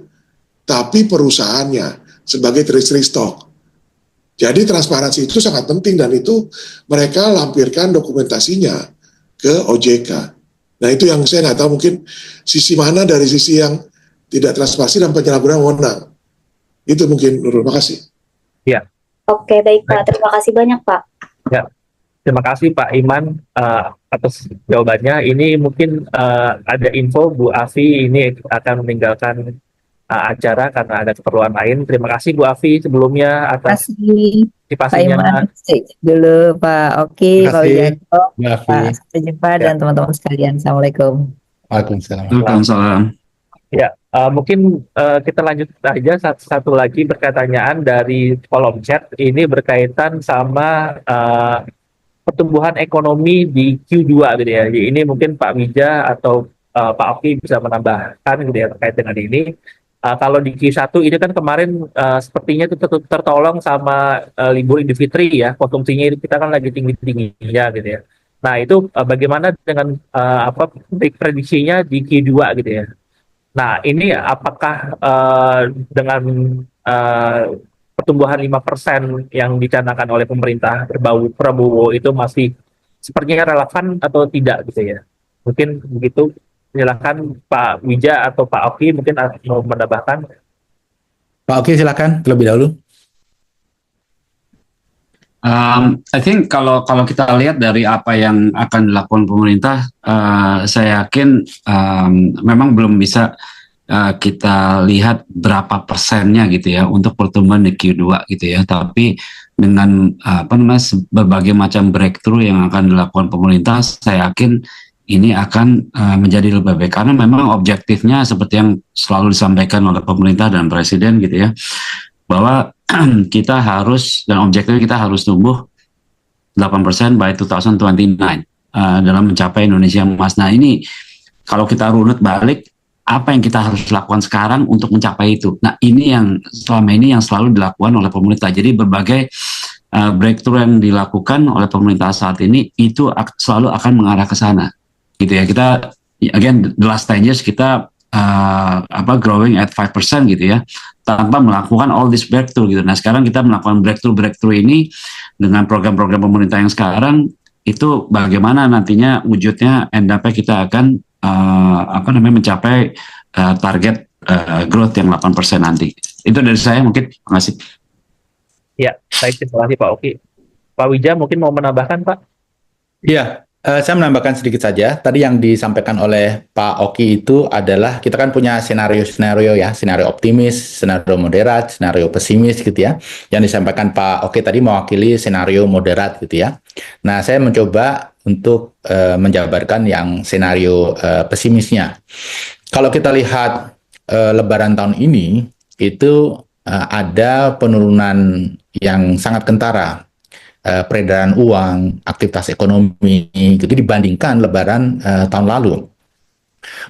tapi perusahaannya sebagai treasury stock. Jadi transparansi itu sangat penting dan itu mereka lampirkan dokumentasinya ke OJK. Nah itu yang saya nggak tahu mungkin sisi mana dari sisi yang tidak transparansi dan penyalahgunaan wewenang. Itu mungkin Nurul. Makasih. Ya. Oke, baik Pak. Terima kasih banyak Pak. Ya, terima kasih Pak Iman atas jawabannya. Ini mungkin ada info Bu Afi ini akan meninggalkan acara karena ada keperluan lain. Terima kasih Bu Afi sebelumnya atas kasih Pak partisipasinya. Iman. Dulu Pak Oki, Terima Pak kasih, Wijanto, Mbak Afi. Pak sampai jumpa Ya. dan teman-teman sekalian. Assalamualaikum. Waalaikumsalam. Waalaikumsalam. Ya, mungkin kita lanjut aja satu lagi pertanyaan dari kolom chat. Ini berkaitan sama pertumbuhan ekonomi di Q2 gitu ya. Ini mungkin Pak Wija atau Pak Oki bisa menambahkan gitu ya terkait dengan ini. Kalau di Q1 ini kan kemarin sepertinya itu tertolong sama libur Idul Fitri ya, konsumsinya itu kita kan lagi tinggi-tingginya gitu ya. Nah itu bagaimana dengan prediksinya di Q2 gitu ya. Nah ini apakah dengan pertumbuhan 5% yang dicanangkan oleh pemerintah Prabowo itu masih sepertinya relevan atau tidak gitu ya. Mungkin begitu. Silakan Pak Wija atau Pak Oki mungkin mau menambahkan. Pak Oki silakan terlebih dahulu. I think kalau kita lihat dari apa yang akan dilakukan pemerintah, saya yakin memang belum bisa kita lihat berapa persennya gitu ya untuk pertumbuhan di Q2 gitu ya. Tapi dengan berbagai macam breakthrough yang akan dilakukan pemerintah, saya yakin ini akan menjadi lebih baik karena memang objektifnya seperti yang selalu disampaikan oleh pemerintah dan presiden gitu ya, bahwa kita harus dan objektifnya kita harus tumbuh 8% by 2029 dalam mencapai Indonesia Emas. Nah ini kalau kita runut balik apa yang kita harus lakukan sekarang untuk mencapai itu. Nah ini yang selama ini yang selalu dilakukan oleh pemerintah. Jadi berbagai breakthrough yang dilakukan oleh pemerintah saat ini itu selalu akan mengarah ke sana. Gitu ya, kita again the last 10 years kita growing at 5% gitu ya, tanpa melakukan all this breakthrough gitu. Nah sekarang kita melakukan breakthrough ini dengan program-program pemerintah yang sekarang itu bagaimana nantinya wujudnya end up-nya kita akan mencapai target growth yang 8% nanti. Itu dari saya mungkin. Terima kasih. Ya, terima kasih Pak Oki. Pak Wija mungkin mau menambahkan Pak? Iya. Saya menambahkan sedikit saja. Tadi yang disampaikan oleh Pak Oki itu adalah kita kan punya senario ya, senario optimis, senario moderat, senario pesimis gitu ya. Yang disampaikan Pak Oki tadi mewakili senario moderat gitu ya. Nah, saya mencoba untuk menjabarkan yang senario pesimisnya. Kalau kita lihat Lebaran tahun ini itu ada penurunan yang sangat kentara. Peredaran uang, aktivitas ekonomi, gitu dibandingkan Lebaran tahun lalu.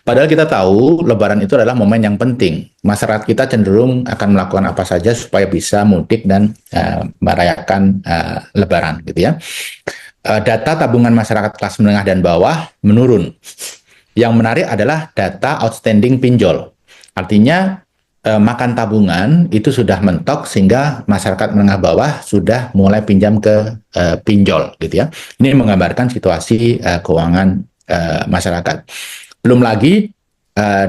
Padahal kita tahu Lebaran itu adalah momen yang penting. Masyarakat kita cenderung akan melakukan apa saja supaya bisa mudik dan merayakan Lebaran, gitu ya. Data tabungan masyarakat kelas menengah dan bawah menurun. Yang menarik adalah data outstanding pinjol. Artinya makan tabungan itu sudah mentok sehingga masyarakat menengah bawah sudah mulai pinjam ke pinjol gitu ya. Ini menggambarkan situasi keuangan masyarakat. Belum lagi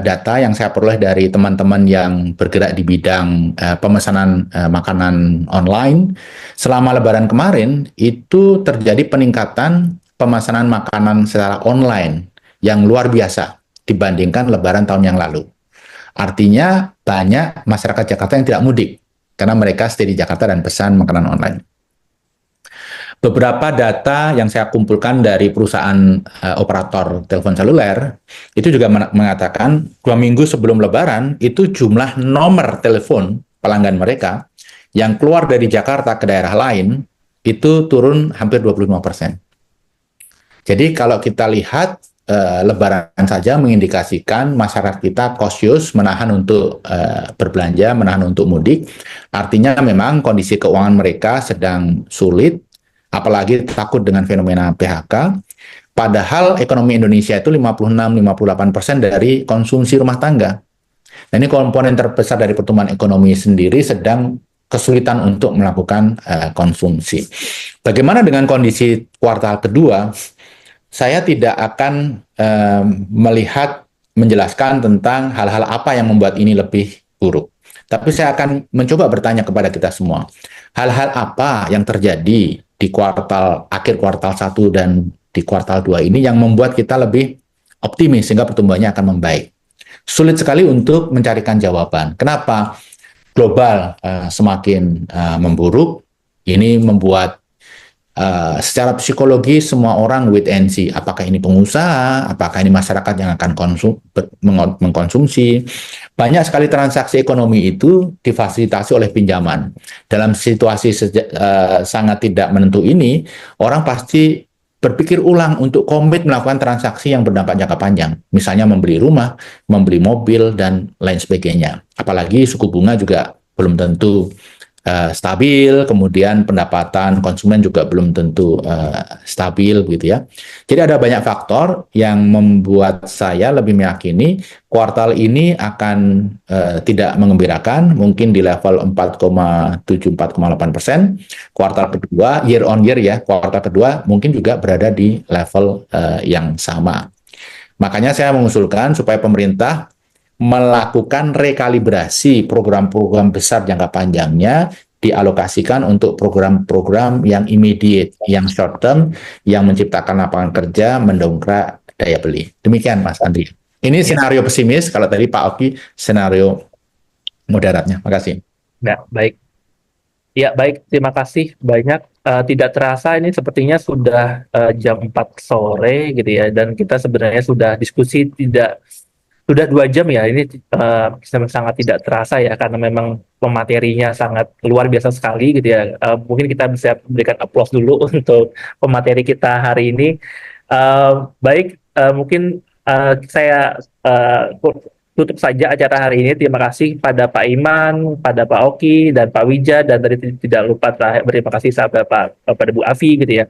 data yang saya peroleh dari teman-teman yang bergerak di bidang pemesanan makanan online. Selama Lebaran kemarin, itu terjadi peningkatan pemesanan makanan secara online yang luar biasa dibandingkan Lebaran tahun yang lalu. Artinya banyak masyarakat Jakarta yang tidak mudik, karena mereka stay di Jakarta dan pesan makanan online. Beberapa data yang saya kumpulkan dari perusahaan operator telepon seluler itu juga mengatakan 2 minggu sebelum Lebaran itu jumlah nomor telepon pelanggan mereka yang keluar dari Jakarta ke daerah lain itu turun hampir 25%. Jadi kalau kita lihat Lebaran saja mengindikasikan masyarakat kita cautious, menahan untuk berbelanja, menahan untuk mudik. Artinya memang kondisi keuangan mereka sedang sulit, apalagi takut dengan fenomena PHK, padahal ekonomi Indonesia itu 56-58% dari konsumsi rumah tangga. Nah, ini komponen terbesar dari pertumbuhan ekonomi sendiri sedang kesulitan untuk melakukan konsumsi. Bagaimana dengan kondisi kuartal kedua? Saya tidak akan menjelaskan tentang hal-hal apa yang membuat ini lebih buruk. Tapi saya akan mencoba bertanya kepada kita semua. Hal-hal apa yang terjadi di akhir kuartal 1 dan di kuartal 2 ini yang membuat kita lebih optimis sehingga pertumbuhannya akan membaik. Sulit sekali untuk mencarikan jawaban. Kenapa global semakin memburuk? Ini membuat secara psikologi semua orang wait and see. Apakah ini pengusaha? Apakah ini masyarakat yang akan mengkonsumsi? Banyak sekali transaksi ekonomi itu difasilitasi oleh pinjaman. Dalam situasi sangat tidak menentu ini, orang pasti berpikir ulang untuk komit melakukan transaksi yang berdampak jangka panjang. Misalnya membeli rumah, membeli mobil, dan lain sebagainya. Apalagi suku bunga juga belum tentu stabil, kemudian pendapatan konsumen juga belum tentu stabil gitu ya. Jadi ada banyak faktor yang membuat saya lebih meyakini kuartal ini akan tidak mengembirakan, mungkin di level 4,7-4,8%. Kuartal kedua, year on year ya, kuartal kedua mungkin juga berada di level yang sama. Makanya saya mengusulkan supaya pemerintah melakukan rekalibrasi program-program besar jangka panjangnya dialokasikan untuk program-program yang immediate, yang short term, yang menciptakan lapangan kerja, mendongkrak daya beli. Demikian Mas Andri. Ini skenario pesimis, kalau tadi Pak Oki skenario moderatnya. Makasih. Ya, baik. Ya, baik. Terima kasih banyak. Tidak terasa ini sepertinya sudah jam 4 sore gitu ya, dan kita sebenarnya sudah diskusi sudah 2 jam ya. Ini sangat tidak terasa ya, karena memang pematerinya sangat luar biasa sekali gitu ya. Mungkin kita bisa berikan aplaus dulu untuk pemateri kita hari ini. Baik, mungkin saya tutup saja acara hari ini. Terima kasih pada Pak Iman, pada Pak Oki, dan Pak Wija, dan tadi tidak lupa berterima kasih pada Bu Afi gitu ya,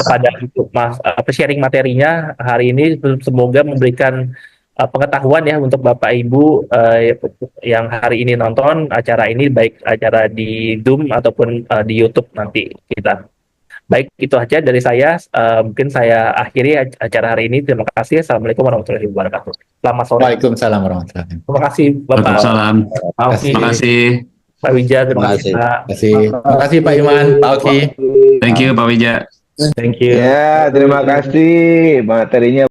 kepada untuk sharing materinya hari ini. Semoga memberikan pengetahuan ya untuk Bapak Ibu yang hari ini nonton acara ini, baik acara di Zoom ataupun di YouTube nanti kita. Baik, itu aja dari saya. Mungkin saya akhiri acara hari ini. Terima kasih. Assalamualaikum warahmatullahi wabarakatuh. Selamat sore. Waalaikumsalam warahmatullahi wabarakatuh. Terima kasih Bapak. Waalaikumsalam. Terima kasih. Pak Wija, terima kasih Pak. Terima kasih Pak Iman, Pak Oki. Thank you Pak Wija. Thank you. Ya, terima kasih materinya.